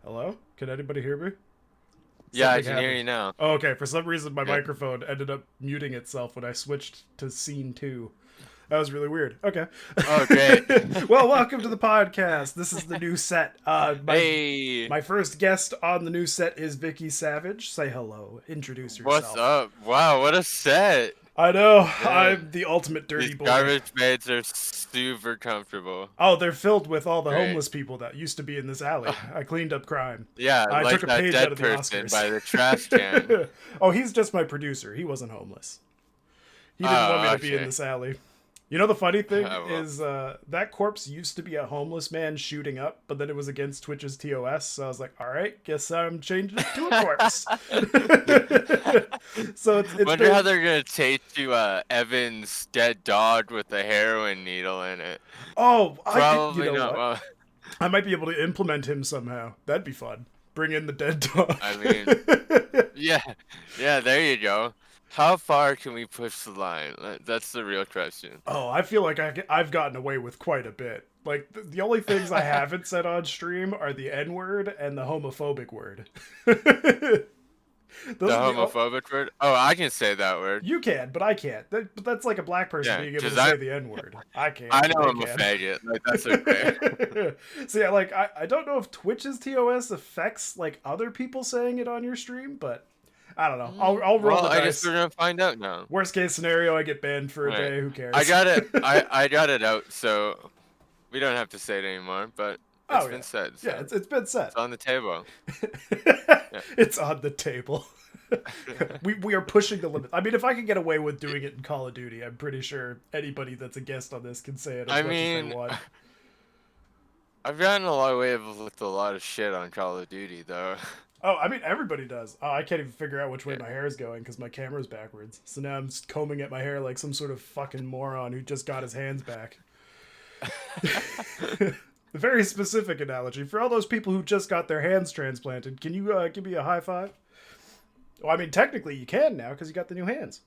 Hello? Can anybody hear me? Yeah, I Something can hear happened. you now. Oh, okay. For some reason, my Yeah. microphone ended up muting itself when I switched to scene two. That was really weird. Okay. Oh, great. Well, welcome to the podcast. This is the new set. My Hey, my first guest on the new set is Vikki Savage. Say hello. Introduce what's yourself. up? Wow, what a set. I know. I'm Man, the ultimate these dirty boy. garbage bags are super comfortable. Oh, they're filled with all the Great. homeless people that used to be in this alley. I cleaned up crime. Yeah, I took like a that page out dead of the person Oscars. by the trash can. Oh, he's just my producer. He wasn't homeless. He didn't want me Oh, to be in okay. this alley. You know the funny thing Oh, well. is that corpse used to be a homeless man shooting up, but then it was against Twitch's TOS, so I was like, all right, guess I'm changing it to a corpse. So it's Wonder how been. they're gonna take to Evan's dead dog with a heroin needle in it. Oh, you Probably know not what? well. I might be able to implement him somehow. That'd be fun. Bring in the dead dog. I mean, yeah, yeah, there you go. How far can we push the line? That's the real question. Oh, I feel like I've gotten away with quite a bit. Like the only things I haven't said on stream are the N word and the homophobic word. The Those are homophobic word? Oh, I can say that word. you can, but I can't. But that's like a black person Yeah, being able to because say the N word. I can't, I but know they I'm a can. faggot. Like, that's okay. So yeah, like I don't know if Twitch's TOS affects like other people saying it on your stream, but I don't know. I'll roll Well, the I guess we're dice. gonna find out now. Worst case scenario, I get banned for a All right. day. Who I cares? got it. I got it out, so we don't have to say it anymore. But it's Oh been yeah, said, yeah. so It's been it's said. on the table. Yeah. It's on the table. We are pushing the limit. I mean, if I can get away with doing it in Call of Duty, I'm pretty sure anybody that's a guest on this can say it as I much as they mean, want. I've gotten a lot away with a lot of shit on Call of Duty, though. Oh, I mean, everybody does. Oh, I can't even figure out which way Yeah. my hair is going because my camera's backwards. So now I'm just combing at my hair like some sort of fucking moron who just got his hands back. A very specific analogy for all those people who just got their hands transplanted. Can you give me a high five? Well, I mean, technically you can now because you got the new hands.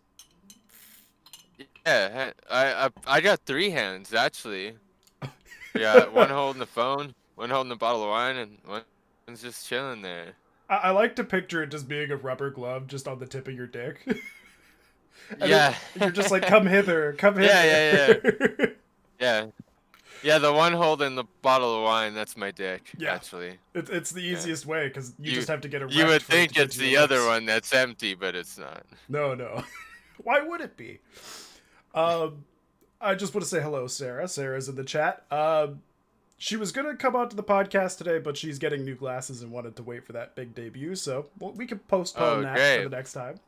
Yeah, I got three hands actually. Yeah, one holding the phone, one holding the bottle of wine, and one's just chilling there. I like to picture it just being a rubber glove just on the tip of your dick. And then Yeah. you're just like, come hither, come Yeah, yeah, yeah. hither. Yeah. Yeah, the one holding the bottle of wine, that's my dick, Yeah, actually. it's the Yeah. easiest way because you You just have to get you erect would for it to think get it's to your the other lips. one that's empty, but it's not. No, no. Why would it be? Um, I just want to say hello, Sarah. Sarah's in the chat. She was gonna come on to the podcast today, but she's getting new glasses and wanted to wait for that big debut. So we can postpone Oh, that for the great. next time.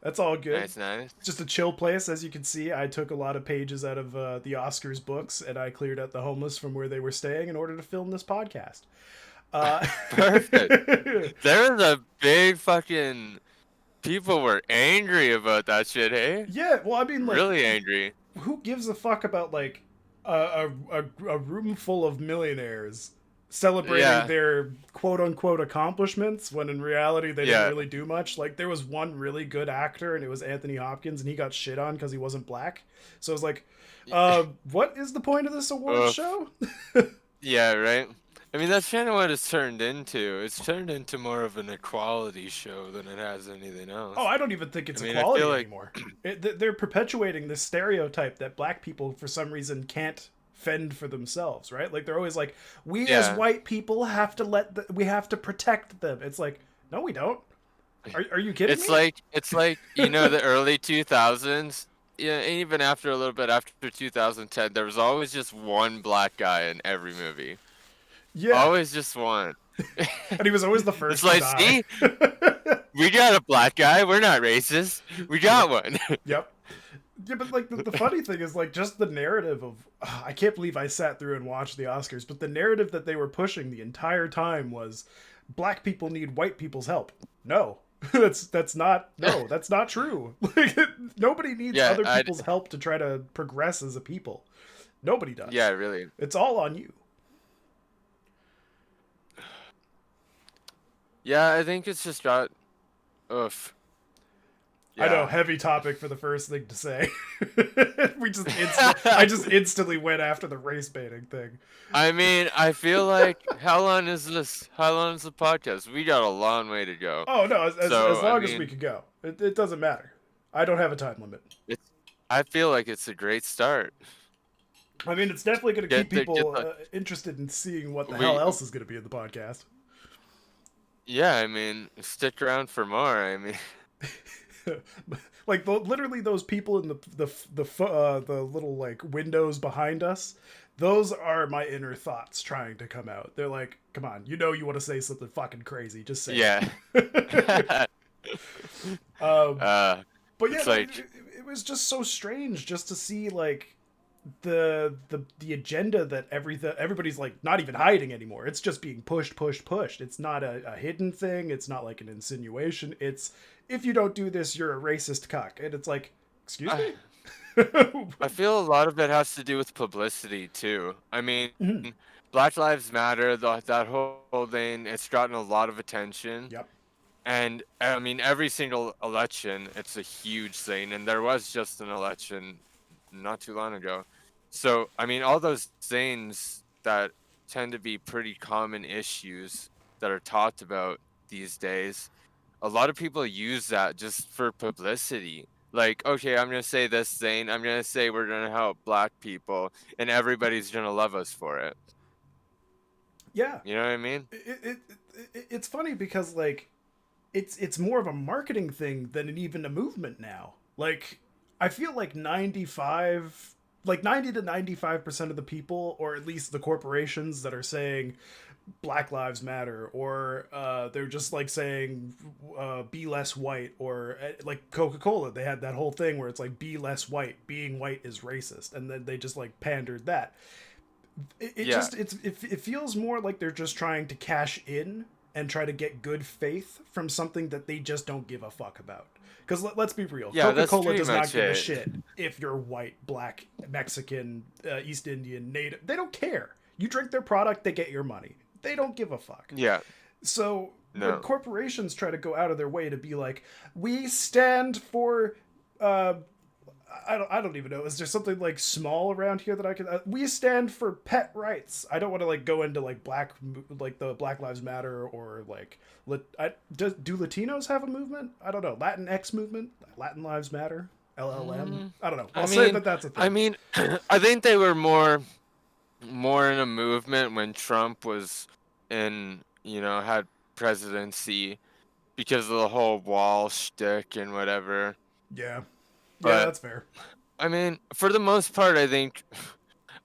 That's all good. Nice, nice. It's just a chill place, as you can see. I took a lot of pages out of the Oscars books, and I cleared out the homeless from where they were staying in order to film this podcast. Uh, Perfect. There was a big fucking people were angry about that shit, hey? yeah, well, I mean, like, Really angry. who gives a fuck about like a room full of millionaires celebrating Yeah. their quote unquote accomplishments when in reality they didn't Yeah. really do much? Like there was one really good actor and it was Anthony Hopkins and he got shit on because he wasn't black. So I was like, what is the point of this awards Oof. show? Yeah, right? I mean, that's kind of what it's turned into. It's turned into more of an equality show than it has anything Oh, else. I don't even think I it's mean, I feel equality like, anymore. They're perpetuating this stereotype that black people, for some reason, can't fend for themselves, right? Like they're always like, we as yeah, white people have to we have to protect them. It's like, no, we don't. Are you kidding me? it's like the early 2000s. Yeah, and even after a little bit after 2010, there was always just one black guy in every movie. Yeah, Always just one. and he was always the It's first to like, die. see, we got a black guy. We're not racist. We Yep, got one. yep. Yeah, but like the funny thing is like just the narrative of I can't believe I sat through and watched the Oscars, but the narrative that they were pushing the entire time was black people need white people's help. No. That's not no, that's not true. Like nobody needs Yeah, other I people's help to try to progress as a people. Nobody yeah, does. really. It's all on you. Yeah, I think it's just got oof. I know, Yeah. heavy topic for the first thing to say. I just instantly went after the race baiting thing. I mean, I feel like how long is this? How long is the podcast? We got a long way to go. Oh no, as So I long as we mean, could go, it doesn't matter. I don't have a time limit. it's. I feel like it's a great start. I mean, it's definitely going to keep Get people the interested in seeing what the hell we. else is going to be in the podcast. Yeah, I mean, stick around for more. I mean, Like literally those people in the little like windows behind us, those are my inner thoughts trying to come out. They're like, come on, you know you want to say something fucking crazy, just say yeah. it. um uh, but yeah, it's no, like it was just so strange just to see like the agenda that everybody's like not even hiding anymore. It's just being pushed. It's not a hidden thing. It's not like an insinuation. It's, if you don't do this, you're a racist cuck. And it's like, excuse I, me. I feel a lot of it has to do with publicity too. I mean, Mhm. Black Lives Matter, that whole thing, it's gotten a lot of attention. Yep. And I mean, every single election, it's a huge thing. And there was just an election not too long ago. So, I mean, all those things that tend to be pretty common issues that are talked about these days, a lot of people use that just for publicity. Like, okay, I'm going to say this thing. I'm going to say we're going to help black people, and everybody's going to love us for it. Yeah. You know what I mean? It's funny because like it's more of a marketing thing than even a movement now. Like I feel like 90 to 95% of the people, or at least the corporations that are saying Black Lives Matter, or they're just like saying be less white, or like Coca-Cola, they had that whole thing where it's like be less white, being white is racist, and then they just like pandered that. Yeah. It feels more like they're just trying to cash in and try to get good faith from something that they just don't give a fuck about. Because let's be real, Yeah, that's Coca-Cola pretty does not much give a it. shit if you're white, black, Mexican, East Indian, Native. They don't care. You drink their product, they get your money. They don't give a fuck. Yeah. So when No. corporations try to go out of their way to be like, we stand for, I don't even know. Is there something like small around here that I could? We stand for pet rights. I don't want to like go into like the Black Lives Matter, or like do Latinos have a movement? I don't know. Latinx movement, Latin Lives Matter, LLM. Mm, I don't know. I I'll say that mean, that's a thing. I mean, I think they were more in a movement when Trump was in, had presidency because of the whole wall shtick and whatever. Yeah, yeah, But that's fair. I mean, for the most part, I think,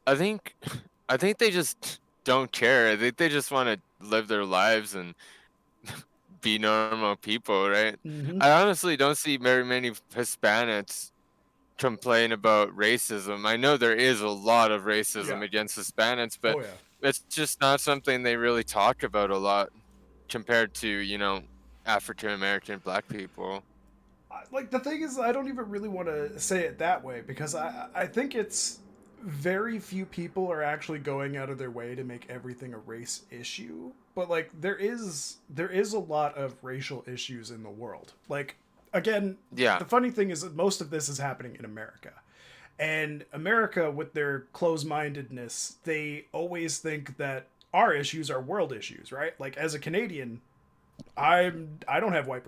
I think they just don't care. I think they just want to live their lives and be normal people, right? Mm-hmm. I honestly don't see very many Hispanics complain about racism. I know there is a lot of Yeah. racism against Hispanics, but Oh yeah. it's just not something they really talk about a lot compared to, African American black people. Like the thing is, I don't even really want to say it that way, because I think it's very few people are actually going out of their way to make everything a race issue. But like there is a lot of racial issues in the world. Like again, Yeah. the funny thing is that most of this is happening in America. And America, with their close-mindedness, they always think that our issues are world issues, right? Like as a Canadian, I don't have white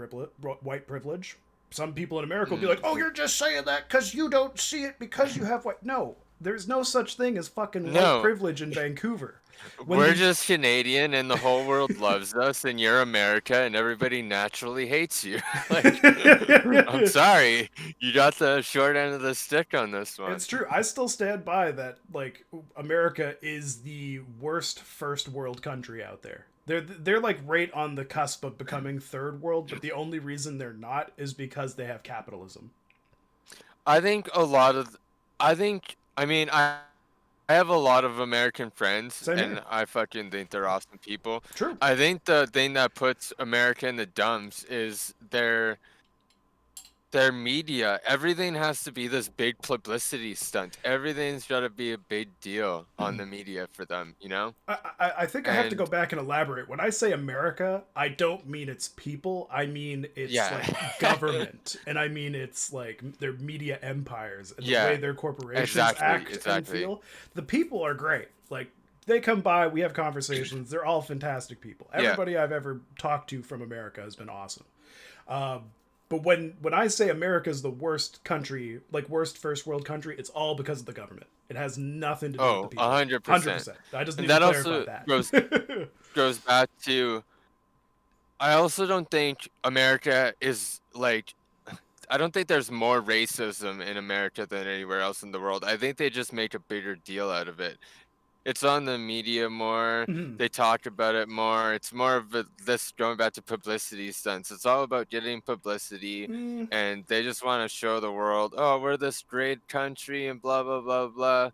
privilege. Some people in America will be like, "Oh, you're just saying that because you don't see it because you have white." No, there's no such thing as fucking white No, privilege in Vancouver. When we're the just Canadian and the whole world loves us, and you're America and everybody naturally hates you. Like, I'm sorry, you got the short end of the stick on this one. It's true. I still stand by that. Like America is the worst first world country out there. They're like right on the cusp of becoming third world, but the only reason they're not is because they have capitalism. I think a lot of, I mean, I have a lot of American friends, Same here. and I fucking think they're awesome people. True. I think the thing that puts America in the dumps is their their media, everything has to be this big publicity stunt. Everything's got to be a big deal on the media for them, you know? I think I have to go And back and elaborate. When I say America, I don't mean it's people. I mean it's yeah. like government, and I mean it's like their media empires and the way Yeah, their corporations exactly, act and exactly. feel. The people are great. Like they come by, we have conversations. They're all fantastic people. Yeah. Everybody I've ever talked to from America has been awesome. But when I say America's the worst country, like worst first world country, it's all because of the government. It has nothing to do with the Oh, people. 100%. 100%. I just And need to that clarify also goes that. goes back to I also don't think America is like I don't think there's more racism in America than anywhere else in the world. I think they just make a bigger deal out of it. It's on the media more. Mhm. They talk about it more. It's more of this going back to publicity stunts. It's all about getting publicity, Mm, and they just want to show the world, oh, we're this great country and blah blah blah blah.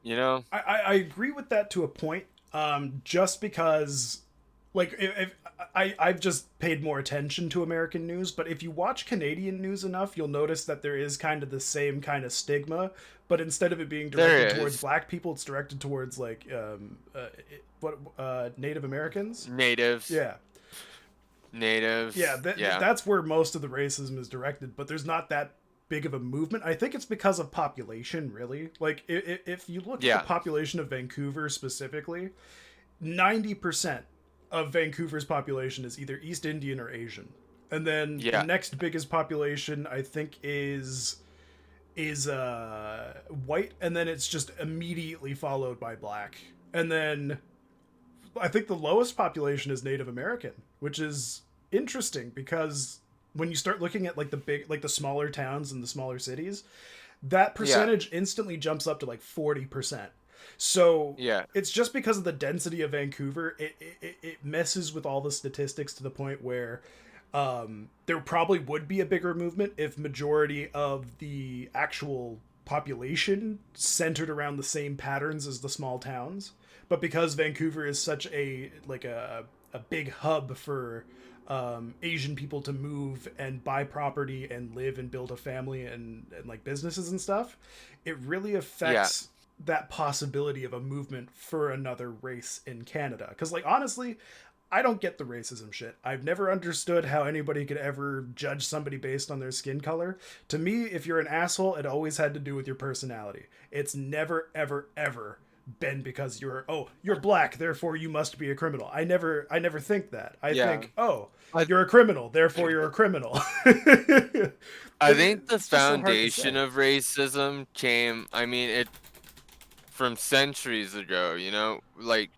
You know? I agree with that to a point. Just because, like, if I've just paid more attention to American news, but if you watch Canadian news enough, you'll notice that there is kind of the same kind of stigma, but instead of it being directed There towards is black people, it's directed towards like Native Americans. natives, Yeah, yeah, natives. Yeah, that's where most of the racism is directed, but there's not that big of a movement. I think it's because of population, really. Like, if you look at the yeah, population of Vancouver specifically, 90% of Vancouver's population is either East Indian or Asian. And then the yeah, next biggest population, I think, is white, and then it's just immediately followed by black. And then I think the lowest population is Native American, which is interesting because when you start looking at like the smaller towns and the smaller cities, that yeah, percentage instantly jumps up to like 40%. So yeah, it's just because of the density of Vancouver, it messes with all the statistics to the point where there probably would be a bigger movement if majority of the actual population centered around the same patterns as the small towns. But because Vancouver is such a big hub for Asian people to move and buy property and live and build a family and like businesses and stuff, it really yeah. affects that possibility of a movement for another race in Canada. Because, like, honestly, I don't get the racism shit. I've never understood how anybody could ever judge somebody based on their skin color. To me, if you're an asshole, it always had to do with your personality. It's never, ever, ever been because you're black, therefore you must be a criminal. I never think that. I Yeah. think, oh, I you're a criminal, therefore you're a criminal. I think the It's just so hard to foundation say. of racism came, I mean, it from centuries ago, you know? Like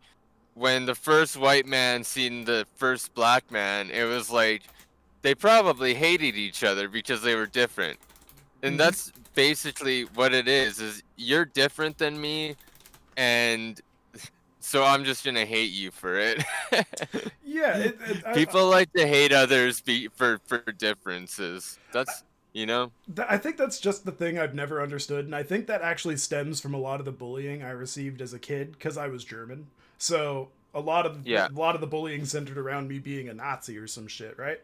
when the first white man seen the first black man, it was like they probably hated each other because they were different. And Hmm. that's basically what it is you're different than me and so I'm just going to hate you for it. Yeah, People like to hate others for differences. That's, you know? I think that's just the thing I've never understood, and I think that actually stems from a lot of the bullying I received as a kid because I was German. So Yeah. a lot of the bullying centered around me being a Nazi or some shit, right?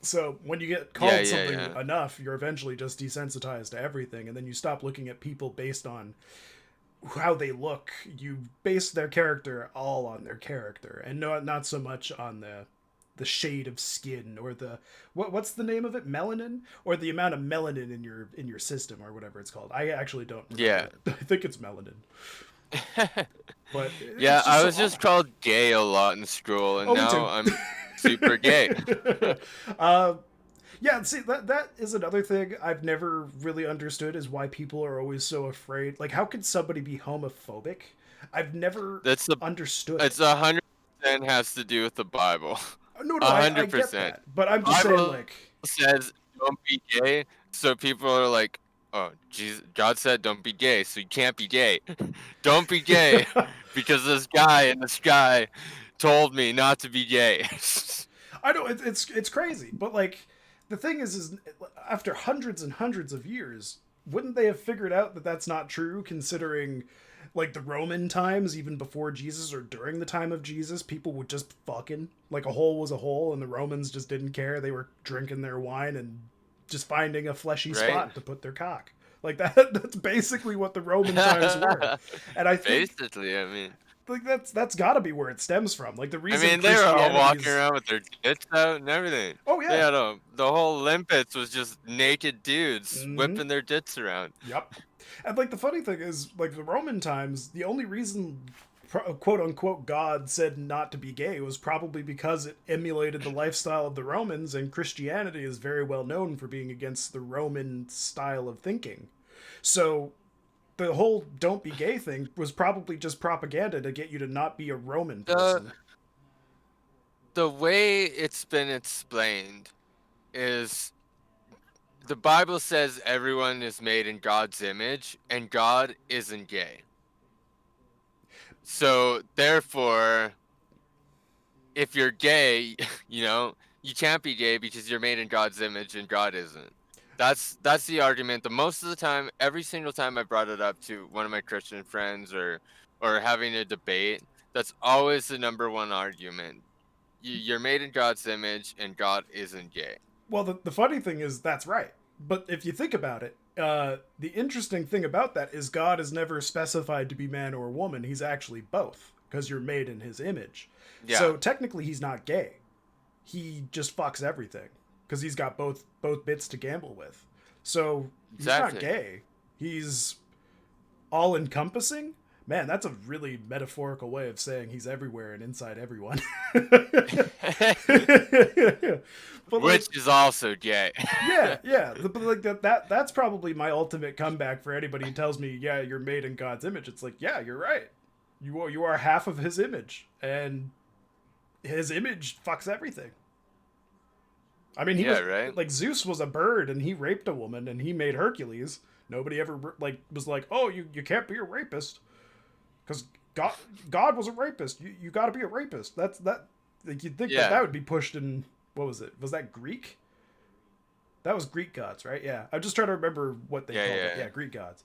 So when you get Yeah, called yeah, something yeah. enough, you're eventually just desensitized to everything, and then you stop looking at people based on how they look. You base their character all on their character, and not so much on the shade of skin or the what's the name of it, melanin, or the amount of melanin in your system or whatever it's called. I actually don't Yeah. remember. I think it's melanin, but Yeah, it's just I so was just odd. called gay a lot in school and Oh, me now too. I'm super gay. uh, yeah, see that is another thing I've never really understood is why people are always so afraid. Like, how could somebody be homophobic? I've never That's the understood it. it's 100% has to do with the Bible. No, no, A I hundred get percent. that, but I'm just saying, Bible like, says don't be gay, so people are like, "Oh, Jesus, God said don't be gay, so you can't be gay. Don't be gay because this guy in the sky told me not to be gay." I know it's crazy, but like, the thing is after hundreds and hundreds of years, wouldn't they have figured out that that's not true? Considering, like, the Roman times, even before Jesus or during the time of Jesus, people would just fucking like a hole was a hole, and the Romans just didn't care. They were drinking their wine and just finding a fleshy Right? spot to put their cock. Like that that's basically what the Roman times were. And I think Basically, I mean. like that's got to be where it stems from. Like the I reason mean, they were all walking Christianity's around with their tits out and everything. Oh They yeah. had the whole Olympics was just naked dudes Mhm. whipping their tits around. Yep. And like the funny thing is, like the Roman times, the only reason quote unquote God said not to be gay was probably because it emulated the lifestyle of the Romans, and Christianity is very well known for being against the Roman style of thinking. So the whole don't be gay thing was probably just propaganda to get you to not be a Roman The person. the way it's been explained is the Bible says everyone is made in God's image and God isn't gay. So therefore, if you're gay, you know, you can't be gay because you're made in God's image and God isn't. That's the argument. The most of the time, every single time I brought it up to one of my Christian friends or having a debate, that's always the number one argument. You're made in God's image and God isn't gay. Well, the funny thing is that's right. But if you think about it, the interesting thing about that is God is never specified to be man or woman. He's actually both because you're made in his image. Yeah, So technically, he's not gay. He just fucks everything because he's got both bits to gamble with. So he's not exactly. gay. He's all encompassing. Man, that's a really metaphorical way of saying he's everywhere and inside everyone. But like, Which is also gay. yeah, yeah, but like that's probably my ultimate comeback for anybody who tells me, yeah, you're made in God's image. It's like, yeah, you're right. You are half of his image, and his image fucks everything. I mean, he Yeah, was right? like Zeus was a bird, and he raped a woman, and he made Hercules. Nobody ever like was like, oh, you can't be a rapist because God was a rapist. You got to be a rapist. That's that. Like you'd think that Yeah. would be pushed in. What was it? Was that Greek? That was Greek gods, right? Yeah. I'm just trying to remember what they Yeah, called it. yeah. Yeah, Greek gods.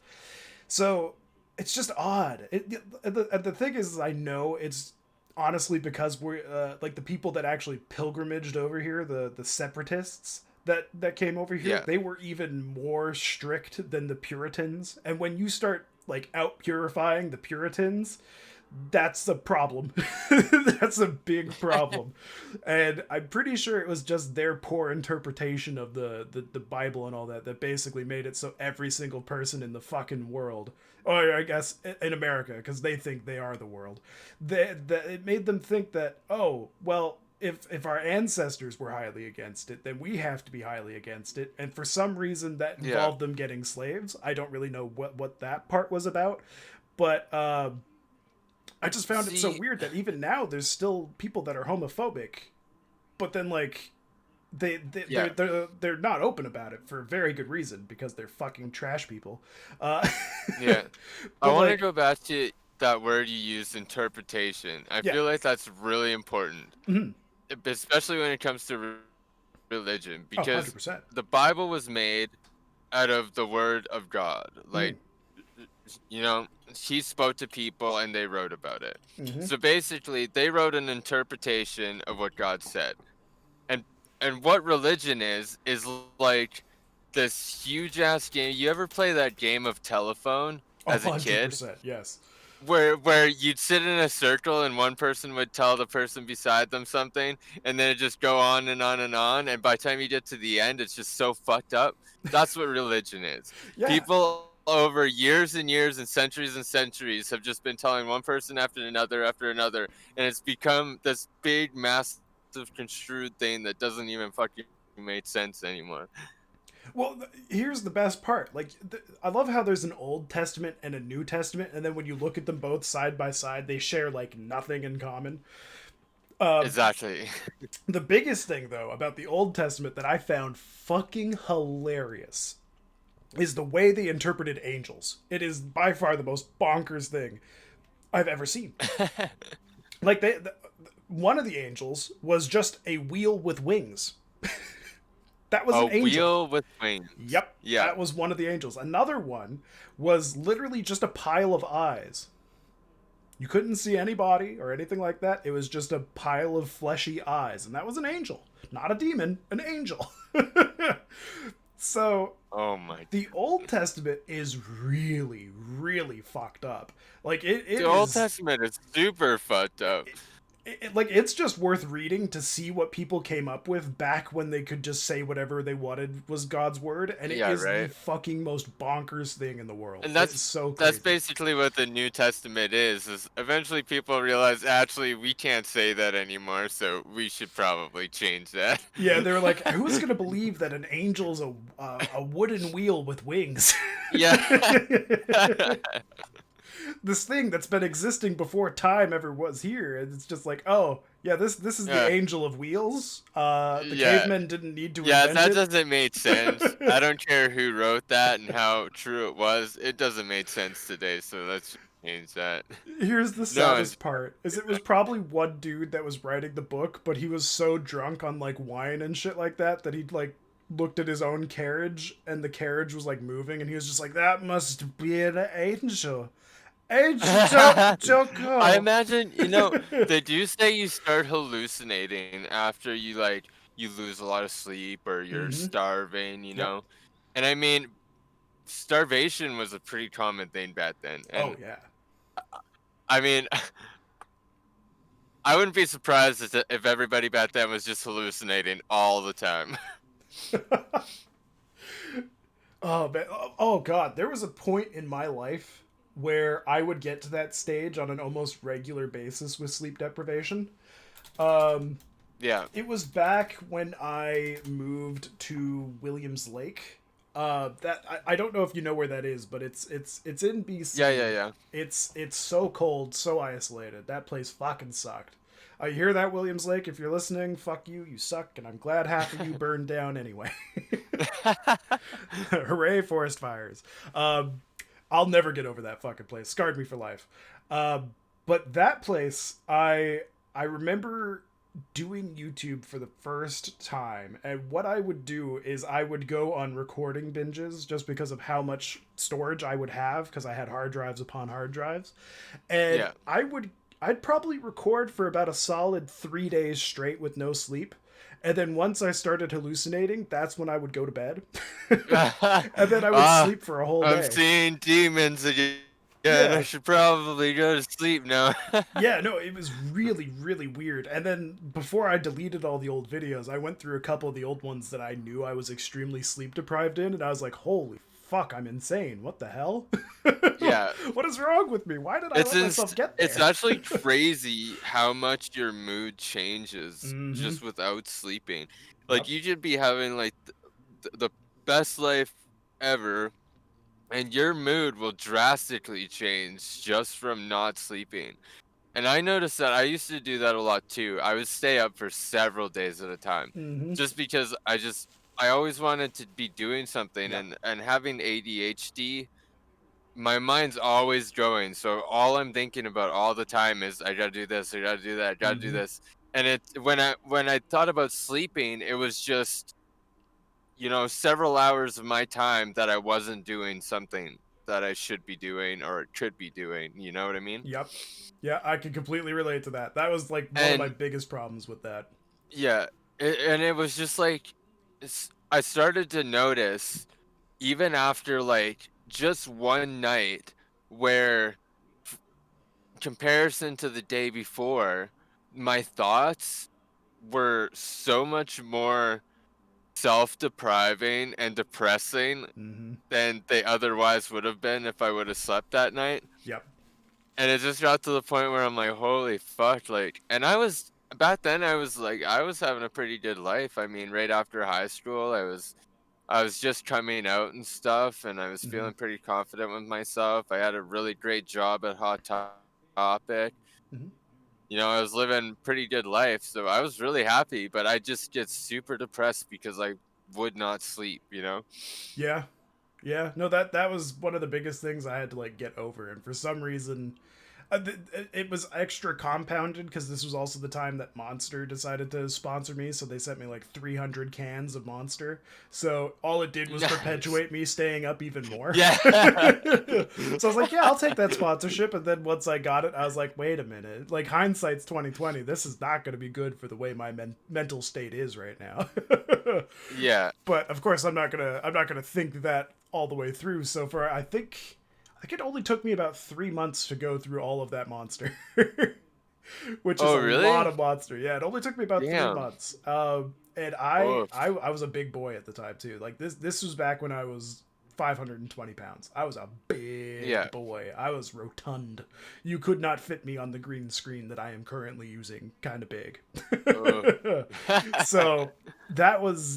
So it's just odd. The thing is, I know it's honestly because we're like the people that actually pilgrimaged over here, the separatists that came over here, Yeah. they were even more strict than the Puritans. And when you start like out purifying the Puritans, that's a problem. That's a big problem. And I'm pretty sure it was just their poor interpretation of the Bible and all that that basically made it so every single person in the fucking world, or I guess in America, because they think they are the world, it made them think that, oh, well, if our ancestors were highly against it, then we have to be highly against it. And for some reason that Yeah. involved them getting slaves. I don't really know what that part was about. But I just found it so See, weird that even now there's still people that are homophobic, but then like yeah. they're not open about it for a very good reason because they're fucking trash people. Uh, Yeah. I but want to like, go back to that word you used, interpretation. I yeah, feel like that's really important, mhm. especially when it comes to religion, Oh, because 100%. the Bible was made out of the word of God. Mm-hmm. Like, you know, he spoke to people and they wrote about it. Mm-hmm. So basically, they wrote an interpretation of what God said. And what religion is like this huge ass game. You ever play that game of telephone Oh, as a kid? 100%. Yes. Where you'd sit in a circle and one person would tell the person beside them something and then it just go on and on and on, and by the time you get to the end it's just so fucked up. That's what religion is. Yeah. People over years and centuries have just been telling one person after another, and it's become this big massive construed thing that doesn't even fucking make sense anymore. Well, here's the best part. Like, I love how there's an Old Testament and a New Testament, and then when you look at them both side by side, they share like nothing in common. Exactly. The biggest thing, though, about the Old Testament that I found fucking hilarious is the way they interpreted angels. It is by far the most bonkers thing I've ever seen. Like, one of the angels was just a wheel with wings. That was A an angel. wheel with wings. Yep, Yeah. that was one of the angels. Another one was literally just a pile of eyes. You couldn't see any body or anything like that. It was just a pile of fleshy eyes, and that was an angel, not a demon, an angel. So Oh my the Old Testament is really, really fucked up. Like The it Old is Testament is super fucked up. like it's just worth reading to see what people came up with back when they could just say whatever they wanted was God's word, and it Yeah, is the right? fucking most bonkers thing in the world. And It's so that's crazy. basically what the New Testament is eventually people realize actually we can't say that anymore, so we should probably change that. Yeah, they were like, "Who's gonna believe that an angel's a wooden wheel with wings?" Yeah. This thing that's been existing before time ever was here, and it's just like, oh yeah, this is the Yeah. angel of wheels. The Yeah. cavemen didn't need to Yeah, invent that it. doesn't make sense. I don't care who wrote that and how true it was. It doesn't make sense today, so let's change that. Here's the No, it's saddest part: is it was probably one dude that was writing the book, but he was so drunk on like wine and shit like that that he like looked at his own carriage and the carriage was like moving, and he was just like, "That must be an angel." Angel, don't I go. imagine, they do say you start hallucinating after you lose a lot of sleep or you're Mm-hmm. starving, Yep. And I mean, starvation was a pretty common thing back then. Oh And yeah. I mean, I wouldn't be surprised if everybody back then was just hallucinating all the time. Oh man. Oh god. There was a point in my life where I would get to that stage on an almost regular basis with sleep deprivation. Um, Yeah. it was back when I moved to Williams Lake. That I don't know if you know where that is, but it's in Yeah, yeah, BC. yeah. It's so cold, so isolated. That place fucking sucked. I hear that, Williams Lake. If you're listening, fuck you, you suck, and I'm glad half of you burned down anyway. Hooray, forest fires. Um, I'll never get over that fucking place. Scarred me for life. But that place, I remember doing YouTube for the first time, and what I would do is I would go on recording binges just because of how much storage I would have because I had hard drives upon hard drives, and Yeah. I'd probably record for about a solid 3 days straight with no sleep. And then once I started hallucinating, that's when I would go to bed. And then I would Ah, sleep for a whole I'm day. seeing demons again. I Yeah. should probably go to sleep now. Yeah, no, it was really, really weird. And then before I deleted all the old videos, I went through a couple of the old ones that I knew I was extremely sleep deprived in, and I was like, holy fuck, I'm insane. What the hell? Yeah, What is wrong with me? Why did I let myself get it's there? actually crazy how much your mood changes Mm-hmm. just without sleeping. Like Yep. you should be having like the best life ever, and your mood will drastically change just from not sleeping. And I noticed that I used to do that a lot too. I would stay up for several days at a time Mm-hmm. just because I always wanted to be doing something, Yep. and having ADHD, my mind's always going. So all I'm thinking about all the time is I gotta do this, I gotta do that, I gotta do Mm-hmm. this. And it's when I thought about sleeping, it was just, several hours of my time that I wasn't doing something that I should be doing or could be doing. You know what I mean? Yep. Yeah, I can completely relate to that. That was like one of my And biggest problems with that. yeah, and it was just like I started to notice even after like just one night where comparison to the day before, my thoughts were so much more self-depriving and depressing Mm-hmm. than they otherwise would have been if I would have slept that night. Yep. And it just got to the point where I'm like, holy fuck, like, and I was back then I was like I was having a pretty good life. I mean, right after high school, I was just coming out and stuff, and I was Mm-hmm. feeling pretty confident with myself. I had a really great job at Topic. Mm-hmm. I was living pretty good life, so I was really happy, but I just get super depressed because I would not sleep. Yeah. Yeah. No, that was one of the biggest things I had to like get over, and for some reason It was extra compounded because this was also the time that Monster decided to sponsor me, so they sent me like 300 cans of Monster. So all it did was Nice. perpetuate me staying up even more. Yeah. So I was like, yeah, I'll take that sponsorship. And then once I got it, I was like, wait a minute. Like hindsight's 2020. This is not going to be good for the way my mental state is right now. Yeah. But of course, I'm not gonna think that all the way through. So for I think it only took me about 3 months to go through all of that Monster, which is Oh, a lot really? of Monster. Yeah, it only took me about three Damn. months. And I, Oof. I I was a big boy at the time too. Like this was back when I was 520 pounds. I was a Yeah. big boy. I was rotund. You could not fit me on the green screen that I am currently using. Kind of big. Oh. So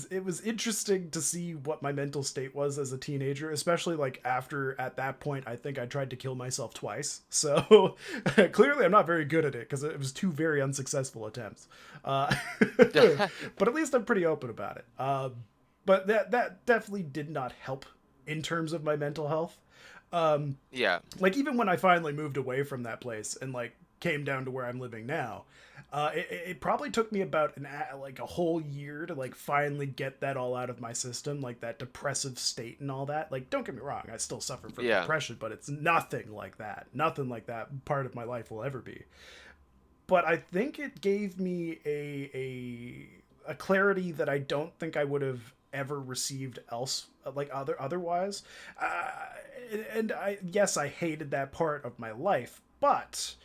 it was interesting to see what my mental state was as a teenager, especially like after at that point I think I tried to kill myself twice. So clearly I'm not very good at it because it was two very unsuccessful attempts. uh, but at least I'm pretty open about it. But that definitely did not help in terms of my mental health. Yeah. Like even when I finally moved away from that place and like came down to where I'm living now, it probably took me about like a whole year to like finally get that all out of my system, like that depressive state and all that. Like don't get me wrong, I still suffer from Yeah. depression, but it's nothing like that. Nothing like that part of my life will ever be. But I think it gave me a clarity that I don't think I would have ever received else like otherwise. uh, and I yes, I hated that part of my life, but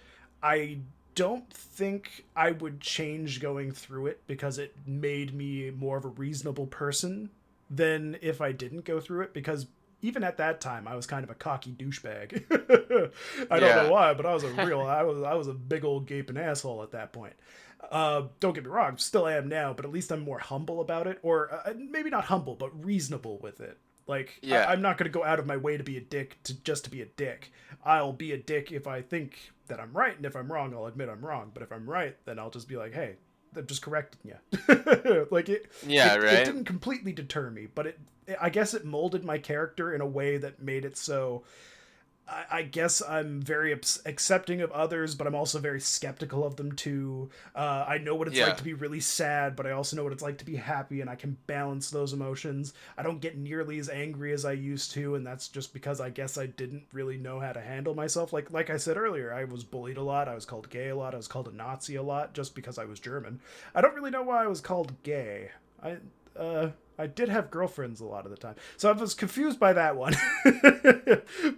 I don't think I would change going through it because it made me more of a reasonable person than if I didn't go through it, because even at that time I was kind of a cocky douchebag. I don't know Yeah. why, but I was a big old gaping asshole at that point. Don't get me wrong, still am now, but at least I'm more humble about it, or maybe not humble, but reasonable with it. Like Yeah. I'm not going to go out of my way to be a dick to just to be a dick. I'll be a dick if I think that I'm right, and if I'm wrong, I'll admit I'm wrong. But if I'm right, then I'll just be like, hey, I'm just correcting you. Like Yeah. it Right. didn't completely deter me, but I guess it molded my character in a way that made it so I guess I'm very accepting of others, but I'm also very skeptical of them too. I know what it's like Yeah. to be really sad, but I also know what it's like to be happy, and I can balance those emotions. I don't get nearly as angry as I used to, and that's just because I guess I didn't really know how to handle myself. Like I said earlier, I was bullied a lot. I was called gay a lot. I was called a Nazi a lot just because I was German. I don't really know why I was called gay. Uh, I did have girlfriends a lot of the time, so I was confused by that one.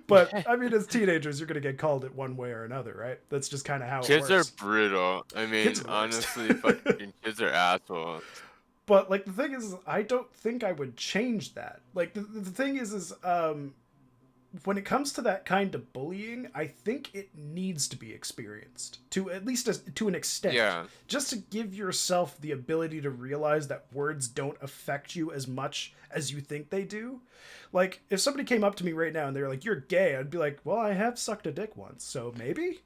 But I mean, as teenagers, you're gonna get called it one way or another, right? That's just kind of how it Kids are works. brutal. I Kids mean, are the worst. honestly, fucking kids are assholes. But like the thing is, I don't think I would change that. Like the thing is when it comes to that kind of bullying, I think it needs to be experienced to at least to an extent, Yeah. just to give yourself the ability to realize that words don't affect you as much as you think they do. Like if somebody came up to me right now and they were like, "You're gay," I'd be like, "Well, I have sucked a dick once, so maybe."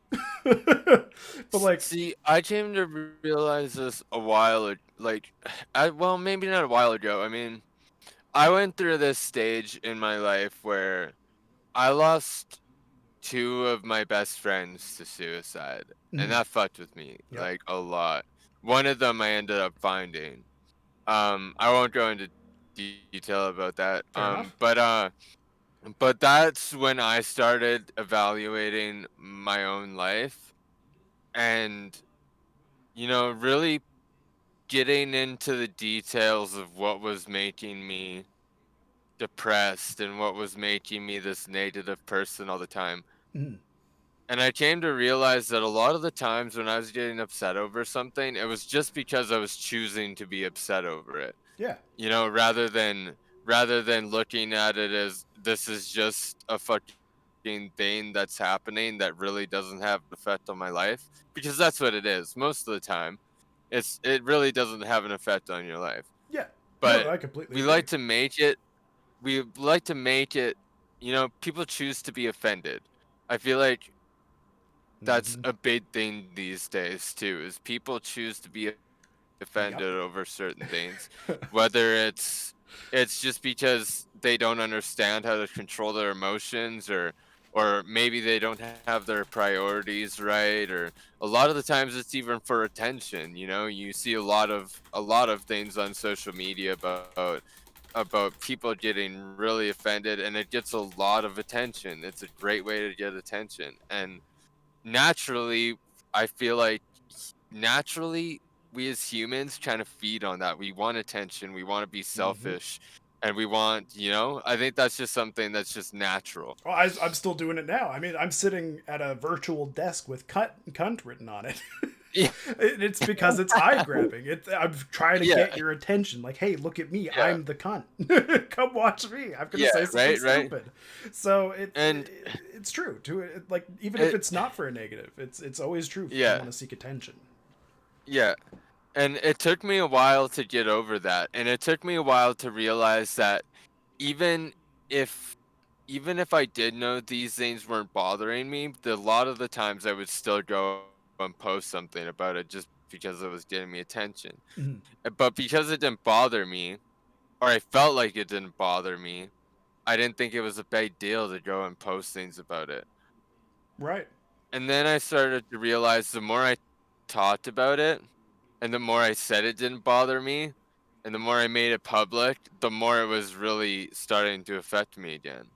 But like, See, I came to realize this a while like well, maybe not a while ago. I mean, I went through this stage in my life where I lost two of my best friends to suicide, and mm, that fucked with me yep, like a lot. One of them I ended up finding. I won't go into detail about that. fair enough. But that's when I started evaluating my own life and really getting into the details of what was making me depressed and what was making me this negative person all the time. Mm, And I came to realize that a lot of the times when I was getting upset over something, it was just because I was choosing to be upset over it. yeah, Rather than looking at it as this is just a fucking thing that's happening that really doesn't have an effect on my life, because that's what it is most of the time. It really doesn't have an effect on your life. yeah. No, But I completely we agree. like to make it we like to make it, people choose to be offended. I feel like that's Hmm. a big thing these days too, is people choose to be Yep. offended over certain things, whether it's just because they don't understand how to control their emotions, or maybe they don't have their priorities right, or a lot of the times it's even for attention. You see a lot of things on social media about people getting really offended, and it gets a lot of attention. It's a great way to get attention. And naturally, I feel like naturally we as humans kind of feed on that. We want attention, we want to be Hmm. selfish, and I think that's just something that's just natural. Well, I'm still doing it now. I mean, I'm sitting at a virtual desk with cunt written on it. Yeah. It's because it's eye grabbing. I'm trying to Yeah. get your attention. Like, hey, look at me. Yeah. I'm the cunt. Come watch me. I'm gonna Yeah. say something Right. stupid. So And it's true. Like even if it it's not for a negative, it's always true if you yeah. want to seek attention. Yeah. And it took me a while to get over that. And it took me a while to realize that even if even if I did know these things weren't bothering me, a lot of the times I would still go and post something about it just because it was getting me attention. Mhm. But because it didn't bother me, or I felt like it didn't bother me, I didn't think it was a big deal to go and post things about it. Right. And then I started to realize the more I talked about it, and the more I said it didn't bother me, and the more I made it public, the more it was really starting to affect me again.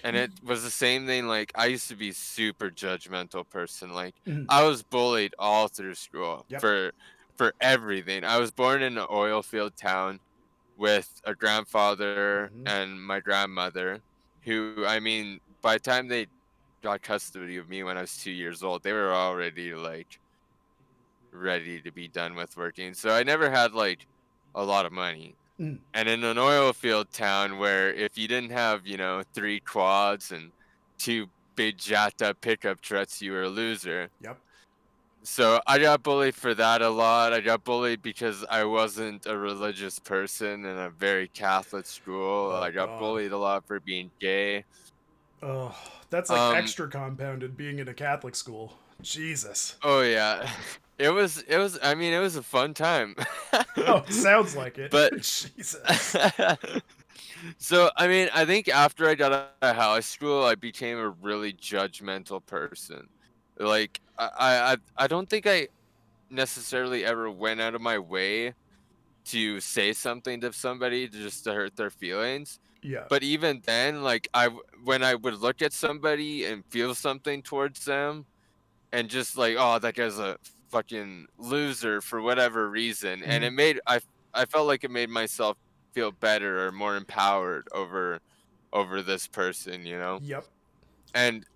And it was the same thing. Like, I used to be super judgmental person. Like, Mhm. I was bullied all through school Yep. for everything. I was born in an oil field town with a grandfather Hmm. and my grandmother, who, I mean, by the time they got custody of me when I was 2 years old, they were already like ready to be done with working. So I never had like a lot of money. Mhm. And in an oil field town where if you didn't have, three quads and two big jacked up pickup trucks, you were a loser. Yep. So I got bullied for that a lot. I got bullied because I wasn't a religious person in a very Catholic school. Oh I got God. bullied a lot for being gay. Oh, that's like Um, extra compounded being in a Catholic school. Jesus. oh yeah. It was I mean, it was a fun time. Oh, it sounds like it. But Jesus. so, I mean, I think after I got out of high school, I became a really judgmental person. Like, I don't think I necessarily ever went out of my way to say something to somebody just to hurt their feelings. Yeah. But even then, like, when I would look at somebody and feel something towards them, and just like, oh, that guy's a fucking loser for whatever reason, and Mhm. I felt like it made myself feel better or more empowered over this person. Yep. And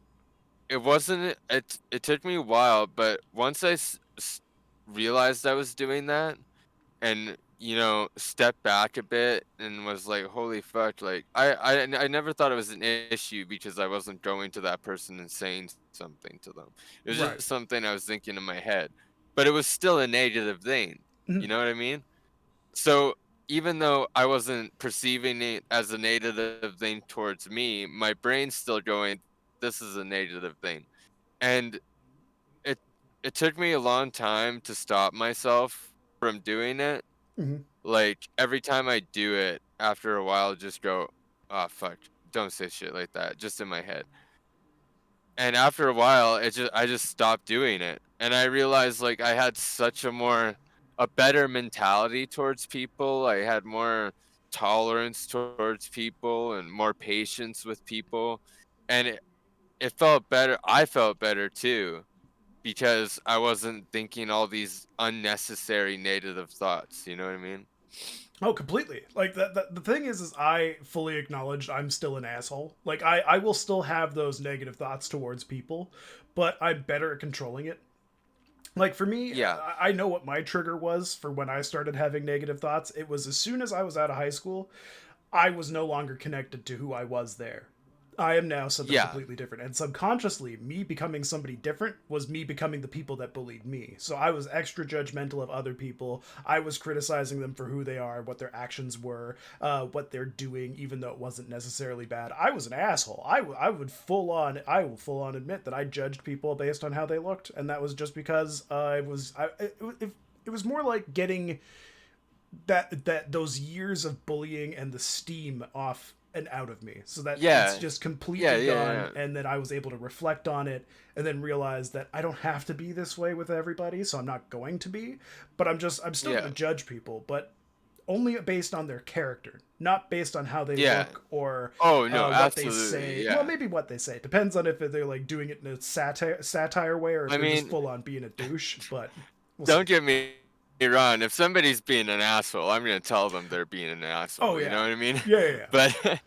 it wasn't it took me a while, but once I realized I was doing that, and stepped back a bit and was like, holy fuck, like I never thought it was an issue because I wasn't going to that person and saying something to them. It was Right. just something I was thinking in my head, but it was still a negative thing. Mhm. You know what I mean? So even though I wasn't perceiving it as a negative thing towards me, my brain's still going, this is a negative thing. And it it took me a long time to stop myself from doing it. Mhm. Like, every time I do it, after a while, just go, "Oh, fuck, don't say shit like that," just in my head. And after a while, I just stopped doing it, and I realized, like, I had such a better mentality towards people. I had more tolerance towards people and more patience with people, and it felt better. I felt better too because I wasn't thinking all these unnecessary negative thoughts, you know what I mean? Oh, completely. Like the thing is I fully acknowledge I'm still an asshole. Like I will still have those negative thoughts towards people, but I'm better at controlling it. Like for me, Yeah. I know what my trigger was for when I started having negative thoughts. It was as soon as I was out of high school, I was no longer connected to who I was there. I am now something Yeah. completely different. And subconsciously, me becoming somebody different was me becoming the people that bullied me. So I was extra judgmental of other people. I was criticizing them for who they are, what their actions were, what they're doing, even though it wasn't necessarily bad. I was an asshole. I will full on admit that I judged people based on how they looked. And that was just because it was more like getting that those years of bullying and the steam off and out of me, so that it's Yeah. just Yeah, completely yeah, gone. yeah. And then I was able to reflect on it, and then realize that I don't have to be this way with everybody, so I'm not going to be. But I'm still going Yeah. to judge people, but only based on their character, not based on how they Yeah. look or Oh no, what they absolutely. say. Well, Yeah. maybe what they say depends on if they're like doing it in a satire way or if I they're just mean, full on being a douche. But we'll see. don't get me wrong. If somebody's being an asshole, I'm gonna tell them they're being an Oh asshole. You know yeah, what I mean? yeah. But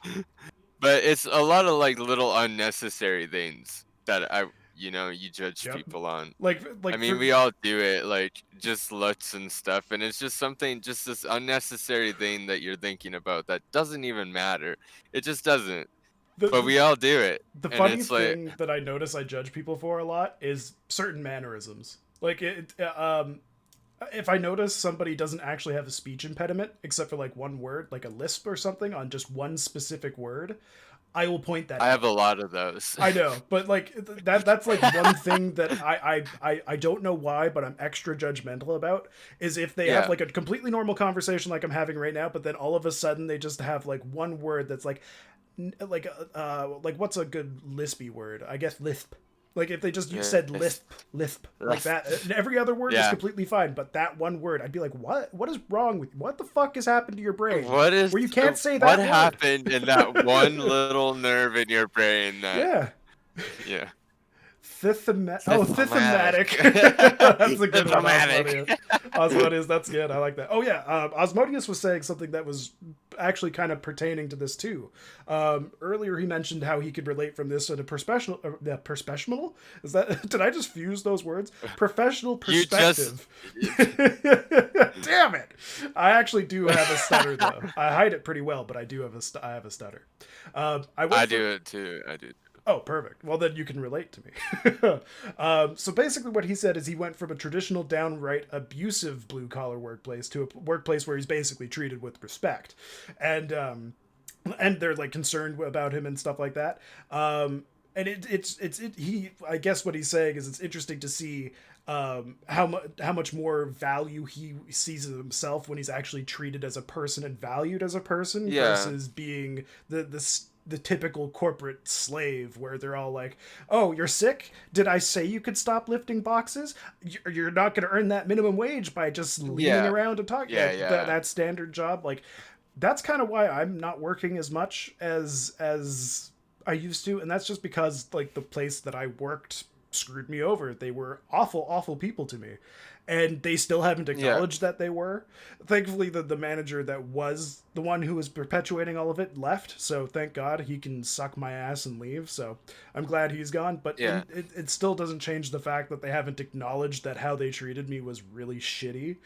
but it's a lot of like little unnecessary things that you judge Yep. people on. I Like mean, for we all do it, like just looks and stuff, and it's just something, just this unnecessary thing that you're thinking about that doesn't even matter. It just doesn't. the, But the we all do it, the and funny it's like, thing that I notice I judge people for a lot is certain mannerisms. Like if I notice somebody doesn't actually have a speech impediment except for like one word, like a lisp or something on just one specific word, I will point that I have a out. lot of those. I know, but like that's like one thing that I don't know why, but I'm extra judgmental about is if they have Yeah, like a completely normal conversation like I'm having right now, but then all of a sudden they just have like one word that's like what's a good lispy word? I guess lisp. Like if they just yeah, said lisp like that, and every other word was yeah. completely fine, but that one word, I'd be like, what is wrong with you? What the fuck has happened to your brain What is where you can't say what that word? happened in that one little nerve in your brain that, Yeah. yeah, symptomatic. Thithematic. That's a good one, Symptomatic. Osmodeus. Osmodeus, that's good. I like that. Oh yeah, Osmodeus was saying something that was actually kind of pertaining to this too. Earlier he mentioned how he could relate from this in a professional. Is that did I just fuse those words? Professional You just perspective. Damn it! I actually do have a stutter though. I hide it pretty well, but I do have I have a stutter. I went I for do it too. I do. Oh, perfect. Well, then you can relate to me. So basically, what he said is he went from a traditional, downright abusive blue collar workplace to a workplace where he's basically treated with respect, and they're like concerned about him and stuff like that. And he I guess what he's saying is it's interesting to see how much more value he sees of himself when he's actually treated as a person and valued as a person Yeah. versus being the typical corporate slave where they're all like, "Oh, you're sick? Did I say you could stop lifting boxes? You're not going to earn that minimum wage by just leaning Yeah. around and talking." Yeah. Yeah. That standard job, like that's kind of why I'm not working as much as I used to, and that's just because like the place that I worked screwed me over. They were awful people to me, and they still haven't Yeah. acknowledged that they were. Thankfully, the manager that was the one who was perpetuating all of it left, so thank God he can suck my ass and leave. So I'm glad he's gone, but Yeah. it still doesn't change the fact that they haven't acknowledged that how they treated me was really shitty.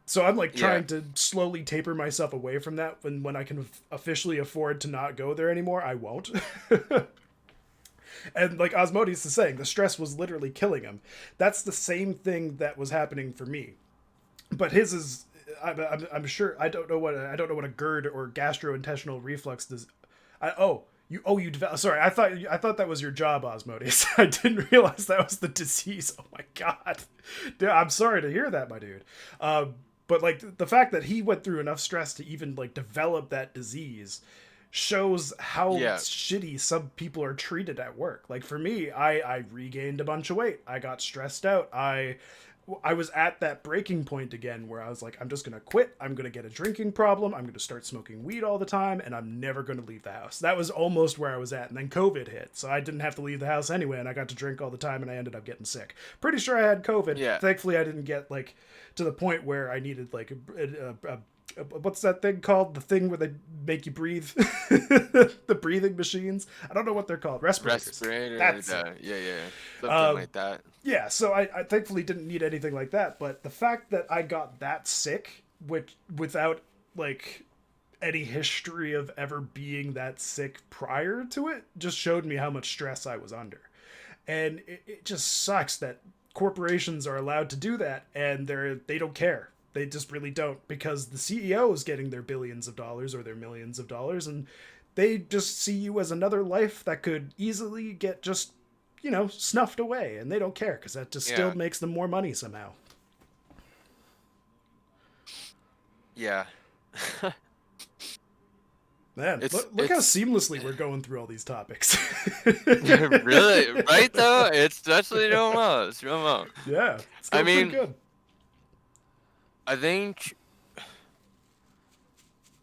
So I'm like Yeah. trying to slowly taper myself away from that. When I can officially afford to not go there anymore, I won't. And like Osmodeus is saying, the stress was literally killing him. That's the same thing that was happening for me, but his is. I'm sure I don't know what a GERD or gastrointestinal reflux does. You develop. Sorry, I thought that was your job, Osmodeus. I didn't realize that was the disease. Oh my god, dude, I'm sorry to hear that, my dude. But like the fact that he went through enough stress to even like develop that disease shows how Yeah. shitty some people are treated at work. Like for me, I regained a bunch of weight. I got stressed out. I was at that breaking point again where I was like, I'm just gonna quit. I'm gonna get a drinking problem. I'm gonna start smoking weed all the time, and I'm never gonna leave the house. That was almost where I was at, and then COVID hit, so I didn't have to leave the house anyway, and I got to drink all the time, and I ended up getting sick. Pretty sure I had COVID. Yeah. Thankfully, I didn't get like to the point where I needed like what's that thing called? The thing where they make you breathe, the breathing machines. I don't know what they're called. Respirators. Respirator. That's Yeah. Yeah. Something um, like that. yeah, so I thankfully didn't need anything like that, but the fact that I got that sick, which without like any history of ever being that sick prior to it, just showed me how much stress I was under. And it just sucks that corporations are allowed to do that and they don't care. They just really don't, because the CEO is getting their billions of dollars or their millions of dollars, and they just see you as another life that could easily get just snuffed away, and they don't care because that just still Yeah. makes them more money somehow. Yeah. Man, It's look how seamlessly we're going through all these topics. really right though. It's actually doing well. It's doing well. Yeah, it's I going pretty mean, good. I think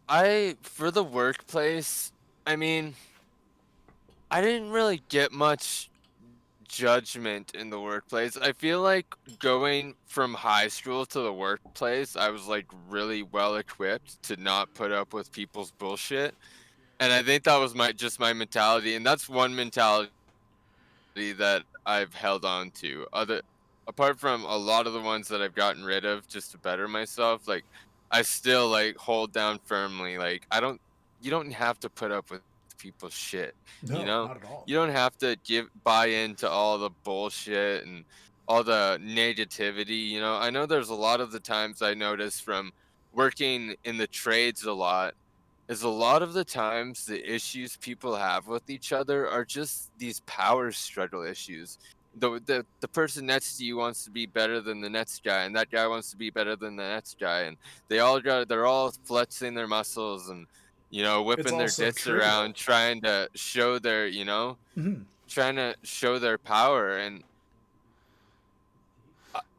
I for the workplace. I mean, I didn't really get much judgment in the workplace. I feel like going from high school to the workplace, I was like really well equipped to not put up with people's bullshit. And I think that was my mentality, and that's one mentality that I've held on to. Other apart from a lot of the ones that I've gotten rid of just to better myself, like I still like hold down firmly. Like you don't have to put up with people's shit. You No, know, not at all. you don't have to buy into all the bullshit and all the negativity. You know, I know there's a lot of the times I notice from working in the trades a lot is a lot of the times the issues people have with each other are just these power struggle issues. The person next to you wants to be better than the next guy, and that guy wants to be better than the next guy, and they're all flexing their muscles and It's whipping their also dicks trivial. around, trying to show their Mhm. trying to show their power. And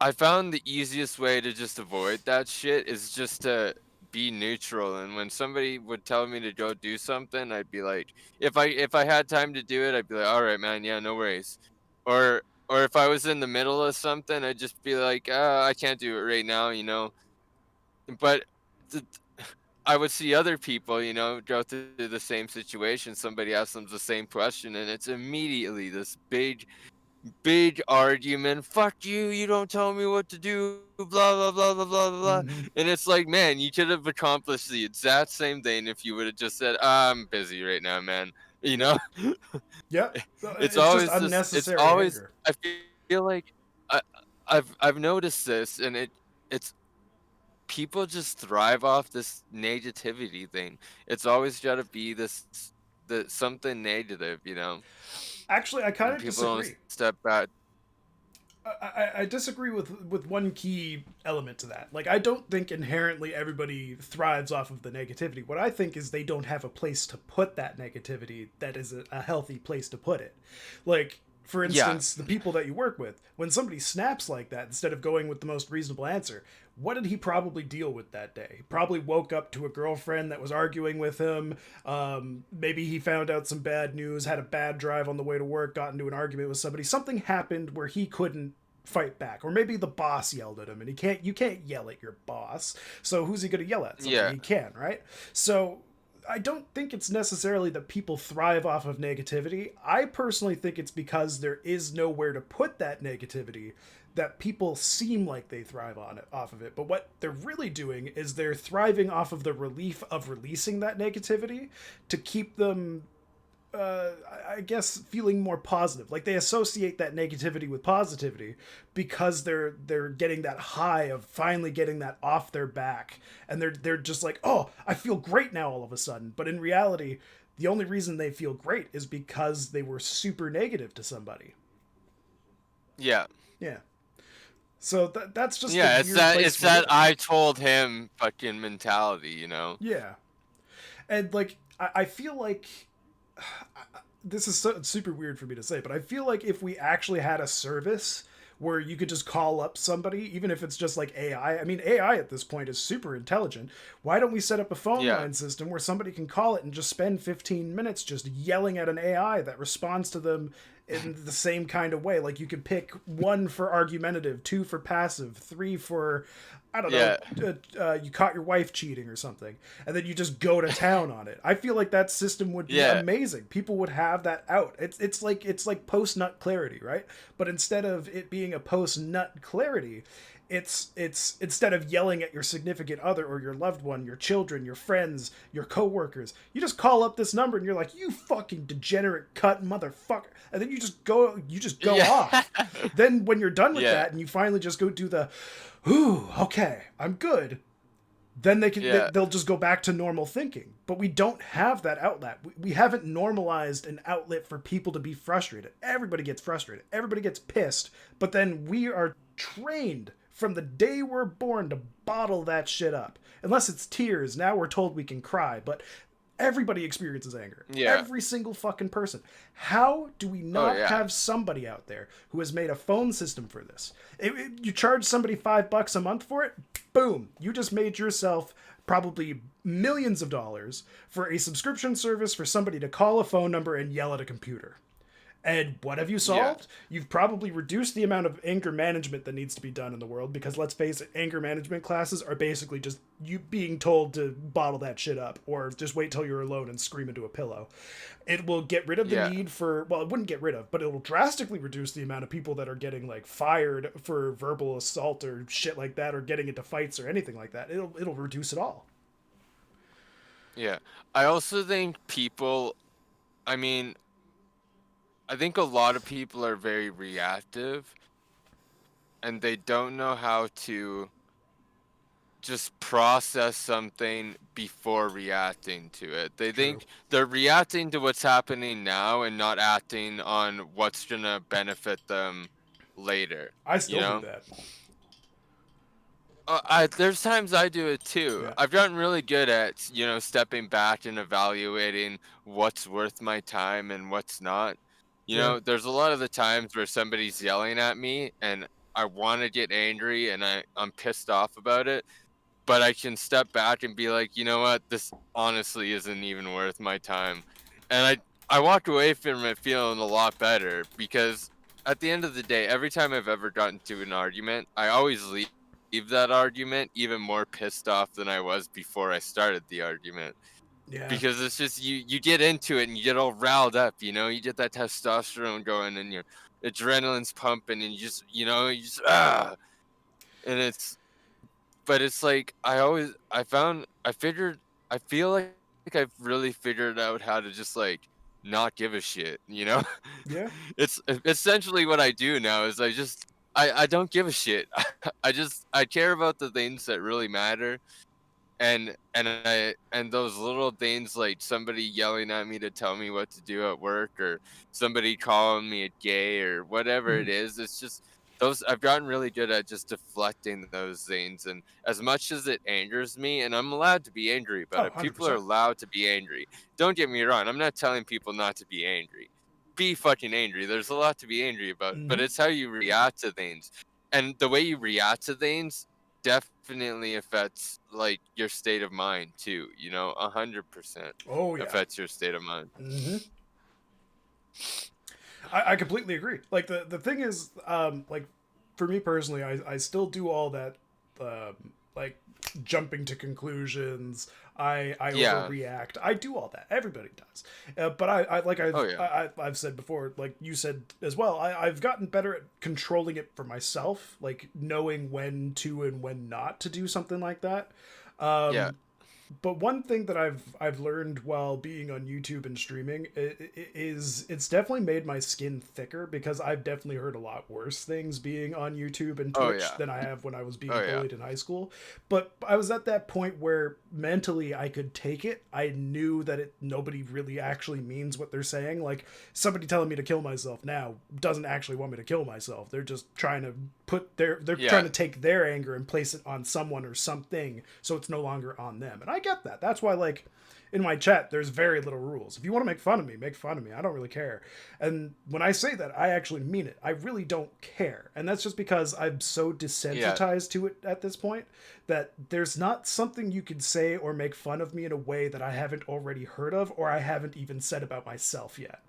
I found the easiest way to just avoid that shit is just to be neutral. And when somebody would tell me to go do something, I'd be like, if I had time to do it, I'd be like, all right, man, yeah, no worries. Or if I was in the middle of something, I'd just be like, I can't do it right now, you know. But th- I would see other people, go through the same situation. Somebody asks them the same question, and it's immediately this big argument. Fuck you! You don't tell me what to do. Blah blah blah blah blah blah. Blah. Mhm. And it's like, man, you could have accomplished the exact same thing if you would have just said, "I'm busy right now, man." You know, Yeah, it's it's just always this. It's unnecessary always. anger. I feel like I, I've noticed this, and it's people just thrive off this negativity thing. It's always got to be the something negative, Actually, I kind and of people don't disagree. step back. I disagree with one key element to that. Like, I don't think inherently everybody thrives off of the negativity. What I think is they don't have a place to put that negativity that is a healthy place to put it. Like, for Yeah, instance, the people that you work with, when somebody snaps like that, instead of going with the most reasonable answer, what did he probably deal with that day? He probably woke up to a girlfriend that was arguing with him. Maybe he found out some bad news, had a bad drive on the way to work, got into an argument with somebody. Something happened where he couldn't fight back, or maybe the boss yelled at him, and you can't yell at your boss, so who's he going to yell at? Somebody yeah. he can, right? So I don't think it's necessarily that people thrive off of negativity. I personally think it's because there is nowhere to put that negativity that people seem like they thrive on it, off of it. But what they're really doing is they're thriving off of the relief of releasing that negativity to keep them I guess feeling more positive. Like they associate that negativity with positivity because they're getting that high of finally getting that off their back, and they're just like, oh, I feel great now all of a sudden. But in reality, the only reason they feel great is because they were super negative to somebody. Yeah. Yeah. So that's just the Yeah, weird place it's we're that living. I told him fucking mentality. Yeah, and like I feel like this is super weird for me to say, but I feel like if we actually had a service where you could just call up somebody, even if it's just like AI. I mean, AI at this point is super intelligent. Why don't we set up a phone Yeah. line system where somebody can call it and just spend 15 minutes just yelling at an AI that responds to them in the same kind of way? Like you could pick one for argumentative, two for passive, three for, I don't know, Yeah. you caught your wife cheating or something, and then you just go to town on it. I feel like that system would be Yeah. amazing. People would have that out. It's like post nut clarity, right? But instead of it being a post nut clarity, it's instead of yelling at your significant other or your loved one, your children, your friends, your coworkers, you just call up this number and you're like, you fucking degenerate cut motherfucker, and then you just go Yeah. off. Then when you're done with Yeah. that and you finally just go do the, ooh, okay, I'm good, then Yeah. they'll just go back to normal thinking. But we don't have that outlet. We haven't normalized an outlet for people to be frustrated. Everybody gets frustrated, everybody gets pissed, but then we are trained from the day we're born to bottle that shit up. Unless it's tears, now we're told we can cry, but Everybody experiences anger. Yeah. Every single fucking person. How do we Oh not yeah. have somebody out there who has made a phone system for this? You charge somebody $5 a month for it, boom, you just made yourself probably millions of dollars for a subscription service for somebody to call a phone number and yell at a computer. And what have you Yeah. solved? You've probably reduced the amount of anger management that needs to be done in the world, because let's face it, anger management classes are basically just you being told to bottle that shit up or just wait till you're alone and scream into a pillow. It will get rid of the Yeah. need for, well, it wouldn't get rid of, but it will drastically reduce the amount of people that are getting like fired for verbal assault or shit like that, or getting into fights or anything like that. It'll reduce it all. Yeah. I also think people, I mean, I think a lot of people are very reactive and they don't know how to just process something before reacting to it. They True. think they're reacting to what's happening now and not acting on what's going to benefit them later, I you still do know? that. There's times I do it too. Yeah. I've gotten really good at, stepping back and evaluating what's worth my time and what's not. Yeah. There's a lot of the times where somebody's yelling at me and I want to get angry and I'm pissed off about it, but I can step back and be like, you know what, this honestly isn't even worth my time. And I walk away from it feeling a lot better because at the end of the day, every time I've ever gotten to an argument, I always leave that argument even more pissed off than I was before I started the argument. Yeah. Because it's just you get into it and you get all riled up, you get that testosterone going and your adrenaline's pumping and you just and it's like I feel like I've really figured out how to just like not give a shit. Yeah. It's essentially what I do now is I don't give a shit. I care about the things that really matter, and those little things like somebody yelling at me to tell me what to do at work or somebody calling me a gay or whatever Mhm. it is. It's just those I've gotten really good at just deflecting those things. And as much as it angers me, and I'm allowed to be angry Oh, about it, people are 100%. allowed to be angry. Don't get me wrong, I'm not telling people not to be angry. Be fucking angry. There's a lot to be angry about, but Mm-hmm. it's how you react to things. And the way you react to things definitely affects like your state of mind too, 100% Oh, yeah. affects your state of mind. Mm-hmm. I completely agree. Like the thing is, like for me personally, I still do all that, like jumping to conclusions. I Yeah. overreact. I do all that. Everybody does. But I like Oh yeah. I've said before, like you said as well. I've gotten better at controlling it for myself, like knowing when to and when not to do something like that. Yeah. But one thing that I've learned while being on YouTube and streaming is it's definitely made my skin thicker, because I've definitely heard a lot worse things being on YouTube and Oh Twitch yeah. than I have when I was being Oh yeah. bullied in high school. But I was at that point where mentally I could take it. I knew that nobody really actually means what they're saying. Like somebody telling me to kill myself now doesn't actually want me to kill myself. They're just trying to they're trying Yeah. to take their anger and place it on someone or something, so it's no longer on them. And I get that. That's why, like, in my chat there's very little rules. If you want to make fun of me, make fun of me. I don't really care. And when I say that, I actually mean it. I really don't care. And that's just because I'm so Yeah. desensitized to it at this point, that there's not something you could say or make fun of me in a way that I haven't already heard of, or I haven't even said about myself yet.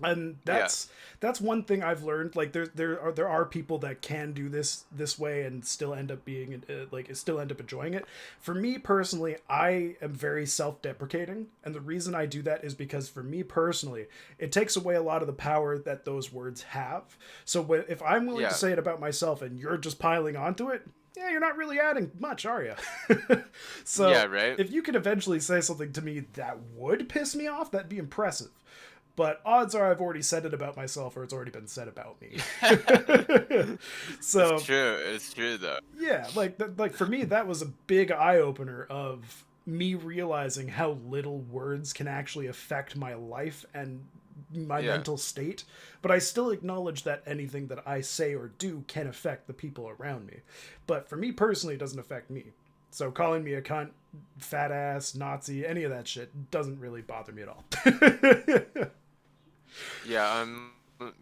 And Yeah. that's one thing I've learned. Like there are people that can do this way and still end up being still end up enjoying it. For me personally, I am very self-deprecating, and the reason I do that is because for me personally, it takes away a lot of the power that those words have. So if I'm willing to Yeah. say it about myself and you're just piling onto it, yeah, you're not really adding much, are you? Yeah, So right. if you could eventually say something to me that would piss me off, that'd be impressive. But odds are I've already said it about myself, or it's already been said about me. It's So true. It's true though. yeah, like for me, that was a big eye opener of me realizing how little words can actually affect my life and my Yeah. mental state. But I still acknowledge that anything that I say or do can affect the people around me. But for me personally, it doesn't affect me. So calling me a cunt, fat ass, Nazi, any of that shit doesn't really bother me at all. Yeah,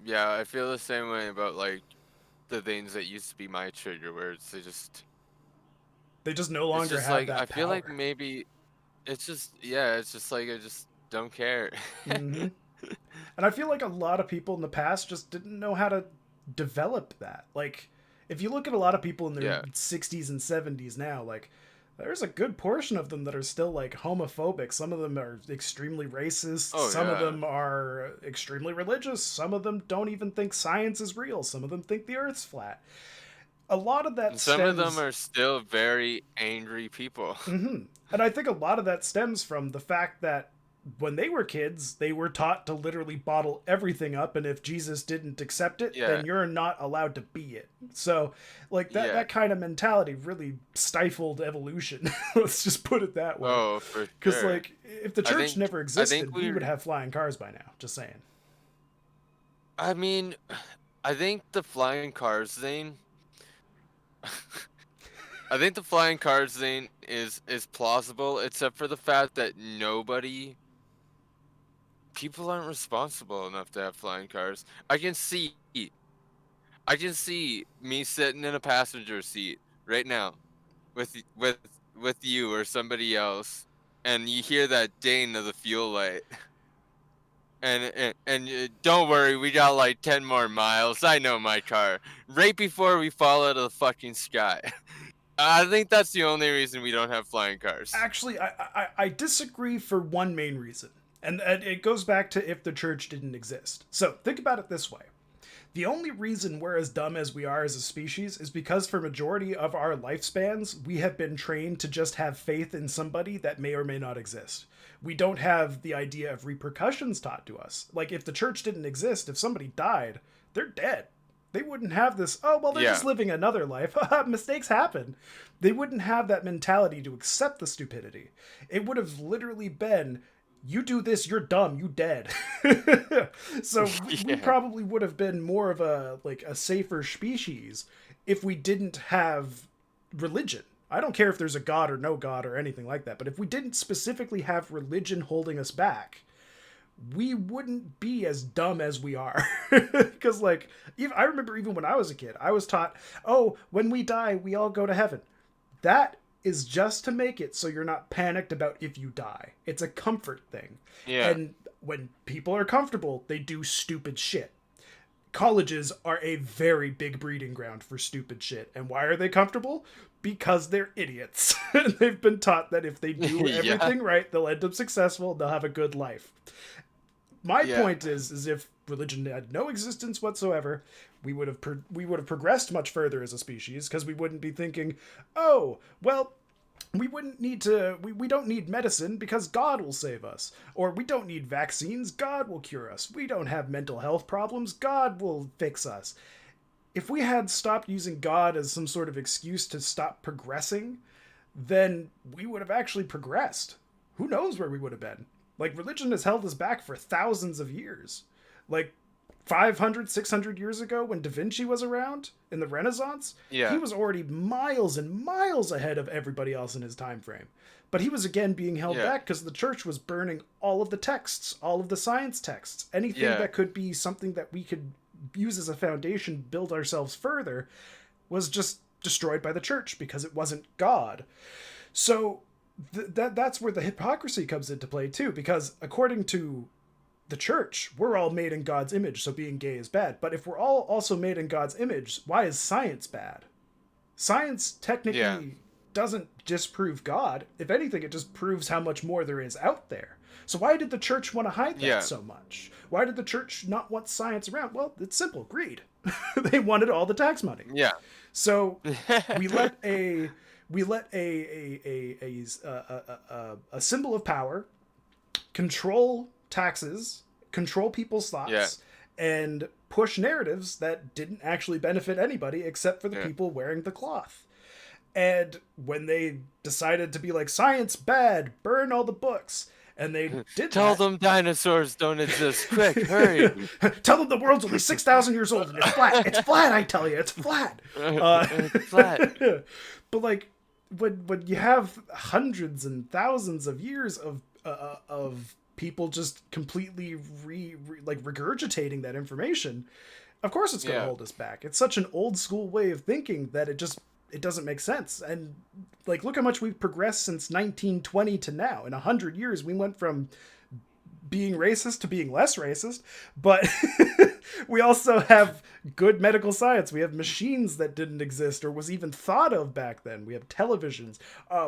yeah, I feel the same way about like the things that used to be my trigger words. They just no It's longer just have like I that feel like power. maybe it's just yeah, it's just like I just don't care. Hmm. And I feel like a lot of people in the past just didn't know how to develop that. Like, if you look at a lot of people in their Yeah. 60s and 70s now, like, there's a good portion of them that are still like homophobic. Some of them are extremely racist. Oh Some of yeah. them are extremely religious. Some of them don't even think science is real. Some of them think the earth's flat. A lot of that And some of them stems. are still very angry people. Hmm. And I think a lot of that stems from the fact that when they were kids, they were taught to literally bottle everything up, and if Jesus didn't accept it, Yeah. then you're not allowed to be it. So, like Yeah. that kind of mentality really stifled evolution. Let's just put it that way. Oh, for Because sure. like, if the I church think never I think existed, we would we have flying cars by now. Just saying. I mean I think the flying cars thing I think the flying cars thing is plausible except for the fact that people aren't responsible enough to have flying cars. I can see me sitting in a passenger seat right now with you or somebody else, and you hear that ding of the fuel light, and don't worry, we got like 10 more miles. I know my car. Right before we fall out of the fucking sky. I think that's the only reason we don't have flying cars. Actually, I disagree for one main reason, and it goes back to if the church didn't exist. So think about it this way. The only reason we're as dumb as we are as a species is because for majority of our lifespans, we have been trained to just have faith in somebody that may or may not exist. We don't have the idea of repercussions taught to us. Like if the church didn't exist, if somebody died, they're dead. They wouldn't have this, oh, well, they're just Yeah. living another life. Mistakes happen. They wouldn't have that mentality to accept the stupidity. It would have literally been, you do this, you're dumb, you dead. So we Yeah. probably would have been more of a safer species if we didn't have religion. I don't care if there's a god or no god or anything like that, but if we didn't specifically have religion holding us back, we wouldn't be as dumb as we are. Because like I remember even when I was a kid, I was taught, oh, when we die we all go to heaven. That is just to make it so you're not panicked about if you die. It's a comfort thing. Yeah. And when people are comfortable, they do stupid shit. Colleges are a very big breeding ground for stupid shit. And why are they comfortable? Because they're idiots. They've been taught that if they do Yeah. everything right, they'll end up successful, they'll have a good life. My Yeah. point is if religion had no existence whatsoever, we would have progressed much further as a species because we wouldn't be thinking, oh, well, we wouldn't need to we don't need medicine because God will save us, or we don't need vaccines, God will cure us, we don't have mental health problems, God will fix us. If we had stopped using God as some sort of excuse to stop progressing, then we would have actually progressed. Who knows where we would have been? Like, religion has held us back for thousands of years. Like, 500, 600 years ago when Da Vinci was around in the Renaissance, he Yeah. was already miles and miles ahead of everybody else in his time frame. But he was again being held Yeah. back because the church was burning all of the texts, all of the science texts, anything Yeah. that could be something that we could use as a foundation, build ourselves further, was just destroyed by the church because it wasn't God. So that's where the hypocrisy comes into play too, because according to the church, we're all made in God's image, so being gay is bad. But if we're all also made in God's image, why is science bad? Science Yeah. technically doesn't disprove God. If anything, it just proves how much more there is out there. So why did the church want to hide that Yeah. so much? Why did the church not want science around? Well, it's simple, greed. They wanted all the tax money. Yeah. So we let a symbol of power control taxes, control people's Yeah. thoughts, and push narratives that didn't actually benefit anybody except for the Yeah. people wearing the cloth. And when they decided to be like, science bad, burn all the books, and they did Tell that. them dinosaurs don't exist. Quick, hurry. Tell them the world's only 6,000 years old and it's flat. It's flat, I tell you. It's flat. It's flat. But like, when you have hundreds and thousands of years of people just completely like regurgitating that information, of course it's going to Yeah. hold us back. It's such an old school way of thinking that it doesn't make sense. And like, look how much we've progressed since 1920 to now. In 100 years, we went from being racist to being less racist, but we also have good medical science. We have machines that didn't exist or was even thought of back then. We have televisions.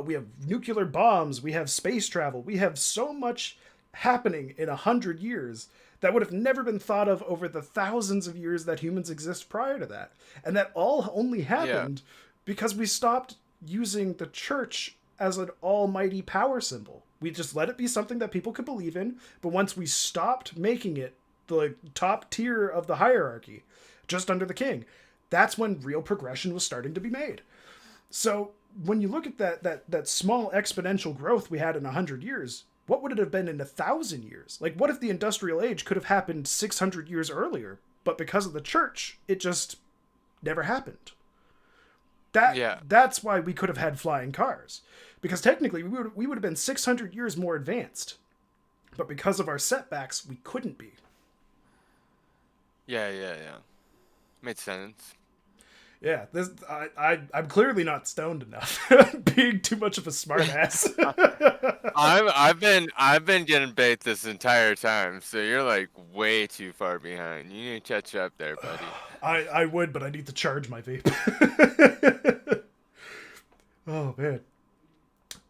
We have nuclear bombs. We have space travel. We have so much happening in 100 years that would have never been thought of over the thousands of years that humans exist prior to that. And that all only Yeah. happened because we stopped using the church as an almighty power symbol. We just let it be something that people could believe in, but once we stopped making it the top tier of the hierarchy, just under the king, that's when real progression was starting to be made. So when you look at that small exponential growth we had in 100 years, what would it have been in 1,000 years? Like, what if the industrial age could have happened 600 years earlier, but because of the church, it just never happened? Yeah. That's why we could have had flying cars, because technically we would have been 600 years more advanced, but because of our setbacks, we couldn't be. Yeah. Yeah. Yeah. Made sense. Yeah, this I'm clearly not stoned enough. Being too much of a smartass. I've been getting bait this entire time, so you're like way too far behind. You need to catch up there, buddy. I would, but I need to charge my vape. Oh man.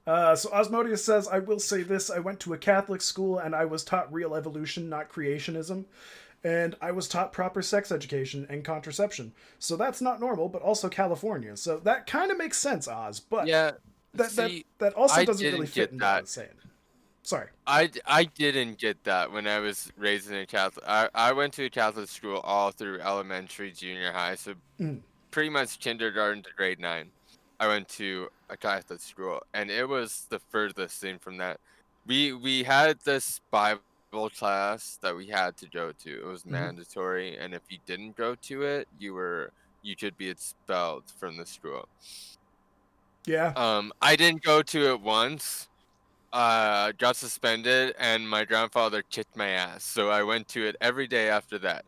So Osmodius says, I will say this: I went to a Catholic school and I was taught real evolution, not creationism. And I was taught proper sex education and contraception. So that's not normal, but also California. So that kind of makes sense, Oz. But Yeah. that See, that also I doesn't really didn't fit get into what I that. was saying. Sorry. I didn't get that when I was raised in a Catholic. I went to a Catholic school all through elementary, junior high, so Mm. pretty much kindergarten to grade 9. I went to a Catholic school, and it was the furthest thing from that. We had this Bible class that we had to go to. It was Hmm. mandatory, and if you didn't go to it, you could be expelled from the school. Yeah. I didn't go to it once. Got suspended, and my grandfather kicked my ass. So I went to it every day after that.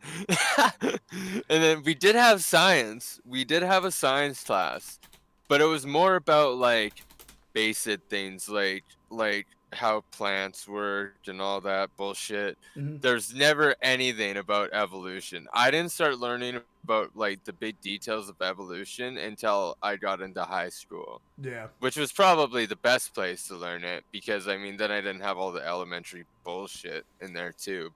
And then we did have science. We did have a science class, but it was more about like basic things like how plants work and all that bullshit. Hmm. There's never anything about evolution. I didn't start learning about like the big details of evolution until I got into high school, Yeah. which was probably the best place to learn it because I mean then I didn't have all the elementary bullshit in there too.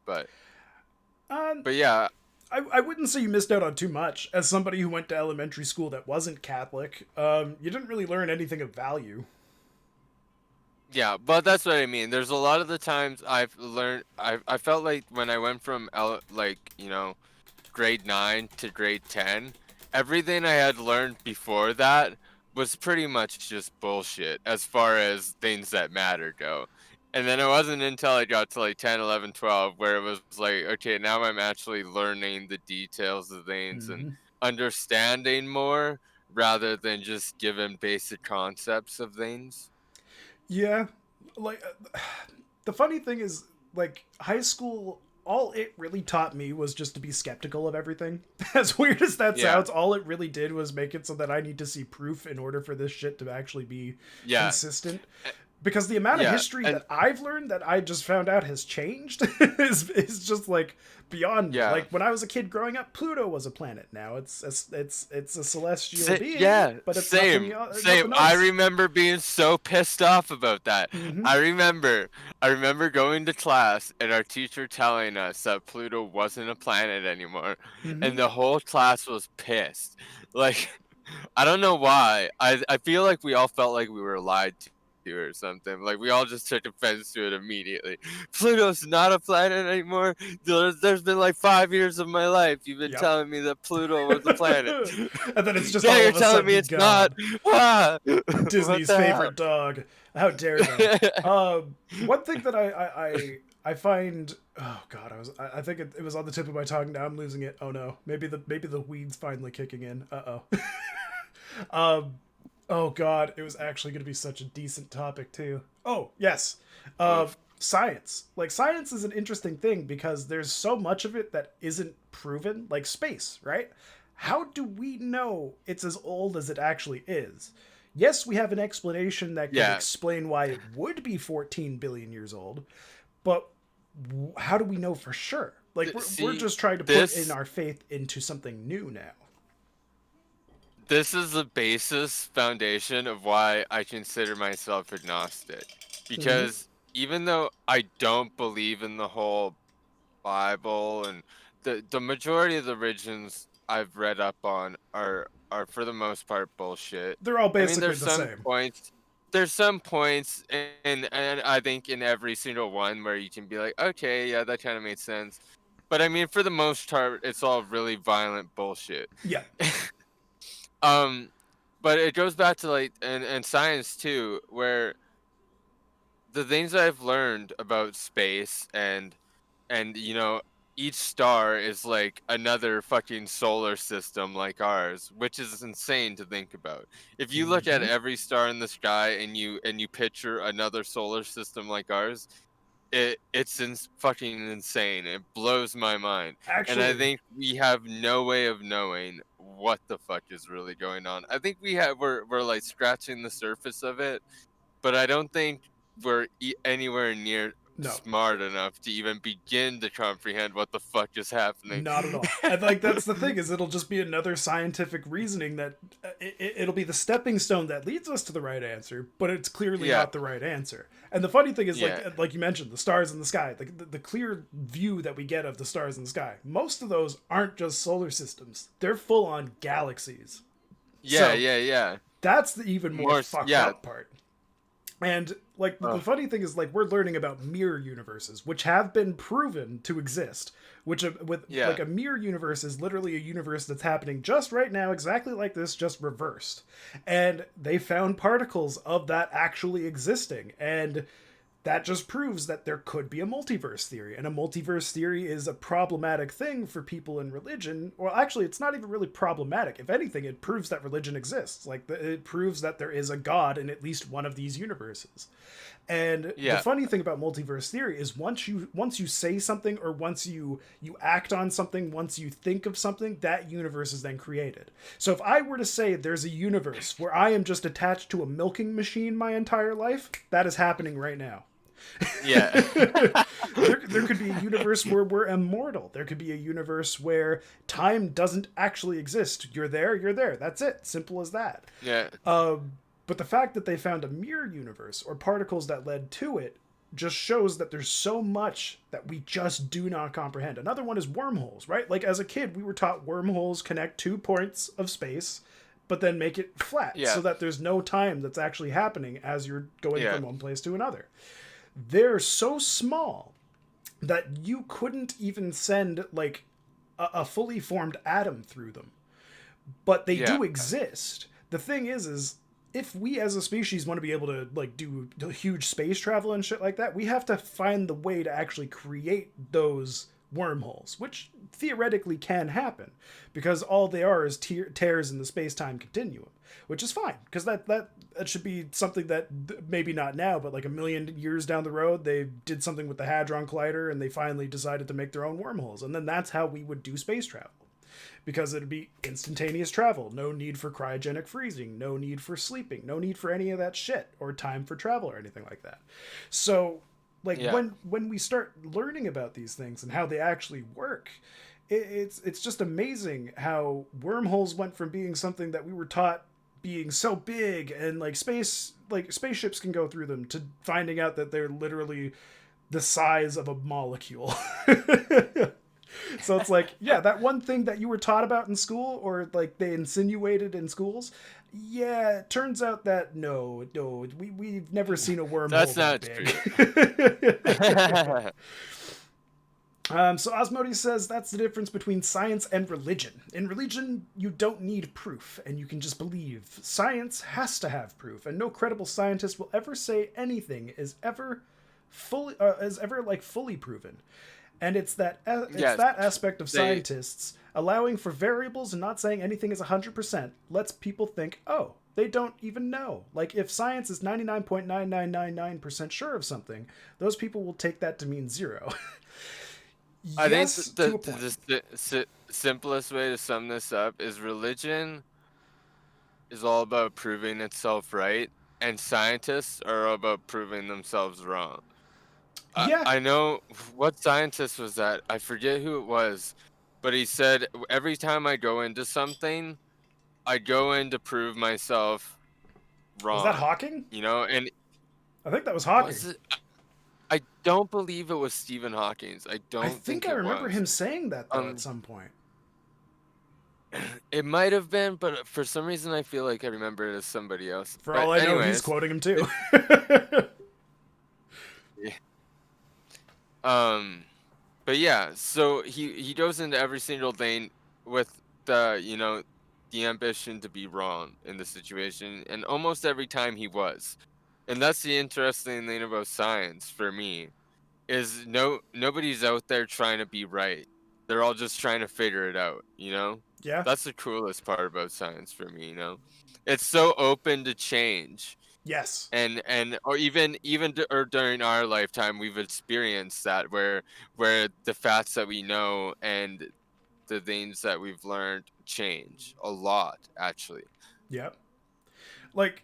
Um, But yeah, I wouldn't say you missed out on too much. As somebody who went to elementary school that wasn't Catholic, you didn't really learn anything of value. yeah, but that's what I mean. There's a lot of the times I've learned I felt like when I went from grade 9 to grade 10, everything I had learned before that was pretty much just bullshit as far as things that matter go. And then it wasn't until I got to like 10, 11, 12 where it was like, okay, now I'm actually learning the details of things and Hmm. understanding more rather than just given basic concepts of things. Yeah, like the funny thing is, like, high school, all it really taught me was just to be skeptical of everything. As weird as that Yeah. sounds, all it really did was make it so that I need to see proof in order for this shit to actually be Yeah. consistent. Because the amount of Yeah. history And that I've learned that I just found out has changed is just like beyond me. yeah. Like when I was a kid growing up, Pluto was a planet. Now it's a celestial being, Yeah, but it's same, same. nothing I else. remember being so pissed off about that. Hmm. I remember, I remember going to class and our teacher telling us that Pluto wasn't a planet anymore, Hmm. and the whole class was pissed. Like, I don't know why. I feel like we all felt like we were lied to or something. Like we all just took offense to it immediately. Pluto's not a planet anymore. There's been like 5 years of my life you've been Yep. telling me that Pluto was a planet. And then it's just Now all you're of a telling me sudden it's not. gone. Ah! What Disney's the hell? favorite dog. How dare they? One thing that I find, oh god, I think it was on the tip of my tongue. Now I'm losing it. Oh no, maybe the weed's finally kicking in. Uh oh. um, Oh God, it was actually going to be such a decent topic too. Oh yes, uh, Oof. science. Like science is an interesting thing because there's so much of it that isn't proven. Like space, right? How do we know it's as old as it actually is? Yes, we have an explanation that could Yeah. explain why it would be 14 billion years old, but how do we know for sure? Like we're See, just trying to put in this our faith into something new now. this is the basis foundation of why I consider myself agnostic. Mm-hmm. Because even though I don't believe in the whole Bible and the majority of the religions I've read up on are for the most part bullshit. They're all I mean, basically the same. there's some points and I think in every single one where you can be like, okay, yeah, that kind of made sense. But I mean, for the most part, it's all really violent bullshit. Yeah. um, but it goes back to like and science too, where the things I've learned about space and each star is like another fucking solar system like ours, which is insane to think about. If you look at Mm-hmm. every star in the sky and you picture another solar system like ours, fucking insane. It blows my mind. And I Actually, think we have no way of knowing what the fuck is really going on. I think we're like scratching the surface of it, but I don't think we're anywhere near no, smart enough to even begin to comprehend what the fuck is happening. not at all. And like that's the thing is it'll just be another scientific reasoning that it'll be the stepping stone that leads us to the right answer, but it's clearly Yeah, not the right answer. And the funny thing is yeah, like you mentioned, the stars in the sky, like the clear view that we get of the stars in the sky. Most of those aren't just solar systems. They're full on galaxies. yeah, So, yeah, yeah. that's the even more fucked Yeah. up part. And like the Uh, funny thing is like we're learning about mirror universes which have been proven to exist, which with like yeah, a mirror universe is literally a universe that's happening just right now exactly like this, just reversed. And they found particles of that actually existing, and that just proves that there could be a multiverse theory. And a multiverse theory is a problematic thing for people in religion. Well, actually, it's not even really problematic. If anything, it proves that religion exists. Like, it proves that there is a god in at least one of these universes. And the yeah, funny thing about multiverse theory is once you say something, or once you act on something, once you think of something, that universe is then created. So if I were to say there's a universe where I am just attached to a milking machine my entire life, that is happening right now. yeah, There could be a universe where we're immortal. There could be a universe where time doesn't actually exist. You're there. That's it. Simple as that. yeah, But the fact that they found a mirror universe or particles that led to it just shows that there's so much that we just do not comprehend. Another one is wormholes, right? Like as a kid, we were taught wormholes connect 2 points of space, but then make it flat yeah, so that there's no time that's actually happening as you're going yeah, from one place to another. They're so small that you couldn't even send like a fully formed atom through them, but they yeah, do exist. The thing is if we as a species want to be able to like do huge space travel and shit like that, we have to find the way to actually create those wormholes, which theoretically can happen because all they are is tears in the space-time continuum, which is fine because that should be something that maybe not now, but like a million years down the road, they did something with the Hadron Collider and they finally decided to make their own wormholes, and then that's how we would do space travel because it'd be instantaneous travel, no need for cryogenic freezing, no need for sleeping, no need for any of that shit or time for travel or anything like that. So like yeah, when we start learning about these things and how they actually work, it's just amazing how wormholes went from being something that we were taught being so big and like spaceships can go through them, to finding out that they're literally the size of a molecule. So it's like, yeah, that one thing that you were taught about in school, or like they insinuated in schools, yeah, it turns out that no, we've never seen a wormhole That's that not true. big. So Osmodes says that's the difference between science and religion. In religion, you don't need proof, and you can just believe. Science has to have proof, and no credible scientist will ever say anything is ever like fully proven. And it's that Yes, aspect of they scientists Allowing for variables and not saying anything is 100% lets people think, oh, they don't even know. Like, if science is 99.9999% sure of something, those people will take that to mean zero. I think Yes, to a point. the simplest way to sum this up is religion is all about proving itself right, and scientists are all about proving themselves wrong. Yeah, I know what scientist was that? I forget who it was, but he said every time I go into something, I go in to prove myself was that wrong. Hawking? You know, and I think that was was Hawking. it? I don't believe it was Stephen Hawking's. I I don't think think I it remember was. him saying that, though, at Um, some point. it might have been, but for some reason I feel like I remember it as somebody else. For But all I know, he's anyways, quoting him too. yeah. um, but yeah, so he goes into every single thing with the ambition to be wrong in the situation, and almost every time he was. And that's the interesting thing about science for me is nobody's out there trying to be right. They're all just trying to figure it out, you know? Yeah. That's the coolest part about science for me, you know? It's so open to change. Yes. And or or during our lifetime we've experienced that where the facts that we know and the things that we've learned change a lot actually. Yeah. Like,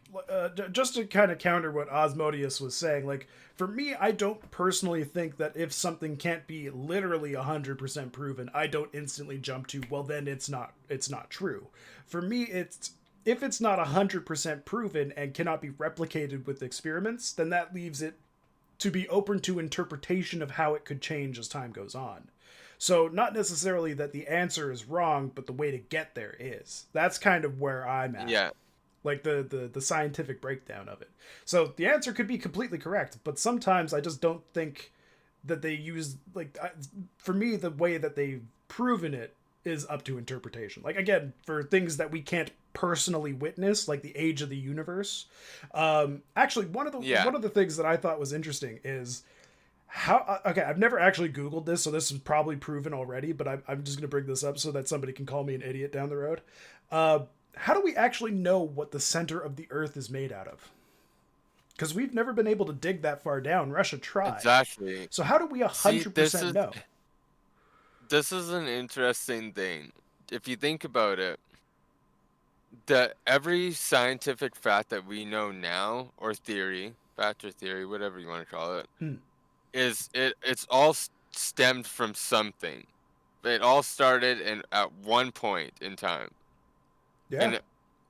just to kind of counter what Osmodius was saying, like, for me, I don't personally think that if something can't be literally 100% proven, I don't instantly jump to, well, then it's not true. For me, it's if it's not 100% proven and cannot be replicated with experiments, then that leaves it to be open to interpretation of how it could change as time goes on. So, not necessarily that the answer is wrong, but the way to get there is. That's kind of where I'm at, Yeah. like the scientific breakdown of it. So the answer could be completely correct, but sometimes I just don't think that they use for me the way that they've proven it is up to interpretation. Like, again, for things that we can't personally witness, like the age of the universe. Actually, Yeah. one of the things that I thought was interesting is how. Okay, I've never actually Googled this, so this is probably proven already. But I'm just gonna bring this up so that somebody can call me an idiot down the road. Uh, how do we actually know what the center of the Earth is made out of? Because we've never been able to dig that far down. Russia tried. Exactly. So how do we See, 100% know? this is an interesting thing. If you think about it, that every scientific fact that we know now, or theory, fact or theory, whatever you want to call it, Hmm. it's all stemmed from something. It all started at one point in time, Yeah. and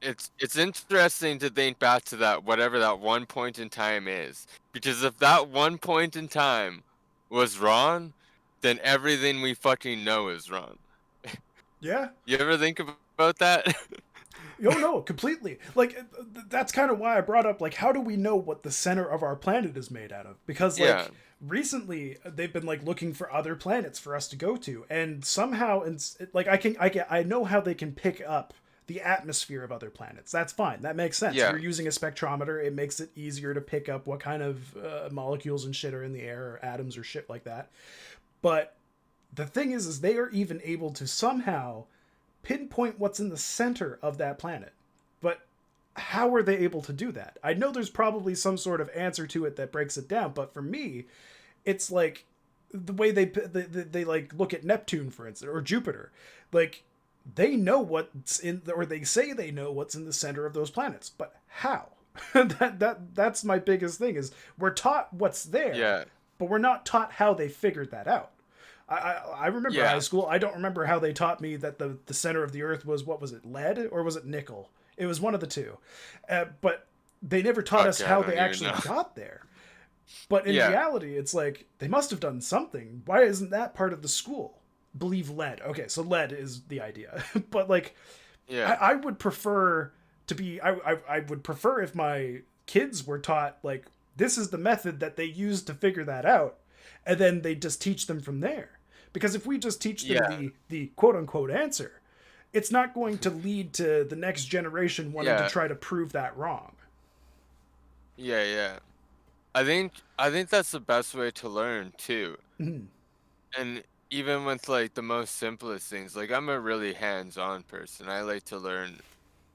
it's interesting to think back to that whatever that one point in time is, because if that one point in time was wrong, then everything we fucking know is wrong. Yeah. You ever think about that? Oh no, completely. Like, that's kind of why I brought up, like, how do we know what the center of our planet is made out of? Because, Yeah, like, recently they've been like looking for other planets for us to go to, and somehow, and like, I know how they can pick up the atmosphere of other planets. That's fine. That makes sense. If yeah, you're using a spectrometer, it makes it easier to pick up what kind of molecules and shit are in the air, or atoms or shit like that. But the thing is they are even able to somehow pinpoint what's in the center of that planet. But how are they able to do that? I know there's probably some sort of answer to it that breaks it down, but for me, it's like the way they like look at Neptune, for instance, or Jupiter. Like, they know what's in, or they say they know what's in the center of those planets, but how? That's my biggest thing, is we're taught what's there, yeah, but we're not taught how they figured that out. I remember high yeah, school. I don't remember how they taught me that the center of the Earth was, what was it, lead or was it nickel? It was one of the two, but they never taught us okay, I how they don't even actually know. got there. But in Yeah, reality, it's like they must have done something. Why isn't that part of the school? Believe lead. Okay, so lead is the idea, but like, yeah, I would prefer to be. I would prefer if my kids were taught, like, this is the method that they use to figure that out, and then they just teach them from there. Because if we just teach them yeah, the quote unquote answer, it's not going to lead to the next generation wanting to yeah, try to prove that wrong. yeah, yeah. I think that's the best way to learn too. Mhm. And even with like the most simplest things, like I'm a really hands-on person. I like to learn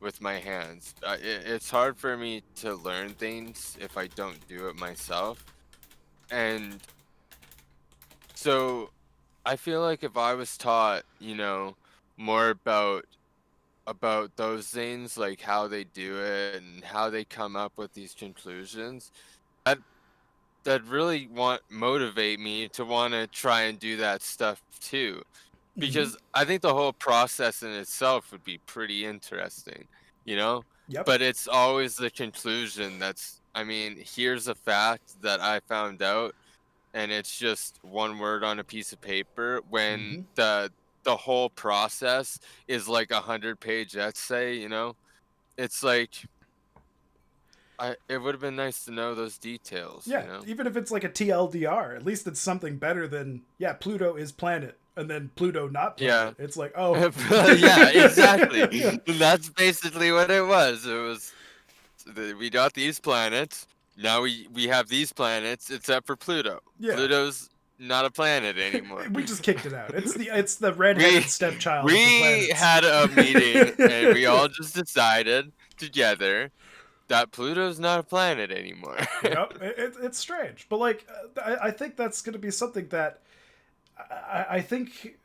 with my hands. It's hard for me to learn things if I don't do it myself. And so I feel like if I was taught, more about those things, like how they do it and how they come up with these conclusions, that that really want motivate me to want to try and do that stuff too. Mm-hmm. Because I think the whole process in itself would be pretty interesting, you know? Yep. But it's always the conclusion that's, I mean, here's a fact that I found out, and it's just one word on a piece of paper when Mm-hmm. the whole process is like 100-page essay, you know? It's like it would have been nice to know those details, you Yeah, know? even if it's like a TLDR, at least it's something better than, yeah, Pluto is planet and then Pluto not Yeah. planet. It's like, oh. Yeah, exactly. That's basically what it was. It was we got these planets. Now we have these planets, except for Pluto. Yeah. Pluto's not a planet anymore. We just kicked it out. It's the we redheaded stepchild of the we planets. had a meeting and we all just decided together that Pluto's not a planet anymore. Yep, it's strange, but like I think that's going to be something that I think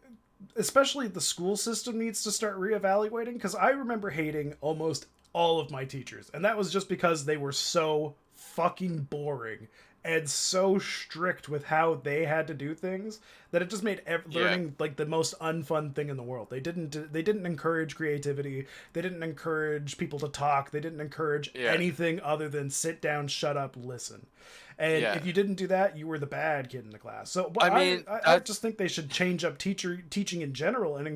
especially the school system needs to start reevaluating, because I remember hating almost all of my teachers, and that was just because they were so fucking boring and so strict with how they had to do things that it just made Yeah, learning like the most unfun thing in the world. They didn't encourage creativity. They didn't encourage people to talk. They didn't encourage yeah, anything other than sit down, shut up, listen. And yeah. if you didn't do that, you were the bad kid in the class. So what I I, mean, I I that's just think they should change up teaching in general and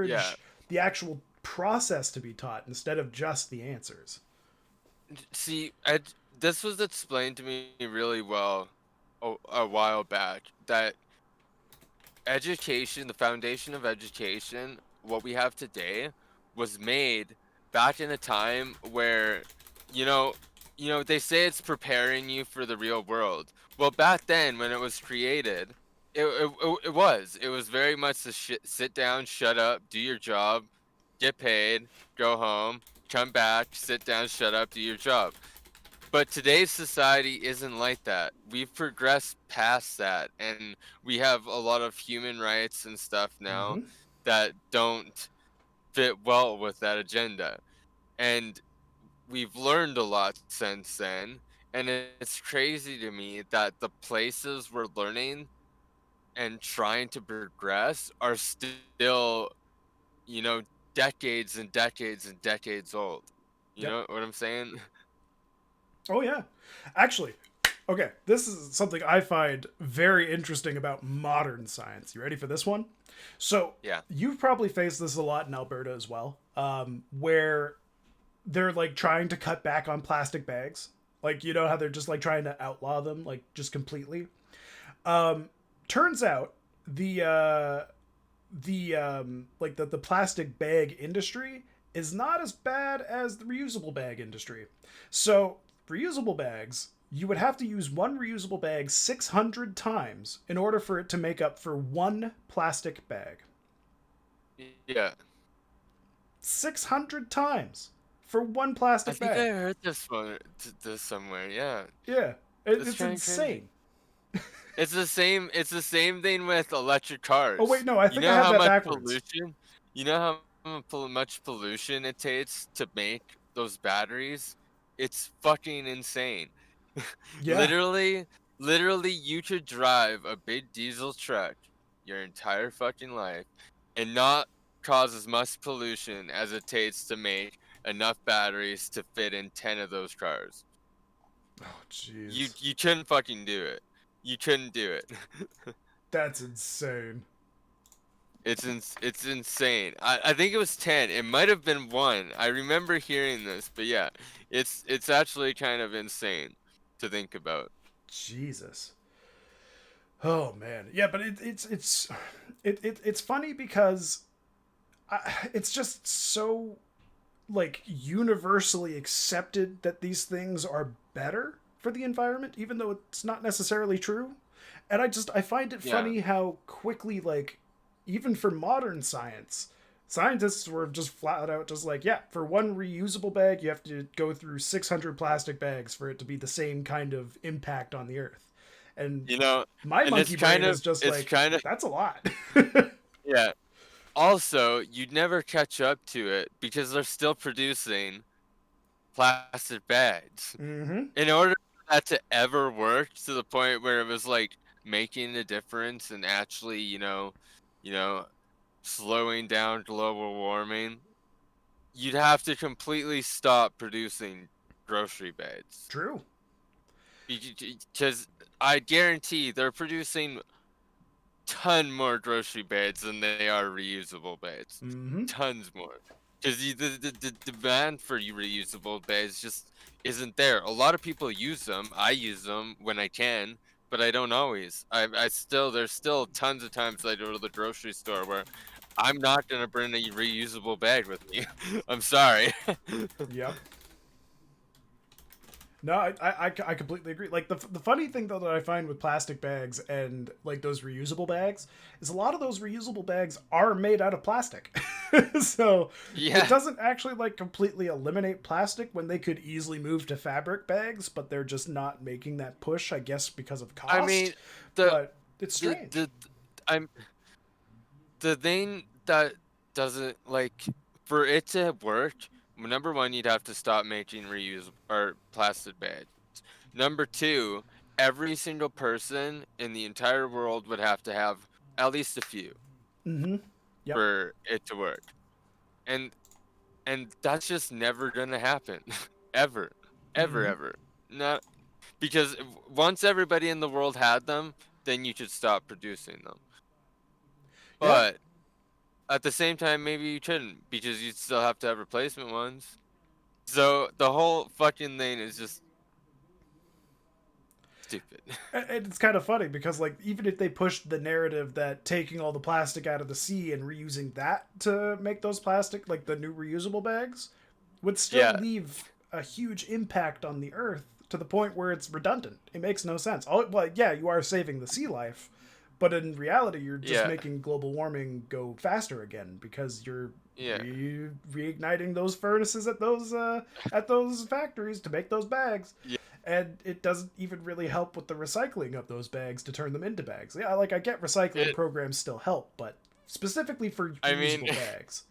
yeah. encourage the actual process to be taught instead of just the answers. See, this was explained to me really well a while back that education, the foundation of education, what we have today, was made back in a time where, you know, they say it's preparing you for the real world. Well, back then when it was created, it was very much the sit down, shut up, do your job, get paid, go home, come back, sit down, shut up, do your job. But today's society isn't like that. We've progressed past that, and we have a lot of human rights and stuff now Mm-hmm. that don't fit well with that agenda. And we've learned a lot since then. And it's crazy to me that the places we're learning and trying to progress are still, you know, decades and decades and decades old. You Yep. know what I'm saying? Oh yeah. Actually, okay, this is something I find very interesting about modern science. You ready for this one? So Yeah. you've probably faced this a lot in Alberta as well, where they're like trying to cut back on plastic bags. Like, you know how they're just like trying to outlaw them, like just completely. Turns out the plastic bag industry is not as bad as the reusable bag industry. So reusable bags, you would have to use one reusable bag 600 times in order for it to make up for one plastic bag. Yeah. 600 times for one I plastic think I bag. heard this somewhere. Yeah, Yeah, that's it's kind of crazy. insane. It's the same. It's the same thing with electric Oh wait, cars. no, I You think I know have how that much backwards. pollution? You know how much pollution it takes to make those batteries? It's fucking insane. Yeah. Literally, literally, you could drive a big diesel truck your entire fucking life and not cause as much pollution as it takes to make enough batteries to fit in 10 of those cars. Oh You jeez. you couldn't fucking do it. You couldn't do it. That's insane. It's insane. I think it was 10. It might have been 1. I remember hearing this, but yeah, it's actually kind of insane to think about. Jesus. Oh man. Yeah, but it's funny because it's just so like universally accepted that these things are better for the environment, even though it's not necessarily true. And I find it Yeah. funny how quickly like even for modern science, scientists were just flat out just like, yeah, for one reusable bag, you have to go through 600 plastic bags for it to be the same kind of impact on the earth. And You know, my and monkey brain is just it's like, kind of that's a lot. yeah. Also, you'd never catch up to it because they're still producing plastic bags. Mm-hmm. In order for that to ever work to the point where it was like making a difference and actually, you know, slowing down global warming, you'd have to completely stop producing grocery bags. True. Because I guarantee they're producing ton more grocery bags than they are reusable bags. Mm-hmm. Tons more. Because the demand for reusable bags just isn't there. A lot of people use them. I use them when I can, but I don't always. There's still tons of times I go to the grocery store where I'm not gonna bring a reusable bag with me. I'm sorry. Yep. No, I completely agree. Like the funny thing though that I find with plastic bags and like those reusable bags is a lot of those reusable bags are made out of plastic. So it Yeah. doesn't actually like completely eliminate plastic when they could easily move to fabric bags, but they're just not making that push, I guess, because of I mean, cost. the But it's strange. the I'm the thing that doesn't like for it to work. Number one, you'd have to stop making reusable or plastic bags. Number two, every single person in the entire world would have to have at least a few Mm-hmm. Yep. for it to work, and that's just never gonna happen, ever, ever, Mm-hmm. ever. Not because once everybody in the world had them, then you should stop producing them. Yeah. But at the same time, maybe you shouldn't because you'd still have to have replacement ones. So the whole fucking thing is just stupid. And it's kind of funny because like even if they pushed the narrative that taking all the plastic out of the sea and reusing that to make those plastic like the new reusable bags would still Yeah, leave a huge impact on the earth to the point where it's redundant. It makes no sense. Oh, well, yeah, you are saving the sea life, but in reality, you're just yeah, making global warming go faster again because you're yeah, reigniting those furnaces at those factories to make those bags, yeah. and it doesn't even really help with the recycling of those bags to turn them into bags. Yeah, like I get recycling It. programs still help, but specifically for I mean, reusable bags.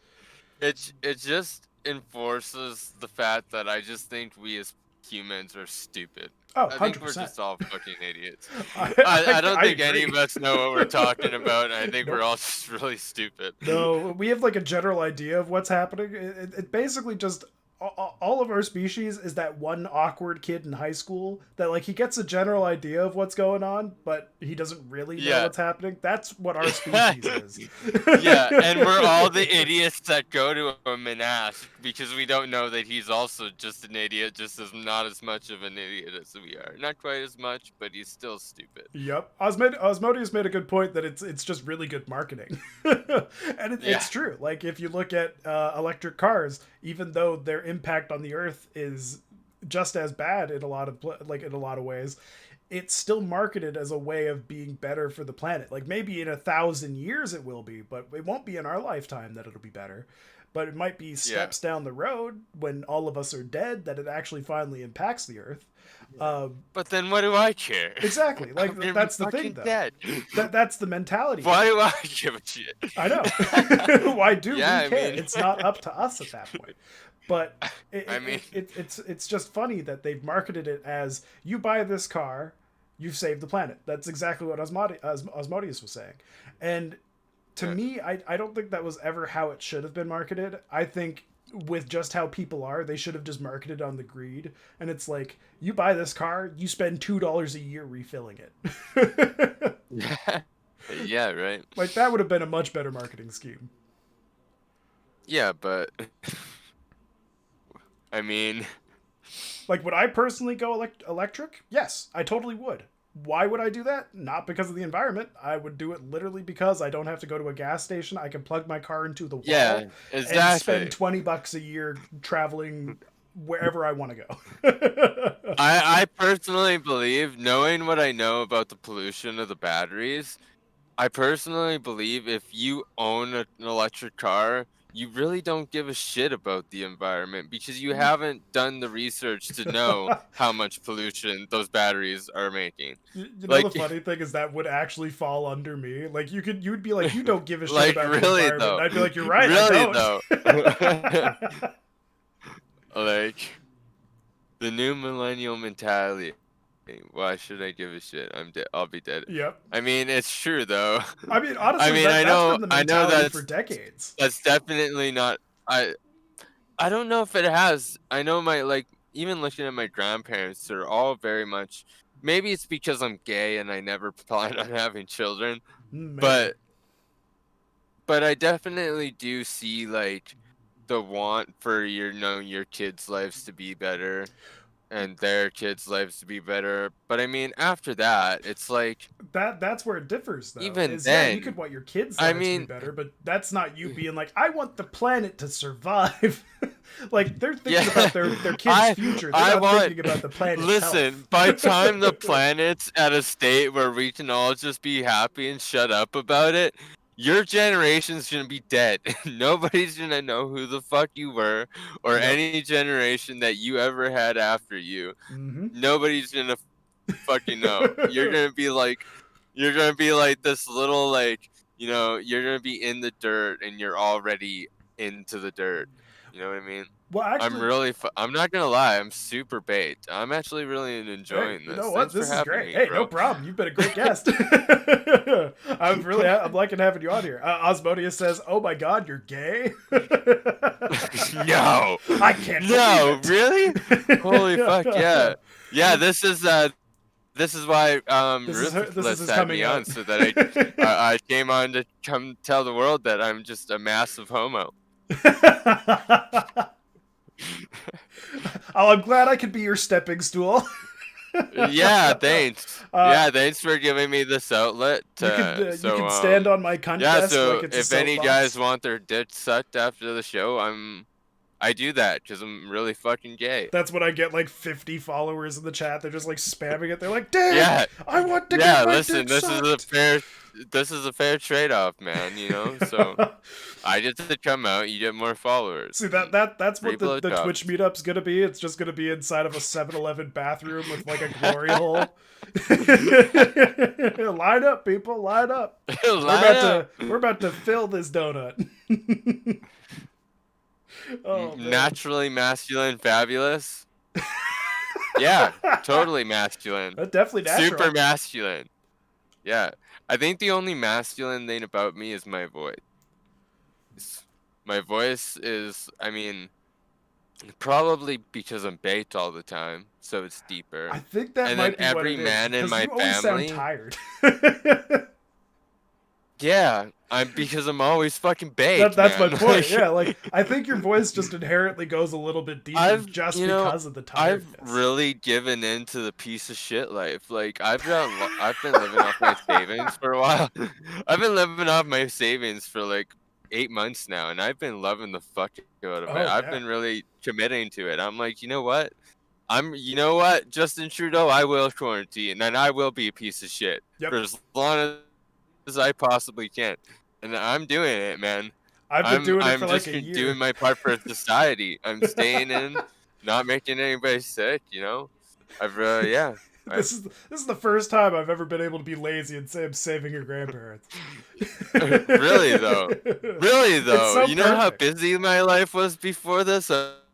it just enforces the fact that I just think we as humans are stupid. Oh, I think we're 100%. just all fucking idiots. I, I don't I think any of agree. us know what we're talking about. I think we're Nope. all just really stupid. No, we have like a general idea of what's happening. It basically just all of our species is that one awkward kid in high school that like he gets a general idea of what's going on, but he doesn't really know Yeah. what's happening. That's what our species is. Yeah, and we're all the idiots that go to him and ask because we don't know that he's also just an idiot, just as not as much of an idiot as we are. Not quite as much, but he's still stupid. Yep, Osmodius made a good point that it's just really good marketing, and Yeah, it's true. Like if you look at electric cars, even though their impact on the Earth is just as bad in a lot of like in a lot of ways, it's still marketed as a way of being better for the planet. Like maybe in 1,000 years it will be, but it won't be in our lifetime that it'll be better. But it might be yeah. steps down the road when all of us are dead that it actually finally impacts the Earth. Um, But then what do I care? exactly. I'm Like gonna be that's the thing, fucking though. dead. That's the mentality Why of do it. I give a shit? I know. Why do Yeah, we I care? mean, It's not up to us at that point. But I mean, it's just funny that they've marketed it as you buy this car, you've saved the planet. That's exactly what Osmodius was saying. And to uh, me, I don't think that was ever how it should have been marketed. I think with just how people are, they should have just marketed on the greed. And it's like, you buy this car, you spend $2 a year refilling it. yeah, right. Like that would have been a much better marketing scheme. Yeah, but I mean, Like, would I personally go electric? Yes, I totally would. Why would I do that? Not because of the environment. I would do it literally because I don't have to go to a gas station. I can plug my car into the yeah, wall and spend exactly. $20 a year traveling wherever I want to go. I personally believe, knowing what I know about the pollution of the batteries, I personally believe if you own an electric car, you really don't give a shit about the environment because you haven't done the research to know how much pollution those batteries are making. You know, the Like, funny thing is that would actually fall under me. Like you would be like, you don't give a shit like about the really environment, and though, I'd be like, you're right, I really don't. though. Like the new millennial mentality. Why should I give a shit? I'm dead. I'll be dead. Yep. I mean, it's true though. I mean, I honestly, mean, that's been the I know mentality for decades. that's definitely not. I I don't know if it has. I know my like even looking at my grandparents, they're all very much. Maybe it's because I'm gay and I never planned on having children, Maybe. but I definitely do see like the want for your kids' lives to be better and their kids' lives to be better. But I mean, after that, it's like That's where it differs, though. even Is yeah, you could then, want your kids' I lives to be mean, better, but that's not you being like, I want the planet to survive. Like they're thinking yeah, about their kids' future. They're I not want. thinking about the planet's Listen, health. by time the planet's at a state where we can all just be happy and shut up about it, your generation's gonna be dead. Nobody's gonna know who the fuck you were or Yep. any generation that you ever had after you. Mm-hmm. Nobody's gonna fucking know. You're gonna be like this little like you're gonna be in the dirt and you're already into the dirt. You know what I mean? Well, actually, I'm not gonna lie. I'm super baked. I'm actually really hey, enjoying you know this. what? Thanks for This is having great. me, Hey, no bro. problem. You've been a great guest. I'm liking having you on here. Osmodia says, "Oh my God, you're gay." No, I can't believe no, it. really? Holy fuck, yeah, yeah. This is why This is Ruthless his had coming me out. on so that I came on to come tell the world that I'm just a massive homo. Oh, I'm glad I could be your stepping stool. Yeah, thanks. uh, Yeah, thanks for giving me this outlet. you can stand on my cunt Yeah. desk like So it's a if any guys soapbox. want their dick sucked after the show, I do that because I'm really fucking gay. That's when I get like 50 followers in the chat. They're just like spamming it. They're like, "Dick, Yeah, I want to get yeah. my Listen, dick sucked." this is a fair trade off, man. So I get to come out, you get more followers, See and that's free what the Twitch blowjobs. meetup's gonna be. It's just gonna be inside of a 7-Eleven bathroom with like a glory hole. Line up, people, line up. Line up. We're about to fill this donut. Oh man. Naturally masculine, fabulous. Yeah, totally masculine. That's definitely Super natural. masculine. Yeah. I think the only masculine thing about me is my voice. My voice is, I mean, probably because I'm baked all the time, so it's deeper. I think that And then might be what every it is man in because my you always sound family, tired. yeah, because I'm always fucking baked, That's my man. point. Like Yeah, like I think your voice just inherently goes a little bit deeper just because of the I've tiredness. really given in to the piece of shit life. Like I've been living off my savings for a while. I've been living off my savings for like 8 months now, and I've been loving the fuck out of it. Oh I've yeah. been really committing to it. I'm like, you know what? You know what, Justin Trudeau, I will quarantine, and I will be a piece of shit for Yep. as long as I possibly can, and I'm doing it, man. I've been doing it for I'm like just a doing year. my part for society. I'm staying in, not making anybody sick. Yeah. I've This is the first time I've ever been able to be lazy and say I'm saving your grandparents. really though, really It's though. so You know how perfect. busy my life was before this.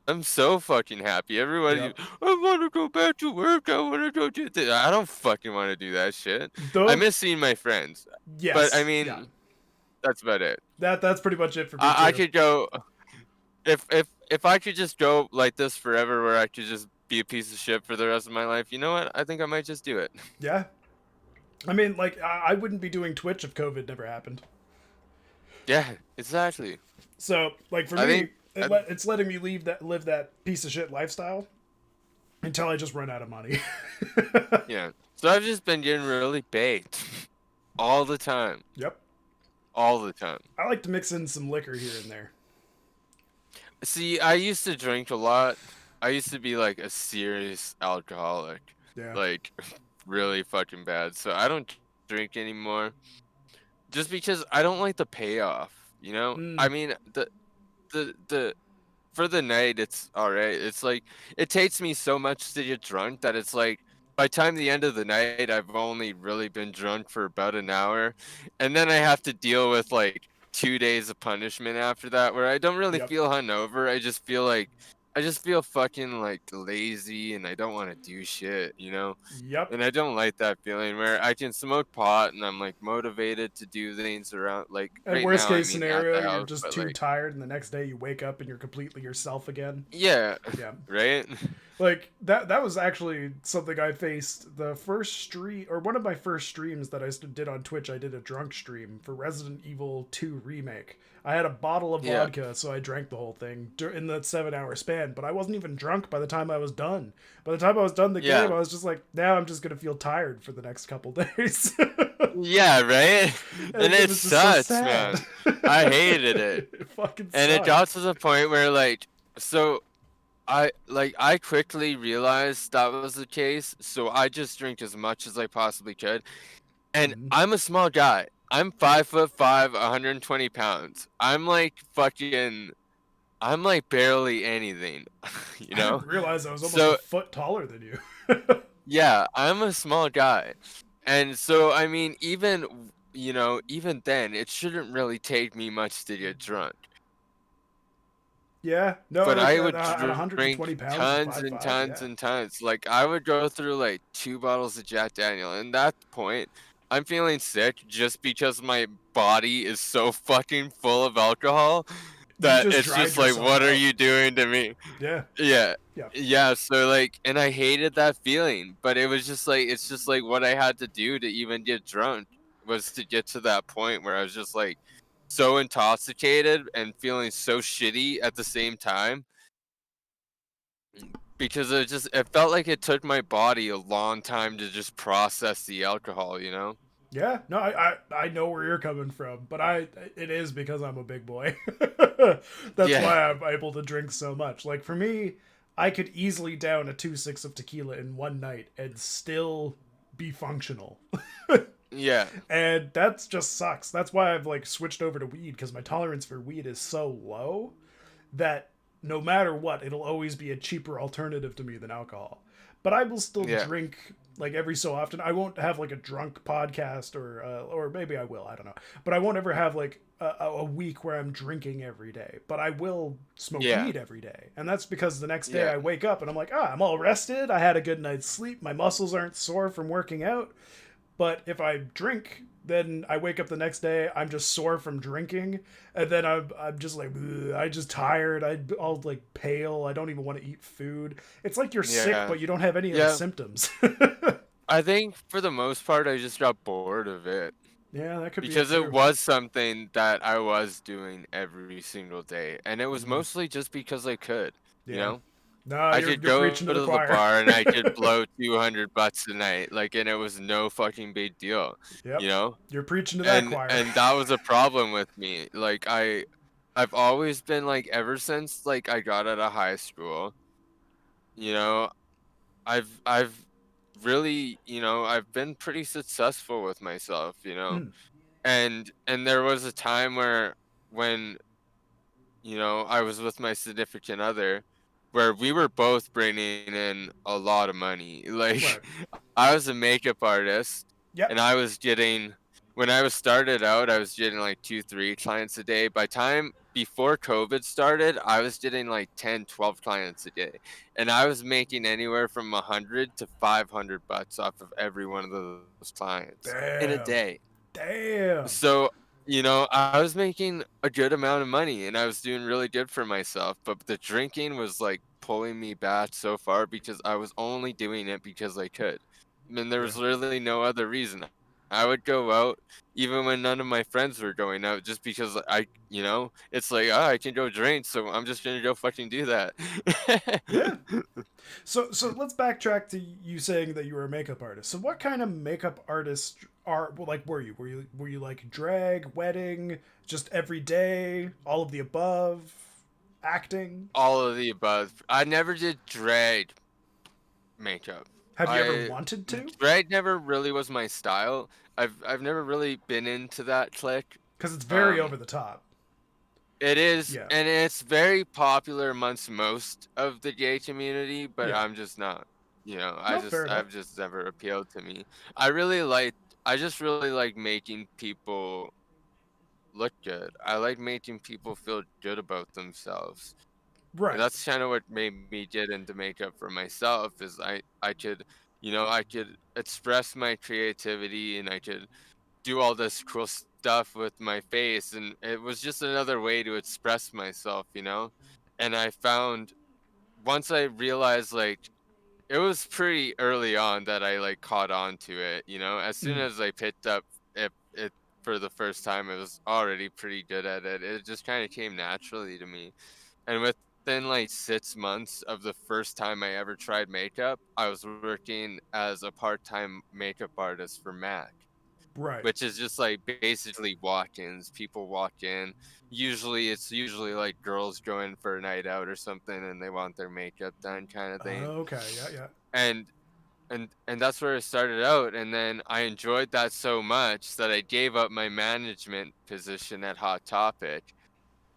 I'm so fucking happy. Everybody, Yep. I want to go back to work. I want to go do this. I don't fucking want to do that shit. I Though miss seeing my friends, but I yes, yeah. mean, that's about it. That's pretty much it for me I too. could go if I could just go like this forever, where I could just be a piece of shit for the rest of my life. You know what? I think I might just do it. Yeah. I mean, like I wouldn't be doing Twitch if COVID never happened. Yeah, exactly. So, like for I me, think. I, it's letting me live that piece of shit lifestyle until I just run out of money. yeah. So I've just been getting really baked all the time, Yep. all the time. I like to mix in some liquor here and there. See, I used to drink a lot. I used to be like a serious alcoholic, Yeah. like really fucking bad. So I don't drink anymore. just because I don't like the payoff, you know? I Mm, mean, the for the night, it's alright. It's like it takes me so much to get drunk that it's like by time the end of the night, I've only really been drunk for about an hour, and then I have to deal with like 2 days of punishment after that, where I don't really yep. feel hungover. I just feel fucking like lazy, and I don't want to do shit, you know. Yep. And I don't like that feeling where I can smoke pot and I'm like motivated to do things around like And right worst now. I case mean, at scenario, the you're house, just but too like tired, and the next day you wake up and you're completely yourself again. yeah, Yeah. right. Like that was actually something I faced the first stream, or one of my first streams that I did on Twitch. I did a drunk stream for Resident Evil 2 remake. I had a bottle of Yeah, vodka, so I drank the whole thing in that 7 hour span, but I wasn't even drunk by the time I was done. By the time I was done the game, yeah, I was just like, now I'm just gonna feel tired for the next couple days. yeah, right. And It it was just so sucks, sad. man. I hated it, It fucking and it got to sucked. the point where like so. I quickly realized that was the case, so I just drink as much as I possibly could. And Mm. I'm a small guy. I'm 5'5", 120 pounds. I'm like barely anything, you I know? didn't realize I was almost a So foot taller than you. yeah, I'm a small guy. And so, I mean, even then, it shouldn't really take me much to get drunk. Yeah, no, But like I would at 120 drink pounds and tons five and five, tons yeah. and tons. Like I would go through like 2 bottles of Jack Daniel. And that point, I'm feeling sick just because my body is so fucking full of alcohol You've that just it's dried just like, yourself what are out. you doing to me? Yeah, Yeah. yeah, Yeah, so like and I hated that feeling, but it was just like it's just like what I had to do to even get drunk was to get to that point where I was just like so intoxicated and feeling so shitty at the same time because it felt like it took my body a long time to just process the alcohol, you know? yeah. No, I know where you're coming from, but it is because I'm a big boy. That's Yeah. why I'm able to drink so much. Like for me, I could easily down a 2-6 of tequila in one night and still be functional. Yeah. And that's just sucks. That's why I've like switched over to weed, because my tolerance for weed is so low that no matter what, it'll always be a cheaper alternative to me than alcohol. But I will still Yeah. drink like every so often. I won't have like a drunk podcast, or maybe I will. I don't know. But I won't ever have like a week where I'm drinking every day. But I will smoke Yeah. weed every day, and that's because the next day Yeah. I wake up and I'm like, I'm all rested. I had a good night's sleep. My muscles aren't sore from working out. But if I drink, then I wake up the next day, I'm just sore from drinking, and then I'm just like, I just tired. I'll like pale. I don't even want to eat food. It's like you're sick, Yeah. but you don't have any of the Yeah. symptoms. I think for the most part I just got bored of it. Yeah, that could be it Because it too. was something that I was doing every single day, and it was Mm, mostly just because I could, you yeah. know? No, I you're could you're go preaching to the to the choir. bar and I could blow $200 a night, like, and it was no fucking big deal, you Yep, know? you're preaching to that And choir. and that was a problem with me. Like I've always been like ever since like I got out of high school, you know, I've really, I've been pretty successful with myself, you know? Mm, And there was a time where when, I was with my significant other where we were both bringing in a lot of money. Like right. I was a makeup artist and Yep. I was getting when I was started out, I was getting like 2, 3 clients a day. By time before COVID started, I was getting like 10, 12 clients a day. And I was making anywhere from 100 to $500 off of every one of those clients in a Damn. day. Damn. So, I was making a good amount of money and I was doing really good for myself, but the drinking was like pulling me back so far because I was only doing it because I could. I mean, there Yeah. was really no other reason. I would go out even when none of my friends were going out just because it's like, oh, I can go drink, so I'm just gonna go fucking do that. Yeah. So let's backtrack to you saying that you were a makeup artist. So what kind of makeup artist were you? Were you like drag, wedding, just every day, all of the above, acting? All of the above. I never did drag makeup. Have you ever I wanted to? drag never really was my style. I've never really been into that clique. Because it's very over Um, the top. it is, Yeah. and it's very popular amongst most of the gay community, but Yeah. I'm just not. You know, No, fair enough. I've just never appealed to me. I really like I just really like making people look good. I like making people feel good about themselves. And Right. that's kind of what made me get into makeup for myself is I could, you know, I could express my creativity and I could do all this cool stuff with my face and it was just another way to express myself, you know? And I found once I realized like it was pretty early on that I like caught on to it, you know? As soon Mm. as I picked up it for the first time, I was already pretty good at it. It just kind of came naturally to me. And within like 6 months of the first time I ever tried makeup, I was working as a part-time makeup artist for Mac, Right. which is just like basically walk-ins. People walk in. Usually like girls go in for a night out or something and they want their makeup done kind of thing. Okay. Yeah. Yeah. And and that's where it started out. And then I enjoyed that so much that I gave up my management position at Hot Topic,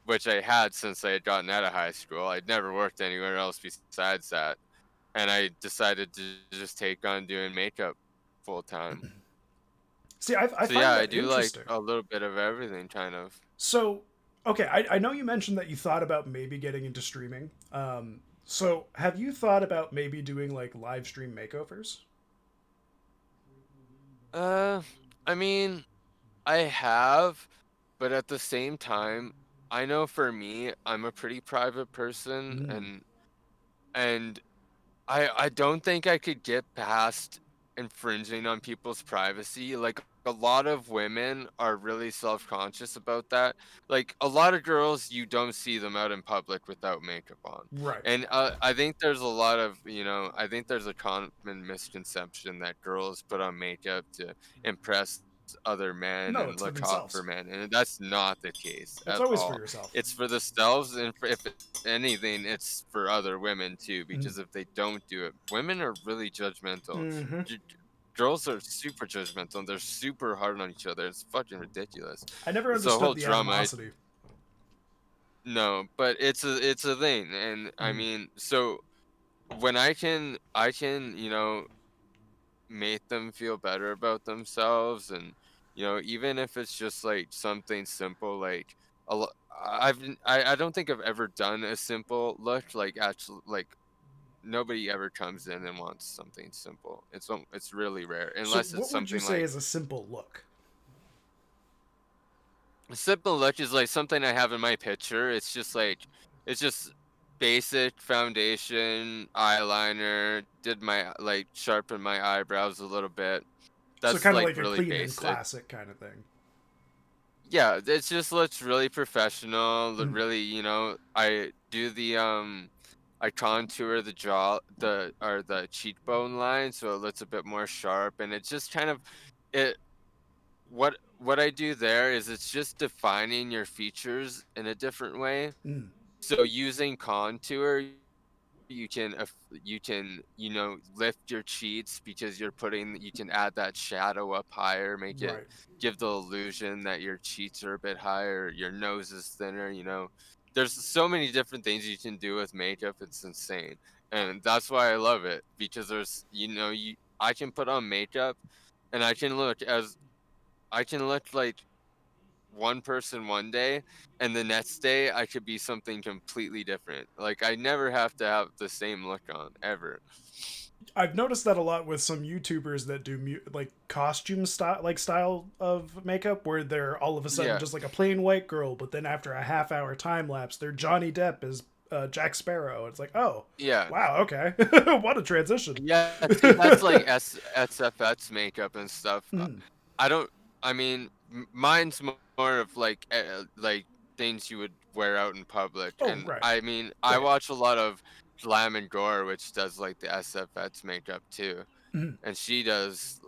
which I had since I had gotten out of high school. I'd never worked anywhere else besides that. And I decided to just take on doing makeup full time. See, I So find yeah, I that do like interesting. a little bit of everything kind of. So, okay, I know you mentioned that you thought about maybe getting into streaming. So have you thought about maybe doing like live stream makeovers? Uh I mean, I have, but at the same time, I know for me, I'm a pretty private person Mm. and I don't think I could get past infringing on people's privacy. Like a lot of women are really self-conscious about that. Like a lot of girls, you don't see them out in public without makeup on. Right. And I think there's a lot of, you know, I think there's a common misconception that girls put on makeup to impress other men No, and it's for look hot themselves. for men. And that's not the case It's at always for all. yourself. It's for themselves and for, if anything, it's for other women too, Mm. because if they don't do it, women are really judgmental. Hmm. Girls are super judgmental. And they're super hard on each other. It's fucking ridiculous. I never It's a understood whole the drama. animosity. No, but it's a thing, and I Mm. mean, so when I can you know make them feel better about themselves, and you know even if it's just like something simple like I don't think I've ever done a simple look like actually like nobody ever comes in and wants something simple. It's really rare So, unless it's what would you something say like is a simple look? a simple look is like something I have in my picture. It's just like it's just basic foundation, eyeliner, did my like sharpen my eyebrows a little bit. So, That's kind of like like a really clean and basic. classic kind of thing. Yeah, it just looks really professional. Mm. Really, you know, I do I contour the jaw, the cheekbone line, so it looks a bit more sharp, and it's just kind of it. What I do there is it's just defining your features in a different way. Mm. So using contour, you can you know lift your cheeks because you can add that shadow up higher, make it Right. give the illusion that your cheeks are a bit higher, your nose is thinner, you know. There's so many different things you can do with makeup, it's insane. And that's why I love it because there's you know you I can put on makeup and I can look like one person one day and the next day I could be something completely different. Like I never have to have the same look on ever. I've noticed that a lot with some YouTubers that do like costume style of makeup, where they're all of a sudden Yeah. just like a plain white girl, but then after a half-hour time lapse, they're Johnny Depp as Jack Sparrow. It's like, oh, Yeah. wow, okay, what a transition. Yeah, see that's like SFX makeup and stuff. Mm. I don't I mean mine's more of like things you would wear out in public Oh, and right, I mean I right. watch a lot of Glam and Gore which does like the SFX makeup too. Mm. And she does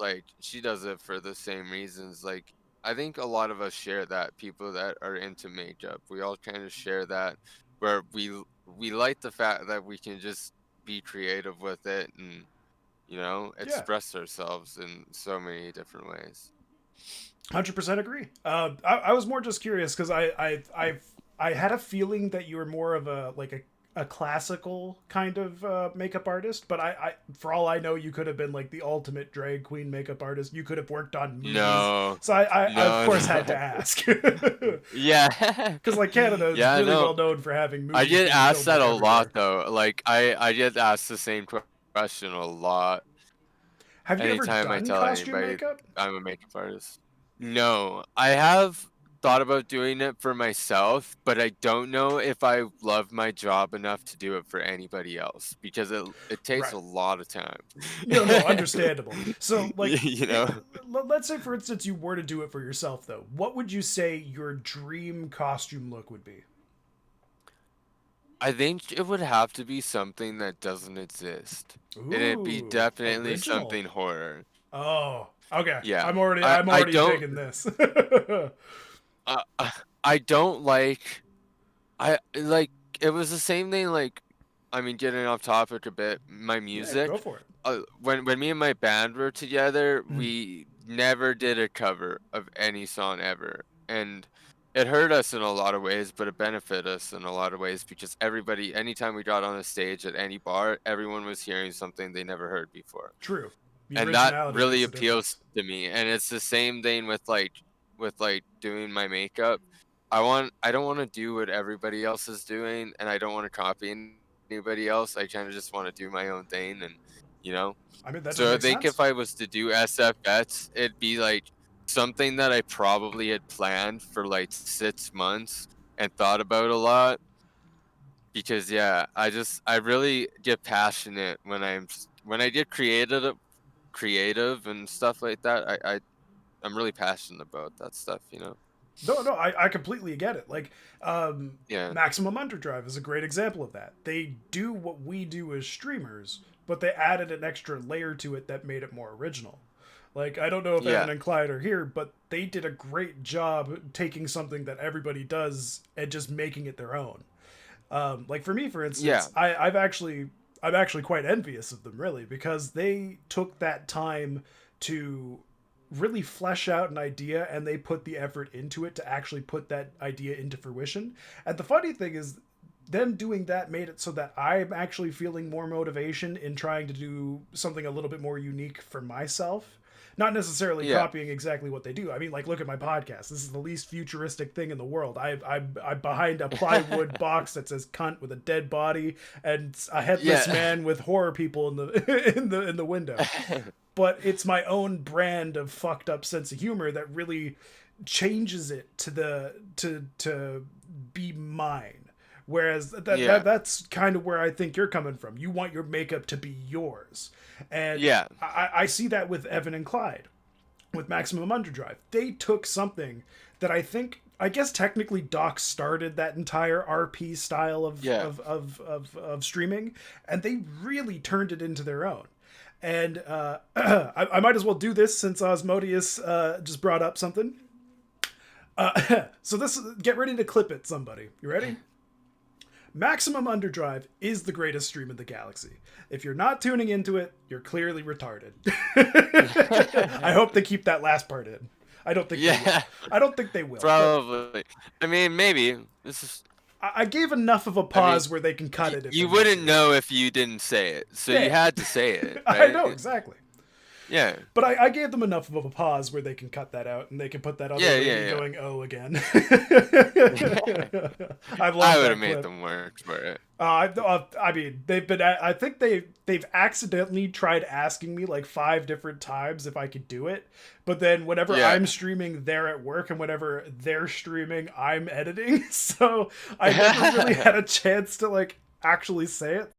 it for the same reasons. Like I think a lot of us share that people that are into makeup. We all kind of share that where we like the fact that we can just be creative with it and Yeah, express ourselves in so many different ways. 100% agree. I was more just curious because I had a feeling that you were more of a a classical kind of makeup artist, but for all I know, you could have been like the ultimate drag queen makeup artist. You could have worked on movies, No, so I of no, course had to no. ask. Yeah. Because like Canada is Yeah, really no. well known for having I movies get being asked filmed that like a lot everywhere. though. Like I get asked the same question a lot Have you ever anytime I done tell costume anybody makeup? I'm a makeup artist. No, I have thought about doing it for myself, but I don't know if I love my job enough to do it for anybody else because it takes Right. a lot of time. No, understandable. So, like, You know? let's say, for instance, you were to do it for yourself, though. What would you say your dream costume look would be? I think it would have to be something that doesn't exist. And it'd be Ooh, definitely original. something horror. Oh, okay. Yeah. I'm I already don't digging this. uh, I don't like I like it was the same thing like I mean getting off topic a bit, my Yeah, go music. for it. When me and my band were together, Mhm. we never did a cover of any song ever. And it hurt us in a lot of ways, but it benefited us in a lot of ways because everybody anytime we got on a stage at any bar, everyone was hearing something they never heard before. True. The And that originality really makes a appeals difference. to me, and it's the same thing with doing my makeup. I don't wanna do what everybody else is doing, and I don't wanna copy anybody else. I kinda just wanna do my own thing and you know? I mean, that just So I makes think sense. if I was to do SFX, it'd be, like, something that I probably had planned for, like, 6 months and thought about a lot because, yeah, I really get passionate when I get creative and stuff like that. I'm really passionate about that stuff. No, no, I completely get it. Like, Yeah. Maximum Underdrive is a great example of that. They do what we do as streamers, but they added an extra layer to it that made it more original. Like, I don't know if Evan Yeah. and Clyde are here, but they did a great job taking something that everybody does and just making it their own. Like for me, for Yeah. instance, I'm actually quite envious of them, really, because they took that time to really flesh out an idea and they put the effort into it to actually put that idea into fruition. And the funny thing is, them doing that made it so that I'm actually feeling more motivation in trying to do something a little bit more unique for myself. Not necessarily Yeah. copying exactly what they do. I mean, like, look at my podcast. This is the least futuristic thing in the world. I'm behind a plywood box that says "cunt" with a dead body and a headless Yeah. man with horror people in the in the window. But it's my own brand of fucked up sense of humor that really changes it to to be mine. Whereas Yeah. that's kind of where I think you're coming from. You want your makeup to be yours, and Yeah. I see that with Evan and Clyde, with Maximum Underdrive. They took something that I guess technically Doc started that entire RP style Yeah. of streaming, and they really turned it into their own. And I might as well do this since Osmodius just brought up something. So this, get ready to clip it, somebody. You ready? Maximum Underdrive is the greatest stream in the galaxy. If you're not tuning into it, you're clearly retarded. I hope they keep that last part in. I don't think they will. Yeah. I don't think they will. But Probably. I mean, maybe. This is I gave enough of a I mean, pause where they can cut it if they you need wouldn't to. know if you didn't say it. So you Yeah, had to say it, I know right? exactly. Yeah. But I gave them enough of a pause where they can cut that out and they can put that other Yeah, lady yeah, going "oh" again. yeah. I I love would have that made clip. them work for it. I mean, they've been. I think they've accidentally tried asking me like 5 different times if I could do it, but then whenever Yeah. I'm streaming, they're at work, and whenever they're streaming, I'm editing. So I never really had a chance to like actually say it.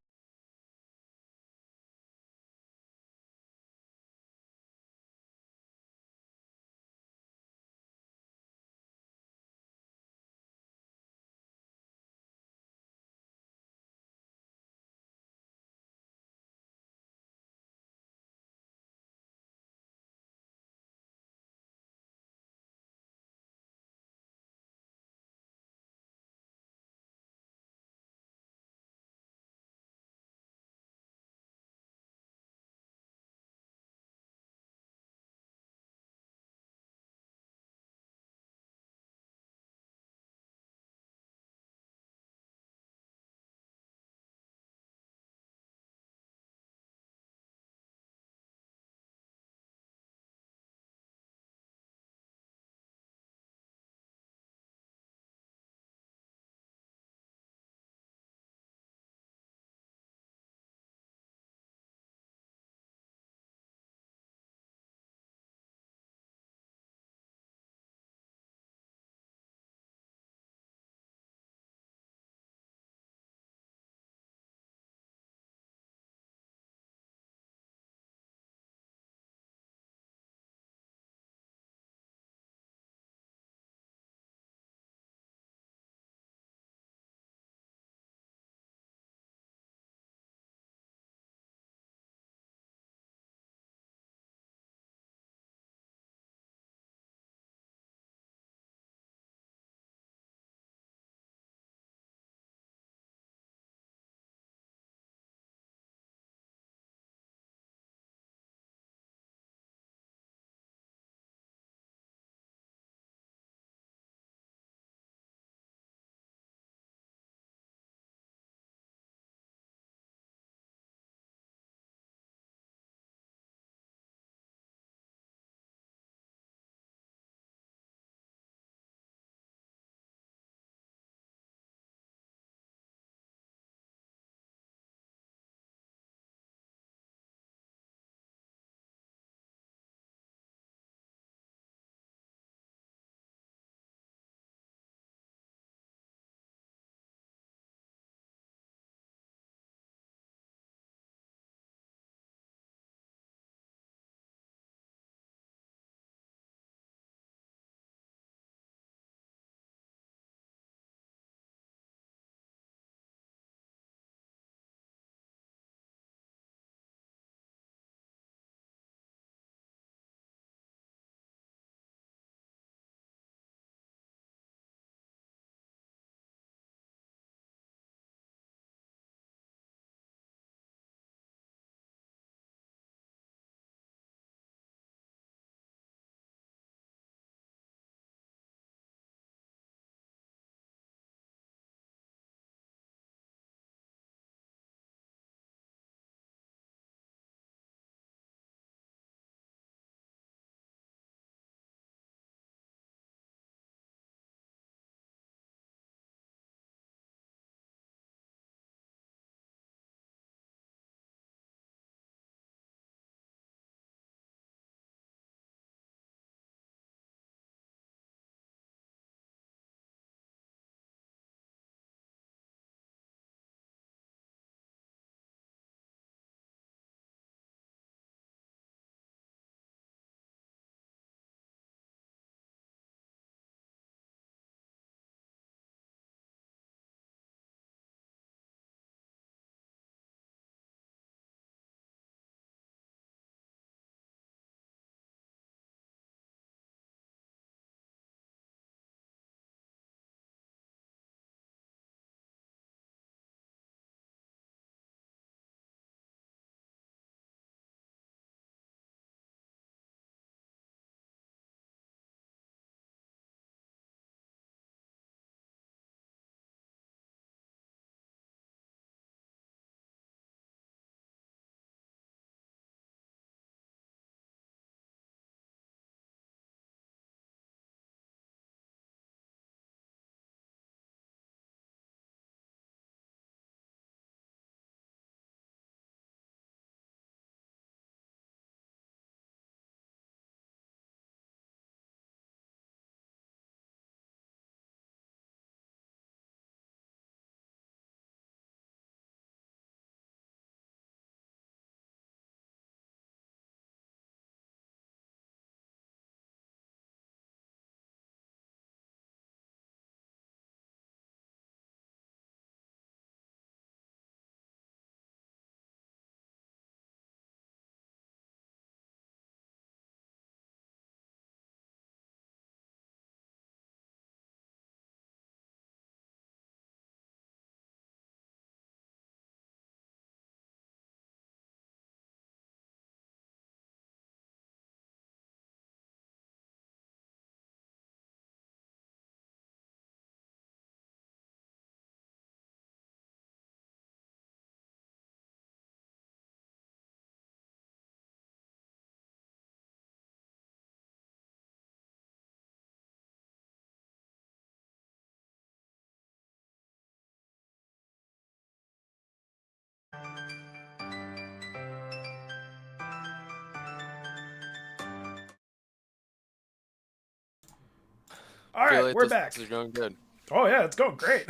All I feel right, like we're this back. is going good. Oh yeah, it's going great.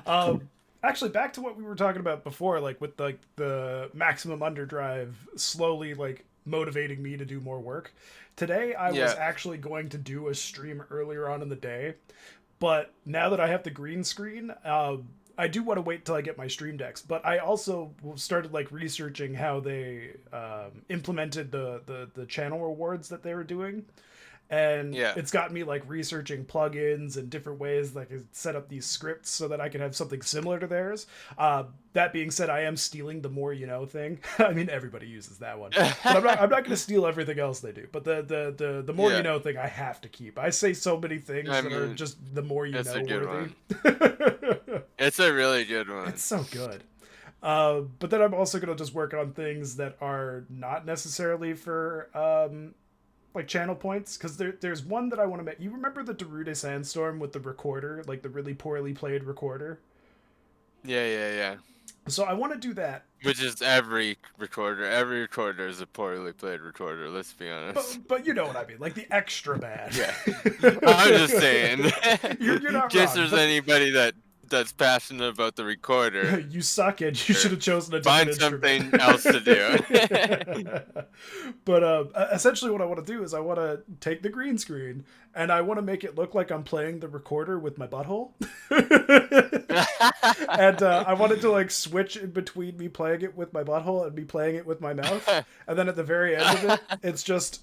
um, actually, back to what we were talking about before, like with like the maximum underdrive slowly like motivating me to do more work. Today, I was Yeah. actually going to do a stream earlier on in the day, but now that I have the green screen, I do want to wait till I get my stream decks. But I also started like researching how they implemented the channel rewards that they were doing, and Yeah. it's got me like researching plugins and different ways that I can set up these scripts so that I can have something similar to theirs. That being said, I am stealing the more you know thing. I mean, everybody uses that one, but I'm not going to steal everything else they do. But the more you Yeah. know thing, I have to keep. I say so many things I that are mean, just the more you it's know a good worthy. one. It's a really good one. It's so good. But then I'm also going to just work on things that are not necessarily for like channel points, because there's one that I want to make. You remember the Darude Sandstorm with the recorder, like the really poorly played recorder? Yeah, yeah, yeah. So I want to do that. Which is every recorder. Every recorder is a poorly played recorder. Let's be honest. But you know what I mean, like the extra bad. Yeah. I'm just saying. You're In not case wrong. there's But anybody that's passionate about the recorder, you suck, and you should have chosen a different find instrument. something else to do. But essentially, what I want to do is I want to take the green screen and I want to make it look like I'm playing the recorder with my butthole. And I wanted to like switch in between me playing it with my butthole and me playing it with my mouth. And then at the very end of it, it's just,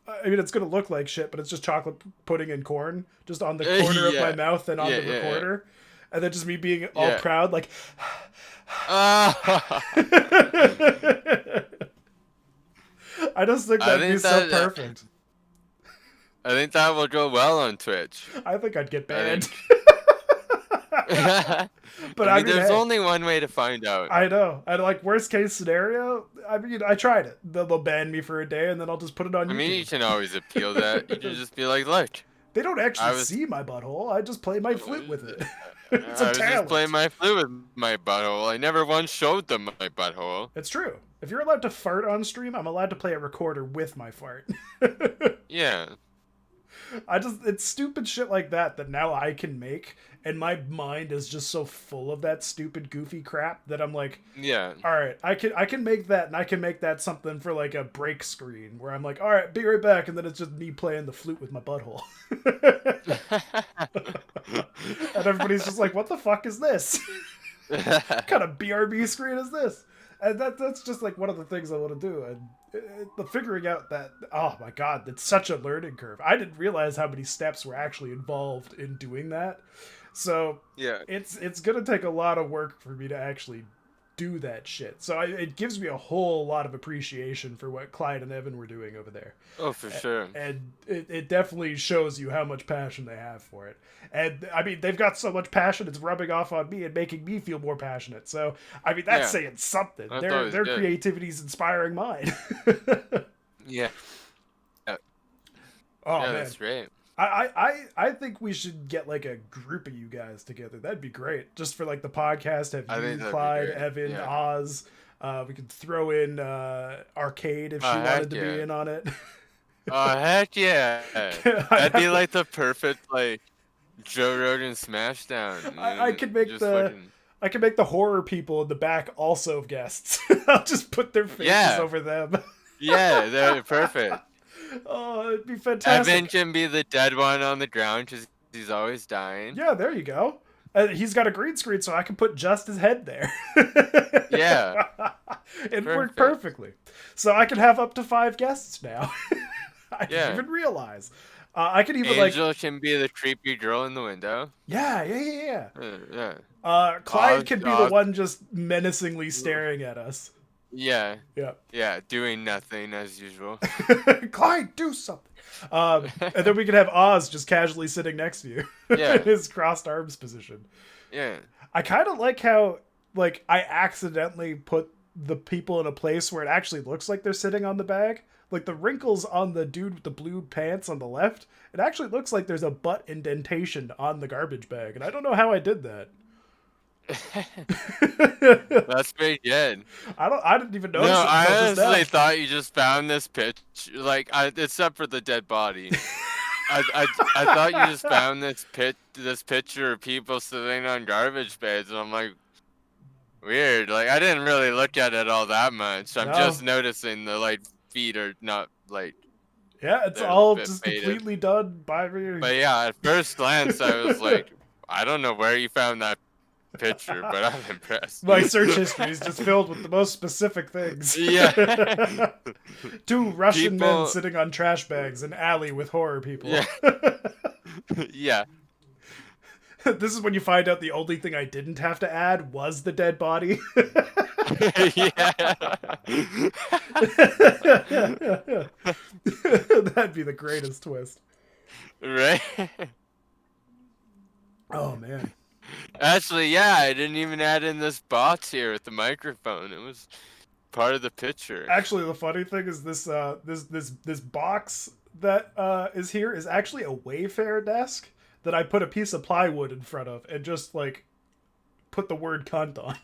I mean, it's going to look like shit, but it's just chocolate pudding and corn just on the corner of my Yeah. mouth and on Yeah, the yeah, yeah. recorder. And then just me being all Yeah. proud, like. Ah. I just think I that'd be think so that- perfect. I think that will go well on Twitch. I think I'd get banned. But I mean, there's hey, only one way to find out. I know. And like worst case scenario, I mean, I tried it. They'll ban me for a day, and then I'll just put it on I YouTube. mean, you can always appeal that. You can just be like, look. They don't actually was- see my butthole. I just play my flute with it. I It's a was just talent. playing my flute with my butthole. I never once showed them my butthole. It's true. If you're allowed to fart on stream, I'm allowed to play a recorder with my fart. Yeah. It's stupid shit like that now I can make, and my mind is just so full of that stupid goofy crap that I'm like, Yeah. all right, I can make that, and I can make that something for like a break screen where I'm like, all right, be right back, and then it's just me playing the flute with my butthole. And everybody's just like, what the fuck is this? What kind of BRB screen is this? And that's just like one of the things I want to do. And the figuring out that, oh my god, it's such a learning curve. I didn't realize how many steps were actually involved in doing that. So Yeah. it's gonna take a lot of work for me to actually do that shit. So it gives me a whole lot of appreciation for what Clyde and Evan were doing over there. Oh, for sure. And it definitely shows you how much passion they have for it. And I mean, they've got so much passion, it's rubbing off on me and making me feel more passionate. So I mean, that's Yeah. saying something. That's Their always good. creativity's inspiring mine. Yeah. Oh Yeah, man, that's great. I think we should get like a group of you guys together. That'd be great. Just for like the podcast, have I you, think that'd be Clyde, great. Evan, Yeah. Oz. We could throw in Arcade if she Oh, heck wanted to be yeah. in on it. Oh, heck yeah. That'd be like the perfect, like, Joe Rogan Smashdown. I could make Just the- fucking- I can make the horror people in the back also guests. I'll just put their faces Yeah. over them. Yeah, that'd be perfect. Oh, it'd be fantastic. Evan can be the dead one on the ground because he's always dying. Yeah, there you go. He's got a green screen, so I can put just his head there. Yeah. It worked Perfect. perfectly. So I can have up to 5 guests now. I Yeah. didn't even realize. I can even like, Angel can be the creepy girl in the window. yeah. Yeah. Clyde Oz- can be the Oz- one just menacingly staring at us. Yeah. Yeah. Yeah, doing nothing as usual. Clyde, do something. And then we can have Oz just casually sitting next to you. Yeah. In his crossed arms position. Yeah. I kind of like how, like, I accidentally put the people in a place where it actually looks like they're sitting on the bag. Like, the wrinkles on the dude with the blue pants on the left, it actually looks like there's a butt indentation on the garbage bag. And I don't know how I did that. That's pretty good. I didn't even notice No, it I until just now. honestly thought you just found this pitch, like, except for the dead body. I thought you just found this picture of people sitting on garbage bags, and I'm like, weird. Like, I didn't really look at it all that much. I'm No. just noticing the like feet are not like Yeah, it's they're a all bit just faded. completely done by me. But yeah, at first glance, I was like, I don't know where you found that picture, but I'm impressed. My search history is just filled with the most specific things. Yeah. 2 Russian men People. sitting on trash bags in alley with horror people. Yeah. Yeah. This is when you find out the only thing I didn't have to add was the dead body. Yeah. That'd be the greatest twist. Right. Oh man. Actually, yeah, I didn't even add in this box here with the microphone. It was part of the picture. Actually, the funny thing is this box that is here is actually a Wayfair desk that I put a piece of plywood in front of and just like put the word cunt on.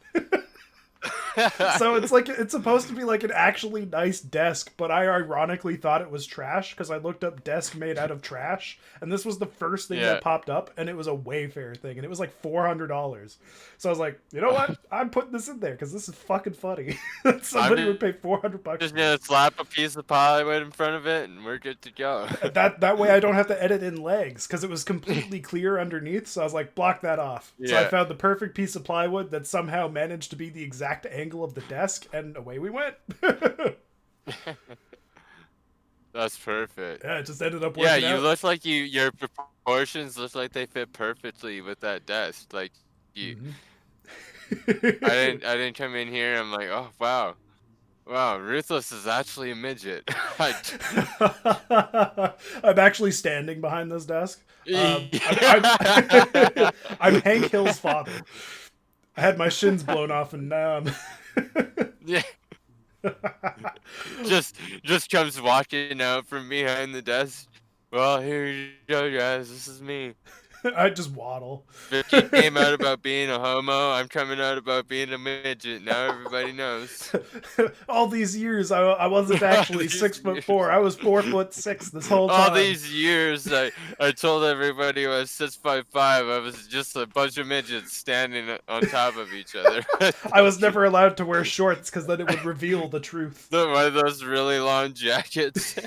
So it's like it's supposed to be like an actually nice desk, but I ironically thought it was trash because I looked up desk made out of trash, and this was the first thing that popped up, and it was a Wayfair thing, and it was like $400. So I was like, you know what? I'm putting this in there because this is fucking funny. Somebody would pay $400. Just gonna slap a piece of plywood in front of it, and we're good to go. That way I don't have to edit in legs because it was completely clear underneath. So I was like, block that off. Yeah. So I found the perfect piece of plywood that somehow managed to be the exact angle of the desk, and away we went. That's perfect. Yeah, it just ended up working Yeah, you out. look like your proportions look like they fit perfectly with that desk. Like you, I didn't come in here. I'm like, oh wow, Ruthless is actually a midget. I'm actually standing behind this desk. I'm Hank Hill's father. I had my shins blown off, and yeah. just comes walking out from behind the desk. Well, here you go, guys. This is me. I just waddle. Vikki came out about being a homo. I'm coming out about being a midget. Now everybody knows. All these years, I wasn't actually 6'4". I was 4'6" this whole time. All these years, I told everybody I was 6'5". I was just a bunch of midgets standing on top of each other. I was never allowed to wear shorts because then it would reveal the truth. One of those really long jackets.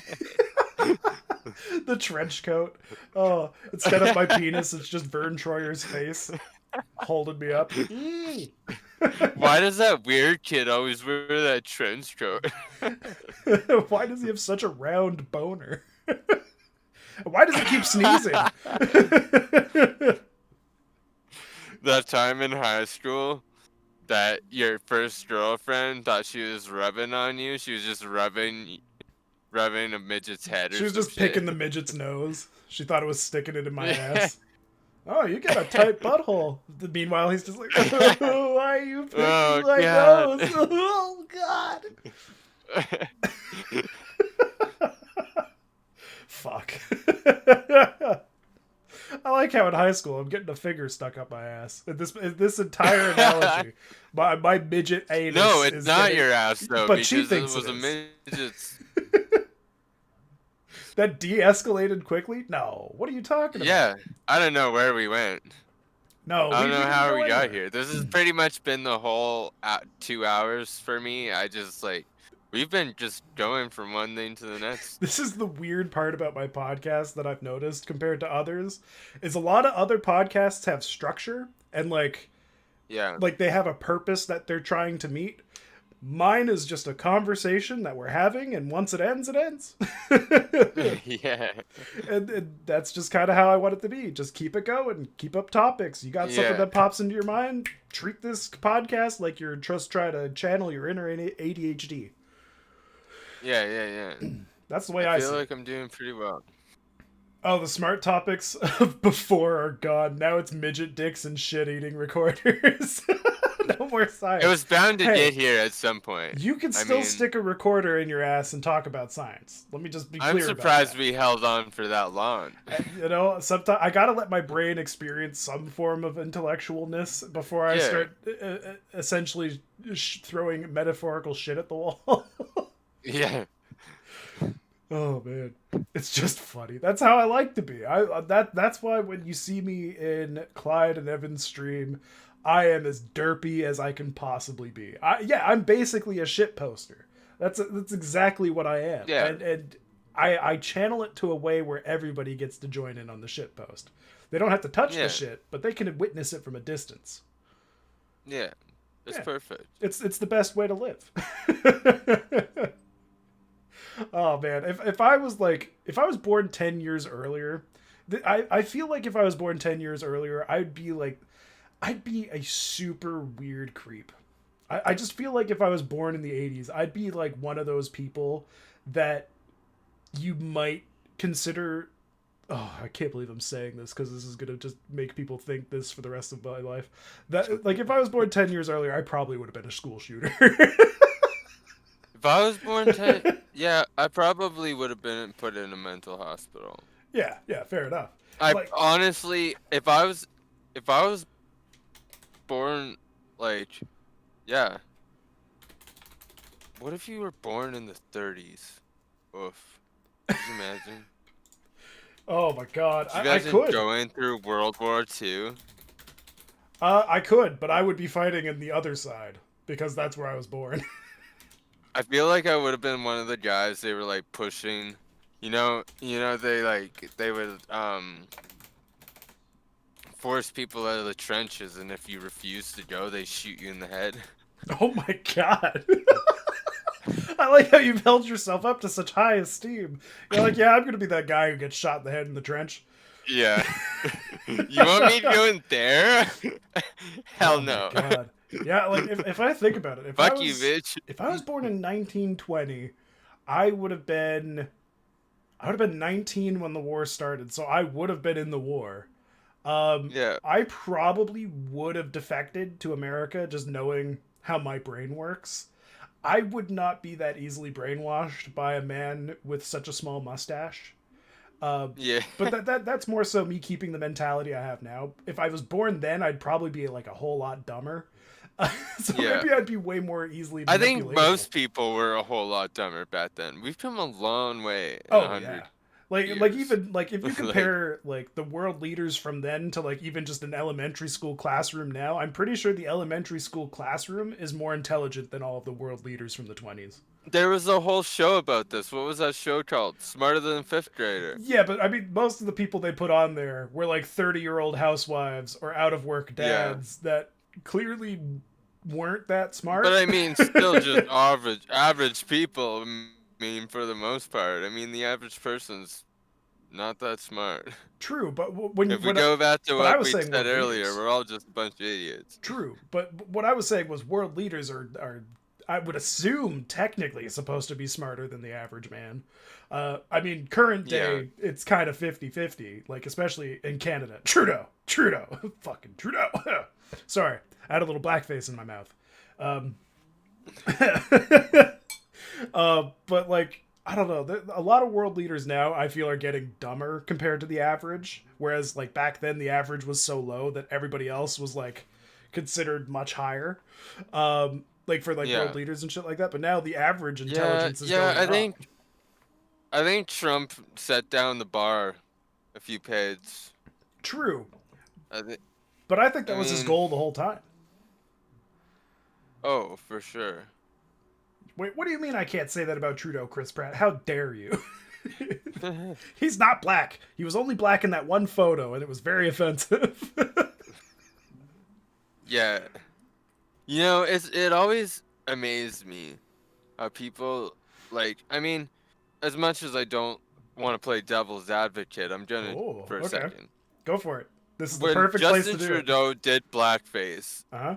The trench coat. Oh, instead of my penis, it's just Vern Troyer's face holding me up. Why does that weird kid always wear that trench coat? Why does he have such a round boner? Why does he keep sneezing? That time in high school that your first girlfriend thought she was rubbing on you, she was just rubbing a midget's head. She was just picking the midget's nose. She thought it was sticking it in my ass. Oh, you got a tight butthole. Meanwhile, he's just like, oh, why are you picking my nose? Oh, God. Fuck. I like how in high school I'm getting a finger stuck up my ass. In this entire analogy, my midget anus. No, it's not your ass though. But she thinks it was it a midget's. That de-escalated quickly? No. What are you talking about? Yeah, I don't know where we went. No, I don't know how we got here. This has pretty much been the whole 2 hours for me. I just like we've been just going from one thing to the next. This is the weird part about my podcast that I've noticed compared to others is a lot of other podcasts have structure and like they have a purpose that they're trying to meet. Mine is just a conversation that we're having, and once it ends, it ends. Yeah. And that's just kind of how I want it to be. Just keep it going. Keep up topics. You got something that pops into your mind, treat this podcast like you're just trying to channel your inner ADHD. Yeah. That's the way I feel see like I'm doing pretty well. Oh, the smart topics of before are gone. Now it's midget dicks and shit-eating recorders. No more science. It was bound to get here at some point. You can still stick a recorder in your ass and talk about science. Let me just be clear about that. I'm surprised we held on for that long. You know, sometimes I gotta let my brain experience some form of intellectualness before I start essentially throwing metaphorical shit at the wall. Yeah. Oh man, it's just funny. That's how I like to be. That's why when you see me in Clyde and Evan's stream, I am as derpy as I can possibly be. I'm basically a shit poster. That's exactly what I am, Yeah, and I channel it to a way where everybody gets to join in on the shit post. They don't have to touch the yeah, shit, but they can witness it from a distance. yeah. It's Yeah, perfect. it's the best way to live. Oh man, if I was born 10 years earlier, I feel like if I was born 10 years earlier, I'd be a super weird creep. I just feel like if I was born in the 80s, I'd be like one of those people that you might consider. Oh, I can't believe I'm saying this because this is gonna just make people think this for the rest of my life. That like if I was born 10 years earlier, I probably would have been a school shooter. If I was born 10, yeah, I probably would have been put in a mental hospital. Yeah, yeah, fair enough. I Like, honestly, if I was born, like, yeah. What if you were born in the 30s? Oof. Could you imagine? oh my god, Could you I imagine could. going through World War II? I could, but I would be fighting in the other side because that's where I was born. I feel like I would have been one of the guys they were like pushing. They would force people out of the trenches, and if you refuse to go, they shoot you in the head. Oh my god. I like how you've held yourself up to such high esteem. You're like, yeah, I'm gonna be that guy who gets shot in the head in the trench. Yeah. You want me to go in there? Hell Oh my no. god. Yeah, like if I think about it, Fuck you, bitch. if I was born in 1920, I would have been 19 when the war started, so I would have been in the war. Yeah. I probably would have defected to America just knowing how my brain works. I would not be that easily brainwashed by a man with such a small mustache. Uh, Yeah. but that's more so me keeping the mentality I have now. If I was born then, I'd probably be like a whole lot dumber. So Yeah. maybe I'd be way more easily I think manipulatable. most people were a whole lot dumber back then. We've come a long way in a Oh yeah. hundred Like years. even like if you Like, compare like the world leaders from then to like even just an elementary school classroom now, I'm pretty sure the elementary school classroom is more intelligent than all of the world leaders from the 20s. there was a whole show about this. What was that show called? Smarter Than a Fifth Grader. Yeah, but I mean most of the people they put on there were like 30-year-old housewives or out of work Yeah. dads that clearly weren't that But smart. I mean, still just average people. I mean, for the most part. I mean, the average person's not that smart. True, but If we go back to but I what was we saying said world earlier, leaders. we're all just a bunch of idiots. True, but what I was saying was world leaders are I would assume technically supposed to be smarter than the average man. I mean, current Yeah. day, it's kind of 50-50, like especially in Canada. Trudeau, fucking Trudeau. Sorry, I had a little blackface in my mouth. Um, but like I don't know, a lot of world leaders now I feel are getting dumber compared to the average. Whereas like back then the average was so low that everybody else was like considered much higher. Like for like world Yeah. leaders and shit like that. But now the average Yeah, intelligence is yeah, going up. I think Trump set down the bar a few pegs. True, I think but I think I that was his mean, goal the whole time. oh, for sure. Wait, what do you mean I can't say that about Trudeau, Chris Pratt? How dare you? He's not black. He was only black in that one photo, and it was very offensive. Yeah. You know, it always amazed me how people like I mean, as much as I don't want to play devil's advocate, I'm gonna Oh, for a okay. second. Go for it. This is the When perfect place to Justin do it. Trudeau did blackface, Uh huh.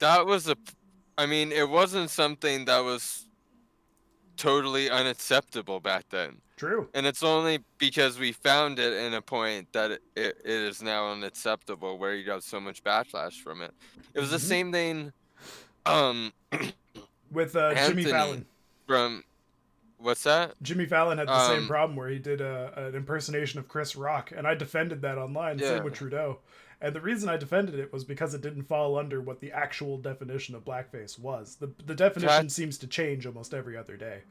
that was I mean, it wasn't something that was totally unacceptable back then. True. And it's only because we found it in a point that it is now unacceptable where you got so much backlash from it. It was the Hmm. same thing um With Jimmy Anthony Fallon. from what's that? Jimmy Fallon had the same Um problem where he did an impersonation of Chris Rock, and I defended that online. Same yeah. with Trudeau. And the reason I defended it was because it didn't fall under what the actual definition of blackface was. The definition That seems to change almost every other day.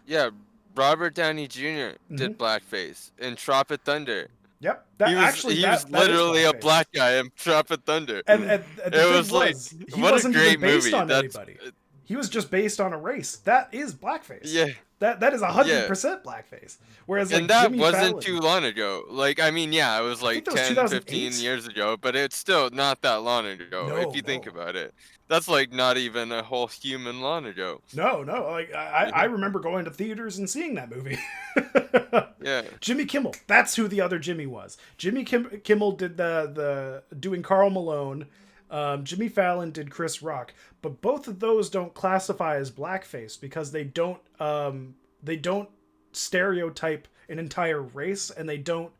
yeah, Robert Downey Jr. Hmm. did blackface in Tropic Thunder. Yep. That actually He was that is literally a blackface. black guy in Tropic Thunder. And the It thing was like, was, he what a wasn't even great based movie. on anybody. He was just based on a race. That is blackface. Yeah, That is yeah. 100% blackface. Whereas And like that Jimmy wasn't too Fallon, long ago. Like, I mean, yeah, it was I think like that was 10, 15 2008. years ago, but it's still not that long ago if No, you think no. about it. That's like not even a whole human long ago. No, no. Like You I know? remember going to theaters and seeing that movie. Yeah. Jimmy Kimmel. That's who the other Jimmy was. Kimmel did the doing Carl Malone. Jimmy Fallon did Chris Rock, but both of those don't classify as blackface because they don't stereotype an entire race, and they don't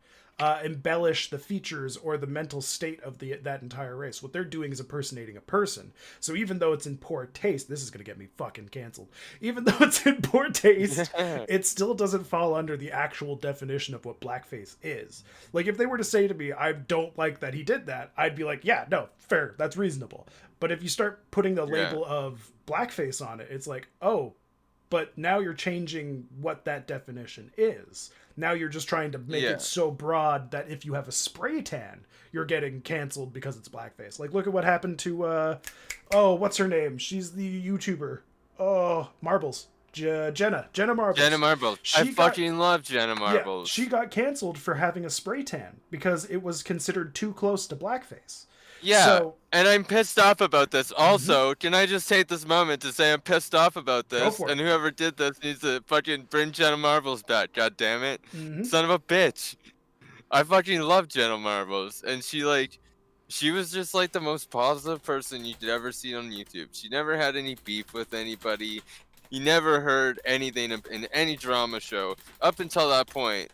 embellish the features or the mental state of that entire race. What they're doing is impersonating a person. So even though it's in poor taste, this is gonna get me fucking canceled. Even though it's in poor taste, it still doesn't fall under the actual definition of what blackface is. Like if they were to say to me, "I don't like that he did that," I'd be like, "Yeah, no, fair, that's reasonable." But if you start putting the Yeah. label of blackface on it, it's like, oh, but now you're changing what that definition is. Now you're just trying to make Yeah. it so broad that if you have a spray tan, you're getting canceled because it's blackface. Like, look at what happened to, what's her name? She's the YouTuber. Oh, Marbles. Jenna Marbles. Jenna Marbles. I fucking love Jenna Marbles. Yeah, she got canceled for having a spray tan because it was considered too close to blackface. Yeah, So, and I'm pissed off about this. Also, can I just take this moment to say I'm pissed off about Go this? for it. And whoever did this needs to fucking bring Jenna Marbles back. God damn it, Mhm. son of a bitch! I fucking love Jenna Marbles, and she was just like the most positive person you could ever see on YouTube. She never had any beef with anybody. You never heard anything in any drama show up until that point.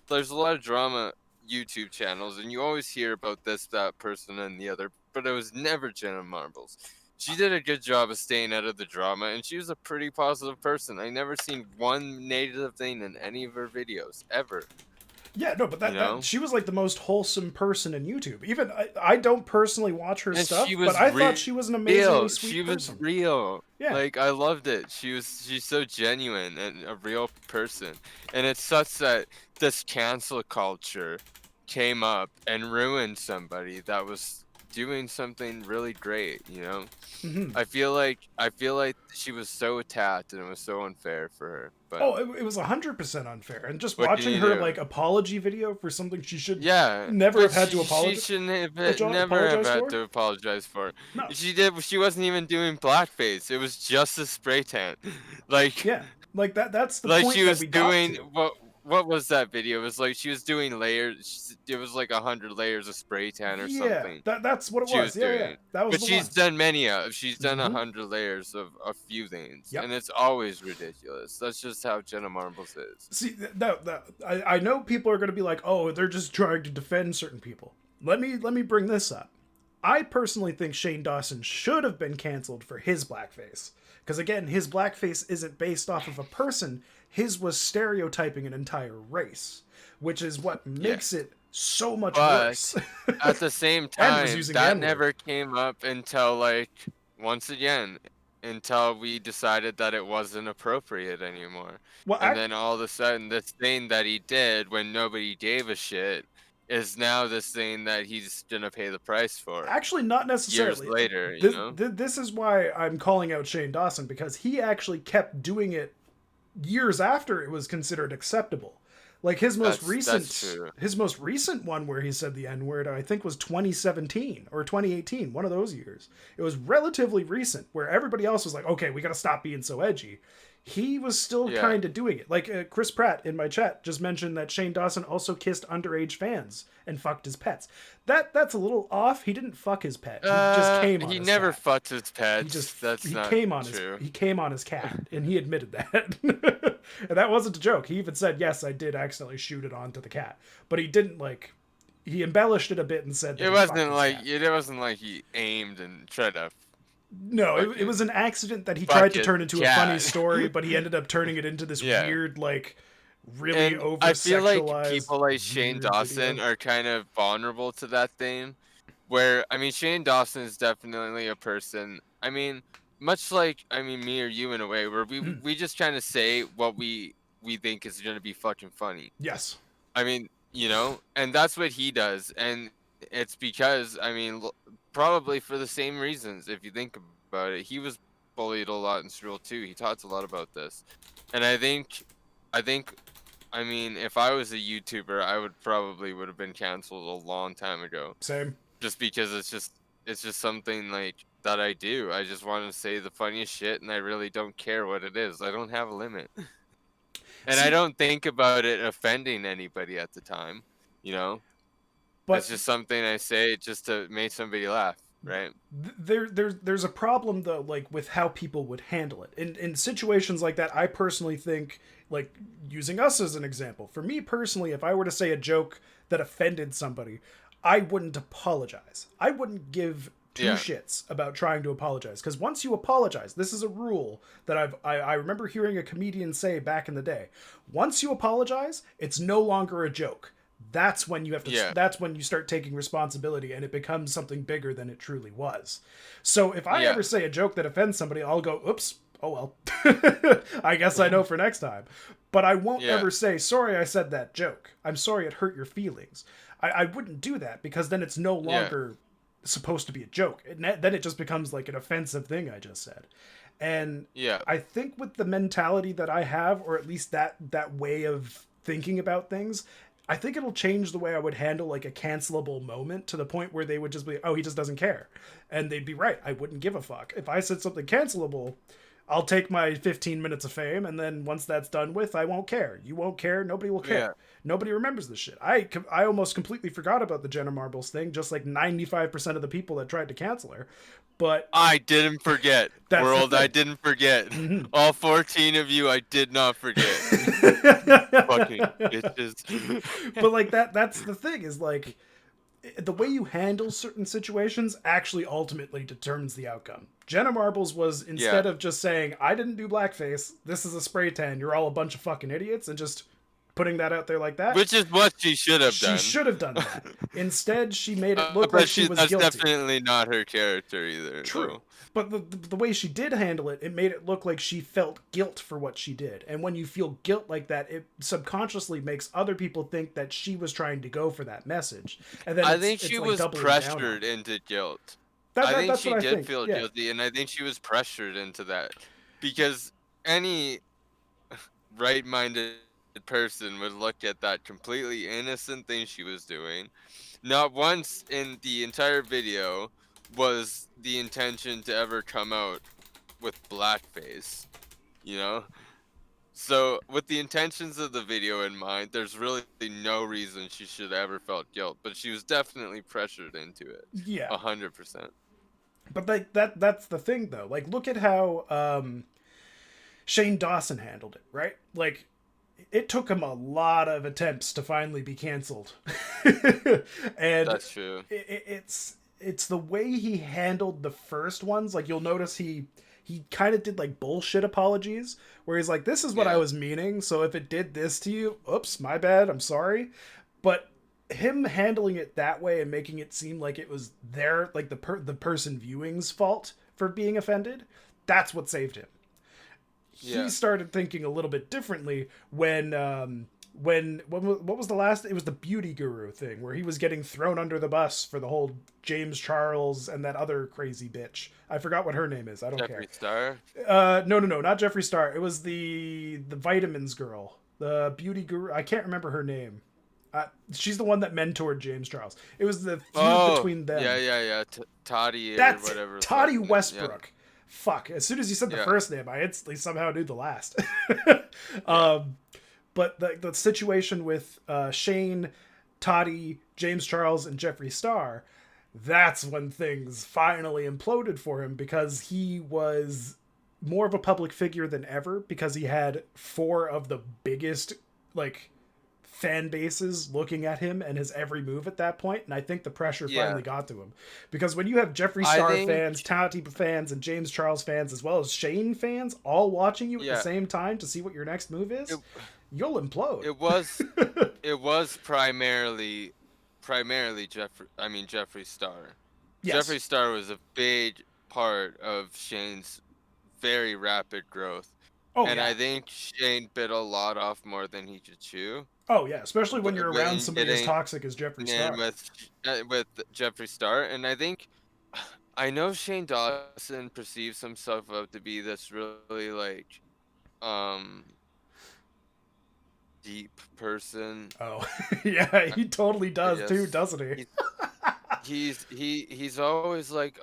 There's a lot of drama YouTube channels, and you always hear about this, that person, and the other, but it was never Jenna Marbles. She did a good job of staying out of the drama, and she was a pretty positive person. I never seen one negative thing in any of her videos ever. Yeah, no, but You know? that she was like the most wholesome person in YouTube. Even I don't personally watch her And stuff, she was but I thought she was an amazingly sweet She was person. real. Yeah. Like, I loved it. She's so genuine and a real person. And it's such that this cancel culture came up and ruined somebody that was doing something really great, you know? Hmm. I feel like she was so attacked and it was so unfair for her. But Oh, it was 100% unfair, and just what can watching you her do? like apology video for something she should Yeah, never but have had to she apologize. shouldn't have never have Apologize had for? to apologize for. No. She wasn't even doing blackface. It was just a spray tan. Like Yeah, like that's the like point she that was we got doing to. what was that video? It was like she was doing layers. It was like 100 layers of spray tan or Yeah, something. that's what it She was. was Yeah, yeah, doing. that was But the she's one. done many of. She's done Hmm. 100 layers of a few things, Yep. and it's always ridiculous. That's just how Jenna Marbles is. See, I know people are going to be like, oh, they're just trying to defend certain people. Let me bring this up. I personally think Shane Dawson should have been canceled for his blackface. Because again, his blackface isn't based off of a person, his was stereotyping an entire race, which is what makes it so much But worse. at the same And was time, using the that N-word. never came up until once again, until we decided that it wasn't appropriate anymore. Well, And then all of a sudden, this thing that he did when nobody gave a shit is now this thing that he's gonna pay the price for actually, not years necessarily. later, you This, know? this is why I'm calling out Shane Dawson, because he actually kept doing it years after it was considered acceptable. Like his most That's true. recent one where he said the N-word, I think, was 2017 or 2018, one of those years. It was relatively recent, where everybody else was like, okay, we got to stop being so edgy. He was still Yeah. kind of doing it. Like Chris Pratt in my chat just mentioned that Shane Dawson also kissed underage fans and fucked his pets. That's a little off. He didn't fuck his pet. He just came on He his never cat. fucked his pets. He just That's he not came on true. he came on his cat, and he admitted that. And that wasn't a joke. He even said, yes, I did accidentally shoot it onto the cat, but he didn't he embellished it a bit and said that It he fucked wasn't his like cat. it wasn't like he aimed and tried to No, it fucking was an accident that he fuck tried to his turn into a cat. funny story, but he ended up turning it into this Yeah. weird, really And over I feel like sexualized people like Shane Dawson are kind of vulnerable to that thing. Where I mean, Shane Dawson is definitely a person. I mean, much like me or you in a way, where we just trying to say what we we think is gonna be fucking funny. Yes. I mean, and that's what he does, and it's because, I mean, probably for the same reasons. If you think about it, he was bullied a lot in school too. He talks a lot about this, and I think, I mean, if I was a YouTuber, I would have been canceled a long time ago, Same. just because it's just something like that I do. I just want to say the funniest shit, and I really don't care what it is. I don't have a limit. And I See, don't think about it offending anybody at the time, you know? It's but just something I say just to make somebody laugh, right? there's a problem though, like with how people would handle it in situations like that. I personally think, like, using us as an example, for me personally, if I were to say a joke that offended somebody, I wouldn't apologize. I wouldn't give two Yeah. shits about trying to apologize, because once you apologize, this is a rule that I remember hearing a comedian say back in the day. Once you apologize, it's no longer a joke. That's when you have to Yeah. that's when you start taking responsibility, and it becomes something bigger than it truly was. So if I Yeah. ever say a joke that offends somebody, I'll go, oops, oh well. I guess I know for next time. But I won't Yeah. ever say, sorry I said that joke, I'm sorry it hurt your feelings. I wouldn't do that, because then it's no Yeah. longer supposed to be a joke. Then it just becomes like an offensive thing I just said. And Yeah. I think with the mentality that I have, or at least that way of thinking about things, I think it'll change the way I would handle like a cancelable moment, to the point where they would just be, oh, he just doesn't care. And they'd be right. I wouldn't give a fuck. If I said something cancelable, I'll take my 15 minutes of fame, and then once that's done with, I won't care. You won't care. Nobody will Yeah. care. Nobody remembers this shit. I almost completely forgot about the Jenna Marbles thing, just like 95% of the people that tried to cancel her. But I didn't forget. that's the World, I thing. didn't forget. Mhm. All 14 of you, I did not forget. Fucking bitches. But like that's the thing, is like, the way you handle certain situations actually ultimately determines the outcome. Jenna Marbles was, Yeah. instead of just saying, I didn't do blackface, this is a spray tan, you're all a bunch of fucking idiots, and just putting that out there like that, Which is what she should have she done. should have done that. Instead, she made it look like But she was that's guilty. definitely not her character either, True. though. But the way she did handle it, it made it look like she felt guilt for what she did. And when you feel guilt like that, it subconsciously makes other people think that she was trying to go for that message. And then I it's, think it's she like was doubling down on pressured it. into guilt. That, I that think that's she what I did think. feel Yeah. guilty, and I think she was pressured into that because any right-minded person would look at that completely innocent thing she was doing. Not once in the entire video was the intention to ever come out with blackface, you know? So, with the intentions of the video in mind, there's really no reason she should have ever felt guilt, but she was definitely pressured into it. Yeah. 100%. But like that's the thing though. Like, look at how Shane Dawson handled it, right? Like, it took him a lot of attempts to finally be canceled. And That's true. it's the way he handled the first ones. Like, you'll notice he kind of did like bullshit apologies, where he's like, this is what I Yeah. was meaning, so if it did this to you, oops, my bad, I'm sorry. But him handling it that way and making it seem like it was their, like, the person viewing's fault for being offended, that's what saved him. He Yeah. started thinking a little bit differently when what was the last, it was the beauty guru thing, where he was getting thrown under the bus for the whole James Charles and that other crazy bitch. I forgot what her name is. I don't Jeffree care. Star? No, not Jeffree Star. It was the vitamins girl, the beauty guru. I can't remember her name. She's the one that mentored James Charles. It was the feud Oh, between them. yeah. Toddy or That's it. whatever. Toddy fucking name. Yeah. Westbrook. Fuck. As soon as you said the Yeah. first name, I instantly somehow knew the last. Yeah. But the situation with Shane, Toddy, James Charles, and Jeffree Star, that's when things finally imploded for him, because he was more of a public figure than ever, because he had four of the biggest, like, fan bases looking at him and his every move at that point. And I think the pressure Yeah. finally got to him, because when you have Jeffree I Star think- fans, Tati fans, and James Charles fans, as well as Shane fans, all watching you at the Yeah. same time to see what your next move is, It- you'll implode. It was primarily Jeffree Star. Yes. Jeffree Star was a big part of Shane's very rapid growth. Oh And I yeah. think Shane bit a lot off more than he could chew. Oh yeah. Especially when you're around In somebody as getting toxic as Jeffree in Star. with Jeffree Star, and I think I know Shane Dawson perceives himself up to be this really like um deep person. Oh yeah, I he totally I does too, guess doesn't he? he's always like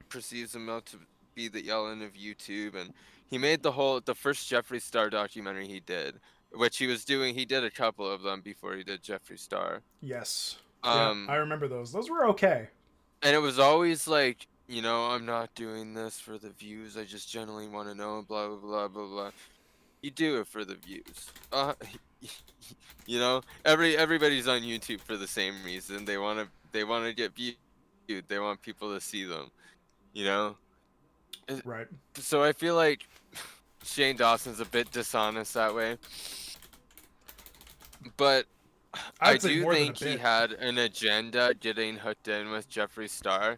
perceives himself to be the Yellen of YouTube, and he made the first Jeffree Star documentary he did, which he did a couple of them before he did Jeffree Star. Yes. Yeah, I Um remember those. Those were okay. and it was always like, I'm not doing this for the views. I just generally want to know, blah blah blah blah blah. You do it for the views. Everybody's on YouTube for the same reason. They want to get viewed. They want people to see them. You know. Uh, Right. So I feel like Shane Dawson's a bit dishonest that way, but I I would say do more than a think he bit. had an agenda getting hooked in with Jeffree Star,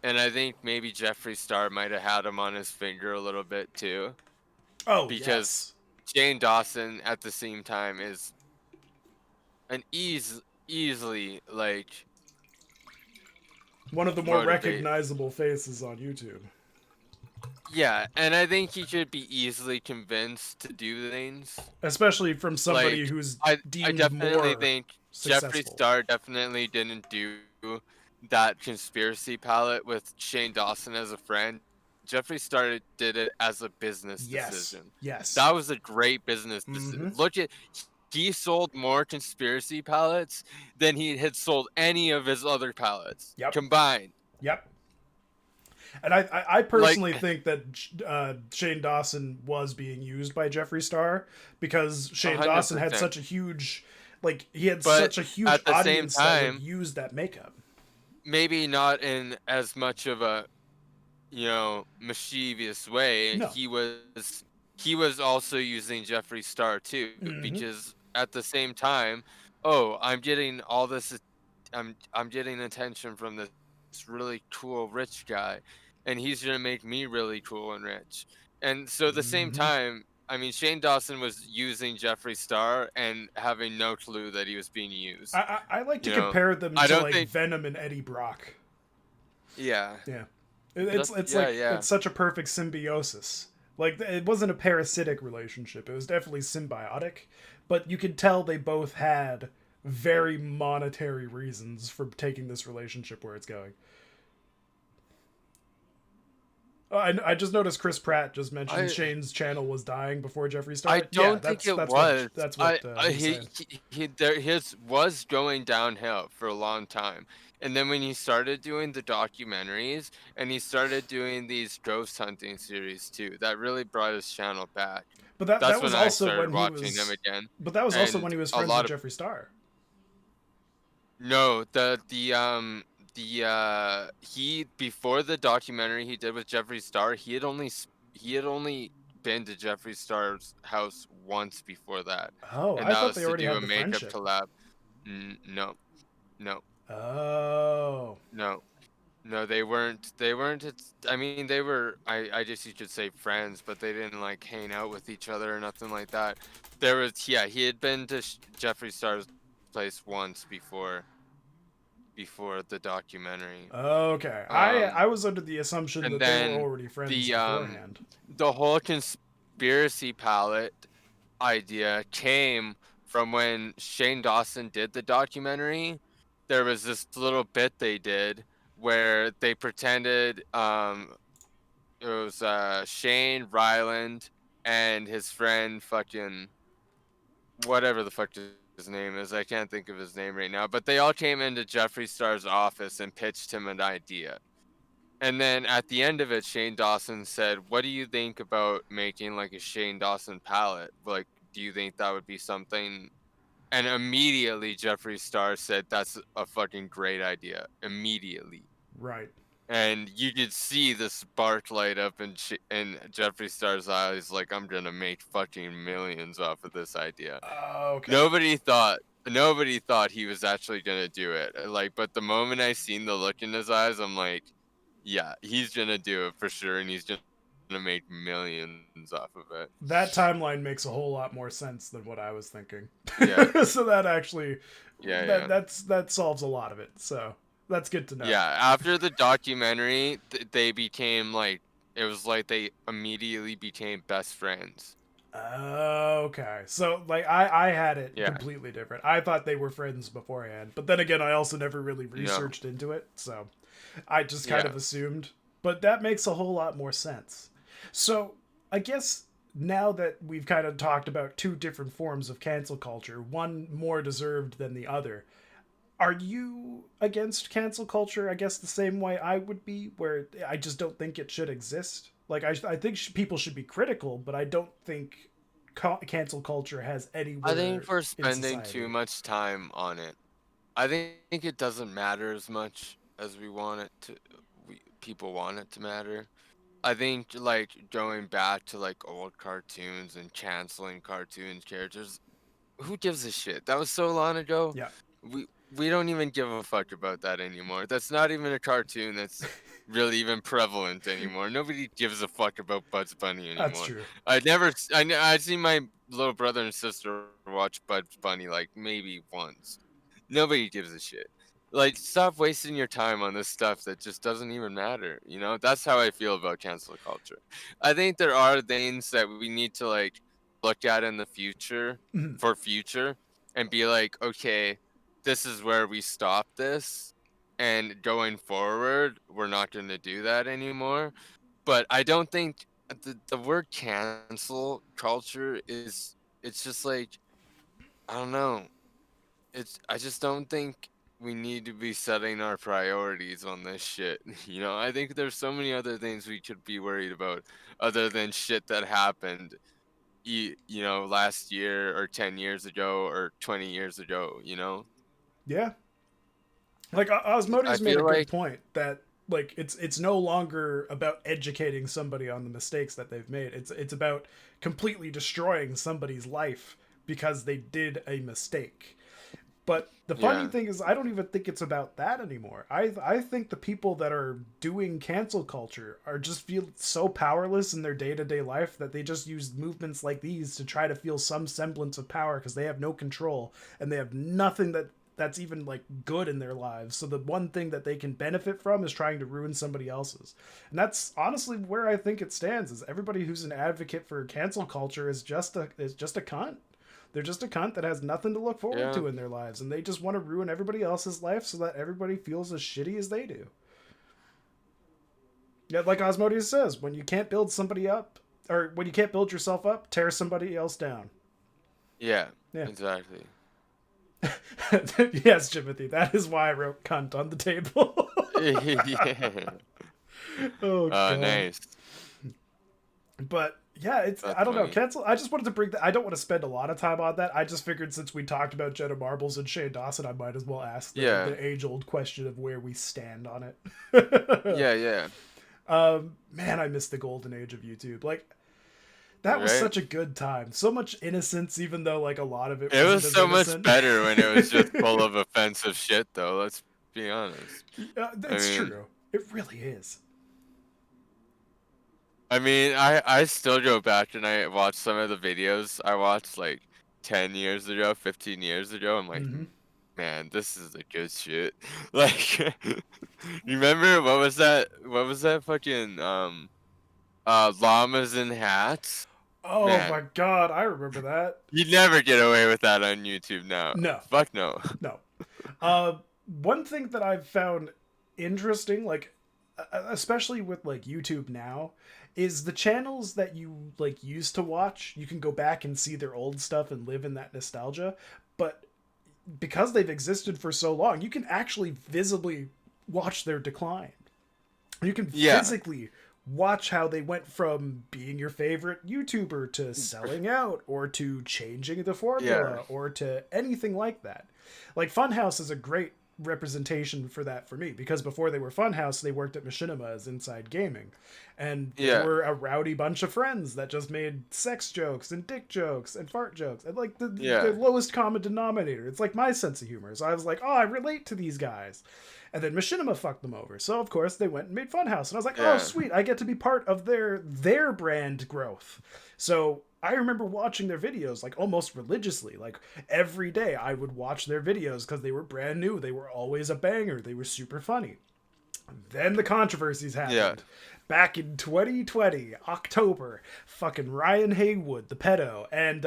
and I think maybe Jeffree Star might have had him on his finger a little bit too, Oh because yes. Shane Dawson at the same time is an easily like One of the more motivate. recognizable faces on YouTube. Yeah, and I think he should be easily convinced to do things. Especially from Like somebody who's I deemed definitely more think Jeffree successful. Star definitely didn't do that conspiracy palette with Shane Dawson as a friend. Jeffree Star did it as a business Yes. decision. Yes. That was a great business decision. Mm-hmm. Look at he sold more conspiracy palettes than he had sold any of his other palettes Yep. combined. Yep. And I Like personally think that Shane Dawson was being used by Jeffree Star because Shane Dawson had 100%. such a huge, like, he had But such a huge at the same audience that would time, use that makeup. maybe not in as much of a mischievous way. No. He was also using Jeffree Star too, Mm-hmm. because at the same time, oh, I'm getting all this, I'm getting attention from this really cool rich guy, and he's gonna make me really cool and rich. And so at the same Mm-hmm. time, I mean, Shane Dawson was using Jeffree Star and having no clue that he was being used. I like to You know, compare them I to don't like think. Venom and Eddie Brock. Yeah, Yeah, that's it's yeah, like yeah. it's such a perfect symbiosis. Like it wasn't a parasitic relationship; it was definitely symbiotic. But you could tell they both had very monetary reasons for taking this relationship where it's going. I just noticed Chris Pratt just mentioned I Shane's channel was dying before Jeffree I Star. Yeah, don't think it that's was. what he's He, saying. his was going downhill for a long time, and then when he started doing the documentaries and he started doing these ghost hunting series too, that really brought his channel back. But That's was when I also started when he watching him was. again, But that was also when and he was a friends with lot of Jeffree Star. no, he before the documentary he did with Jeffree Star, he had only been to Jeffree Star's house once before that, Oh, and I that thought was they to already do had a the makeup friendship. collab. No, no, Oh. no, no. They weren't. They weren't. I mean, they were. I guess you could say friends, but they didn't like hang out with each other or nothing like that. There was. Yeah, he had been to Jeffree Star's place once before the documentary. Okay. Um, I was under the assumption and that they were then already friends the um beforehand. the whole conspiracy palette idea came from when Shane Dawson did the documentary. There was this little bit they did where they pretended it was Shane Ryland and his friend fucking whatever the fuck his name is. I can't think of his name right now, but they all came into Jeffree Star's office and pitched him an idea. And then at the end of it, Shane Dawson said, "What do you think about making like a Shane Dawson palette? Like, do you think that would be something?" And immediately Jeffree Star said, "That's a fucking great idea." Immediately. Right. And you could see the spark light up in Jeffree Star's eyes, like, I'm gonna make fucking millions off of this idea. Okay. Nobody thought he was actually gonna do it. Like, but the moment I seen the look in his eyes, I'm like, yeah, he's gonna do it for sure, and he's gonna gonna make millions off of it. That timeline makes a whole lot more sense than what I was thinking. Yeah, So that actually yeah. that solves a lot of it. So that's good to know. Yeah, after the documentary, they became like it was like they immediately became best friends. Okay. So like I had it Yeah, completely different. I thought they were friends beforehand. But then again, I also never really no, researched into it. So I just kind yeah. of assumed. But that makes a whole lot more sense. So I guess now that we've kind of talked about two different forms of cancel culture, one more deserved than the other, are you against cancel culture? I guess the same way I would be, where I just don't think it should exist. Like I think people should be critical, but I don't think cancel culture has I think anywhere we're in spending too society. much time on it. I think it doesn't matter as much as we want it to. People want it to matter. I think like going back to like old cartoons and canceling cartoon characters, who gives a shit? That was so long ago. Yeah, We don't even give a fuck about that anymore. That's not even a cartoon that's really even prevalent anymore. Nobody gives a fuck about Bugs Bunny that's anymore. true. I see my little brother and sister watch Bugs Bunny like maybe once. Nobody gives a shit. Like, stop wasting your time on this stuff that just doesn't even matter. You know, that's how I feel about cancel culture. I think there are things that we need to like look at in the future Mhm. for future and be like, okay, this is where we stop this, and going forward, we're not going to do that anymore. But I don't think the word cancel culture is, it's just like, I don't know, I just don't think we need to be setting our priorities on this shit. You know, I think there's so many other things we could be worried about other than shit that happened you know, last year or 10 years ago or 20 years ago, you know? Yeah, like I Osmodes made a feel good like point that like it's no longer about educating somebody on the mistakes that they've made. It's about completely destroying somebody's life because they did a mistake. But the funny yeah. thing is, I don't even think it's about that anymore. I think the people that are doing cancel culture are just feel so powerless in their day to day life that they just use movements like these to try to feel some semblance of power because they have no control and they have nothing that's even like good in their lives. So the one thing that they can benefit from is trying to ruin somebody else's. And that's honestly where I think it stands. Is everybody who's an advocate for cancel culture is just a cunt. They're just a cunt that has nothing to look forward Yeah. to in their lives, and they just want to ruin everybody else's life so that everybody feels as shitty as they do. Yeah, like Osmodeus says, when you can't build somebody up, or when you can't build yourself up, tear somebody else down. Yeah. Yeah. Exactly. Yes, Timothy, that is why I wrote cunt on the table. Yeah. Oh, God. Nice. But yeah, it's That's I don't know. funny. Cancel. I just wanted to bring that. I don't want to spend a lot of time on that. I just figured since we talked about Jenna Marbles and Shane Dawson, I might as well ask Yeah. the age old question of where we stand on it. Yeah, yeah. Man, I miss the golden age of YouTube. Like that was Right? such a good time. So much innocence, even though like a lot of it It wasn't was as so much innocent. better when it was just full of offensive shit, though. Let's be honest. Yeah, I it's mean, true. It really is. I still go back and I watch some of the videos I watched like 10 years ago, 15 years ago. I'm like, Mm-hmm. man, this is the good shit." Like, remember what was that? What was that fucking llamas in hats? Oh Man, my God, I remember that. you'd never get away with that on YouTube now. No, Fuck no. no. Uh, One thing that I've found interesting, like especially with like YouTube now, is the channels that you like used to watch. You can go back and see their old stuff and live in that nostalgia, but because they've existed for so long, you can actually visibly watch their decline. You can Yeah. physically watch how they went from being your favorite YouTuber to selling out or to changing the Yeah. formula or to anything like that. Like Funhouse is a great representation for that for me, because before they were Funhouse, they worked at Machinima as Inside Gaming, and they Yeah. were a rowdy bunch of friends that just made sex jokes and dick jokes and fart jokes and like the Yeah. lowest common denominator. It's like my sense of humor. So I was like, oh, I relate to these guys. And then Machinima fucked them over. So of course they went and made Funhouse. And I was like, oh Yeah. sweet, I get to be part of their brand growth. So I remember watching their videos like almost religiously. Like every day I would watch their videos because they were brand new. They were always a banger. They were super funny. Then the controversies Yeah. happened. Back in 2020, October, fucking Ryan Haywood, the pedo, and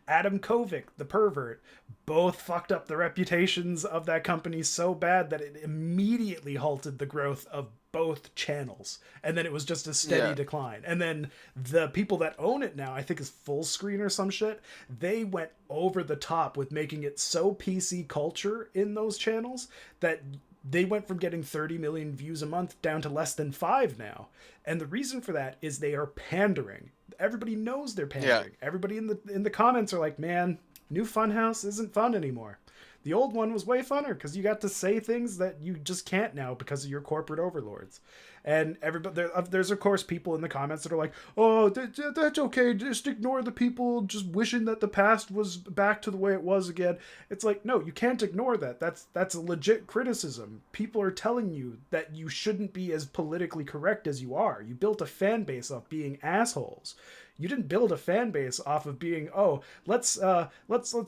Adam Kovic, the pervert, both fucked up the reputations of that company so bad that it immediately halted the growth of both channels. And then it was just a steady Yeah. decline. And then the people that own it now, I think is Full Screen or some shit, they went over the top with making it so PC culture in those channels that they went from getting 30 million views a month down to less than 5 now. And the reason for that is they are pandering. Everybody knows they're Yeah. pandering. Everybody in the comments are like, "Man, new Funhouse isn't fun anymore. The old one was way funner because you got to say things that you just can't now because of your corporate overlords." And everybody, there's of course people in the comments that are like, "Oh, that's okay. Just ignore the people just wishing that the past was back to the way it was again." It's like, no, you can't ignore that. That's a legit criticism. People are telling you that you shouldn't be as politically correct as you are. You built a fan base off being assholes. You didn't build a fan base off of being, oh, let's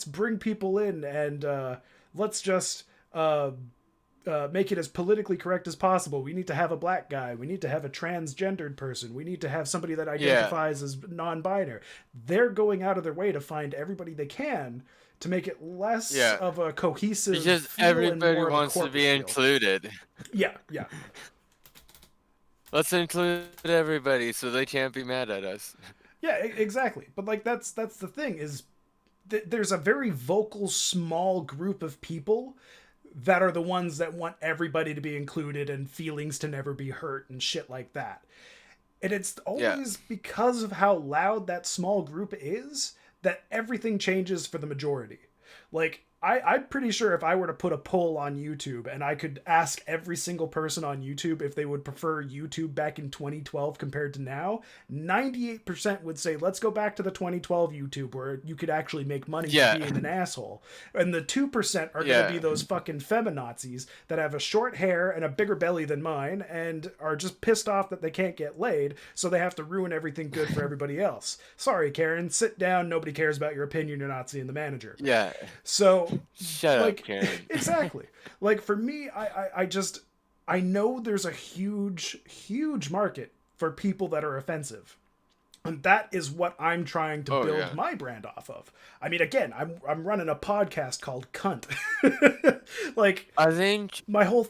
bring people in and let's just make it as politically correct as possible. We need to have a black guy. We need to have a transgendered person. We need to have somebody that Yeah. identifies as non-binary. They're going out of their way to find everybody they can to make it less Yeah. of a cohesive Because feel and everybody more of a wants to corporate be feel. included. Yeah, yeah. Let's include everybody so they can't be mad at us. Yeah, exactly. But like that's the thing is there's a very vocal small group of people that are the ones that want everybody to be included and feelings to never be hurt and shit like that. And it's Yeah. always because of how loud that small group is that everything changes for the majority. Like, I'm pretty sure if I were to put a poll on YouTube and I could ask every single person on YouTube if they would prefer YouTube back in 2012 compared to now, 98% would say, let's go back to the 2012 YouTube where you could actually make money Yeah. for being an asshole. And the 2% are going Yeah. to be those fucking feminazis that have a short hair and a bigger belly than mine and are just pissed off that they can't get laid, so they have to ruin everything good for everybody else. Sorry, Karen, sit down. Nobody cares about your opinion. You're not seeing the manager. Yeah. So, Shut like, up, Karen. exactly. Like, for me, I know there's a huge market for people that are offensive. And that is what I'm trying to build Yeah. my brand off of. I mean, again, I'm running a podcast called Cunt. Like, I think my whole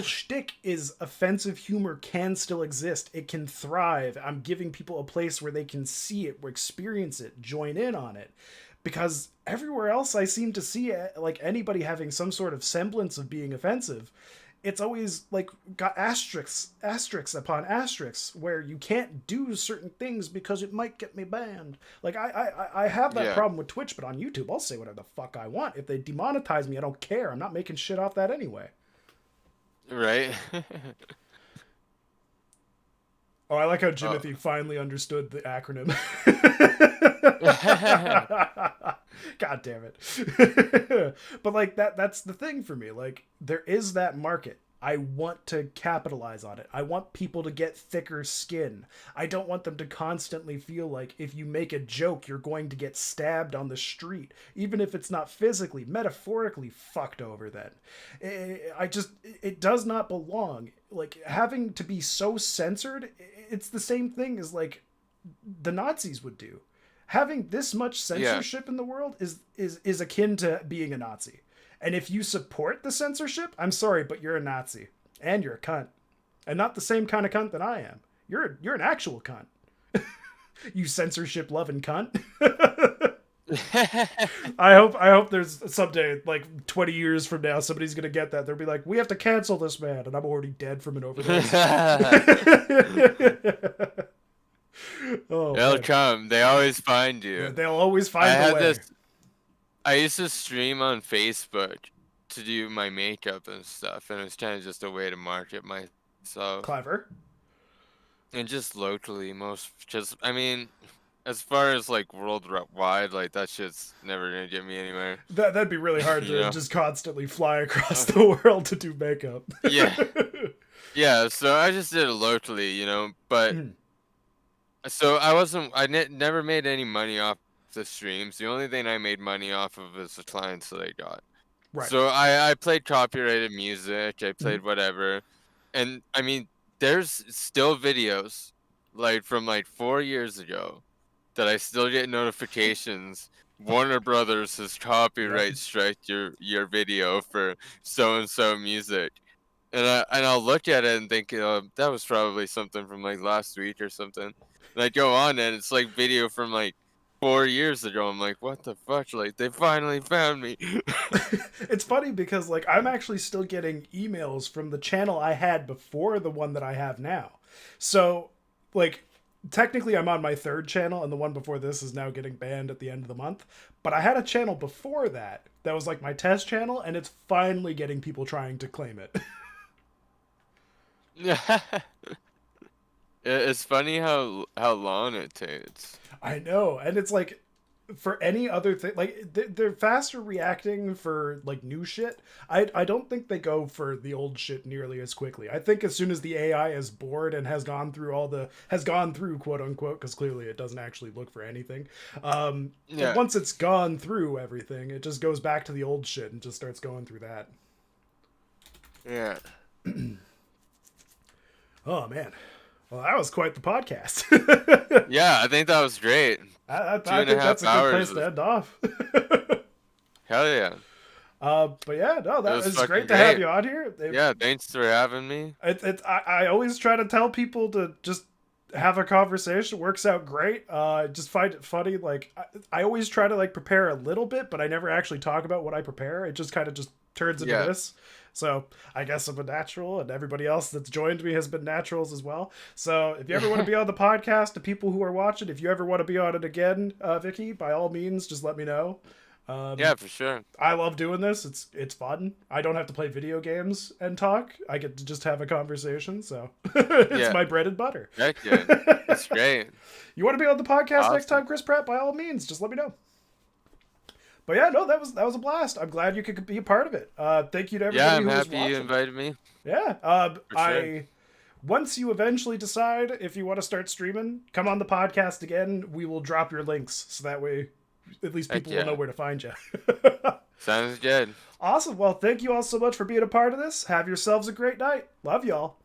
shtick is offensive humor can still exist. It can thrive. I'm giving people a place where they can see it, experience it, join in on it. Because everywhere else I seem to see like anybody having some sort of semblance of being offensive, it's always like got asterisks upon asterisks where you can't do certain things because it might get me banned. Like I have that problem with Twitch, but on YouTube I'll say whatever the fuck I want. If they demonetize me, I don't care. I'm not making shit off that anyway. Right? Oh, I like how Jimothy finally understood the acronym. God damn it. But like that's the thing for me. Like there is that market. I want to capitalize on it. I want people to get thicker skin. I don't want them to constantly feel like if you make a joke, you're going to get stabbed on the street, even if it's not physically, metaphorically fucked over then. It does not belong. Like having to be so censored, it's the same thing as like the Nazis would do. Having this much censorship in the world is akin to being a Nazi. And if you support the censorship, I'm sorry, but you're a Nazi. And you're a cunt. And not the same kind of cunt that I am. You're an actual cunt. You censorship loving cunt. I hope there's someday, like 20 years from now, somebody's gonna get that. They'll be like, we have to cancel this man, and I'm already dead from an overdose. Oh, They'll man. come. They always find you. They'll always find a way. I used to stream on Facebook to do my makeup and stuff, and it's kind of just a way to market myself. Clever. And just locally, just, I mean, as far as like worldwide, like that shit's never gonna get me anywhere. That'd be really hard You to know? just constantly fly across the world to do makeup. Yeah. Yeah, so I just did it locally, but Mhm. so never made any money off the streams. The only thing I made money off of is the clients that I got. Right. So I played copyrighted music, I Mhm. played whatever. And I mean, there's still videos like from like 4 years ago that I still get notifications. Warner Brothers has Yep. copyright striked your video for so and so music. And I'll look at it and think, that was probably something from like last week or something. And I go on and it's like video from like 4 years ago. I'm like, what the fuck? Like they finally found me. It's funny because like I'm actually still getting emails from the channel I had before the one that I have now. So like technically I'm on my third channel and the one before this is now getting banned at the end of the month. But I had a channel before that that was like my test channel and it's finally getting people trying to claim it. It's funny how long it takes. I know. And it's like for any other thing like they're faster reacting for like new shit. I don't think they go for the old shit nearly as quickly. I think as soon as the AI is bored and has gone through quote unquote, because clearly it doesn't actually look for anything, Yeah, once it's gone through everything it just goes back to the old shit and just starts going through that. yeah. Oh man, well that was quite the podcast. Yeah, I think that was great. Two I and a think that's half a good hours place to of end off. hell yeah. But yeah, no, It that was is fucking great to have great. you on here. Yeah, thanks for having me. I always try to tell people to just have a conversation. It works out great. Just find it funny. Like I always try to like prepare a little bit, but I never actually talk about what I prepare. It just kind of just turns into Yeah. this. So I guess I'm a natural, and everybody else that's joined me has been naturals as well. So if you ever want to be on the podcast, the people who are watching, if you ever want to be on it again, Vikki, by all means, just let me know. Yeah, for sure. I love doing this. It's fun. I don't have to play video games and talk. I get to just have a conversation. So it's Yeah. my bread and butter. Heck yeah. That's great. You want to be on the podcast next Awesome. time, Chris Pratt? By all means, just let me know. But yeah, no, that was a blast. I'm glad you could be a part of it. Thank you to Yeah, everybody I'm who was happy you watching. invited me. Yeah, For sure. once you eventually decide if you want to start streaming, come on the podcast again. We will drop your links so that way at least Heck people will know yeah. where to find you. Sounds good. Awesome. Well, thank you all so much for being a part of this. Have yourselves a great night. Love y'all.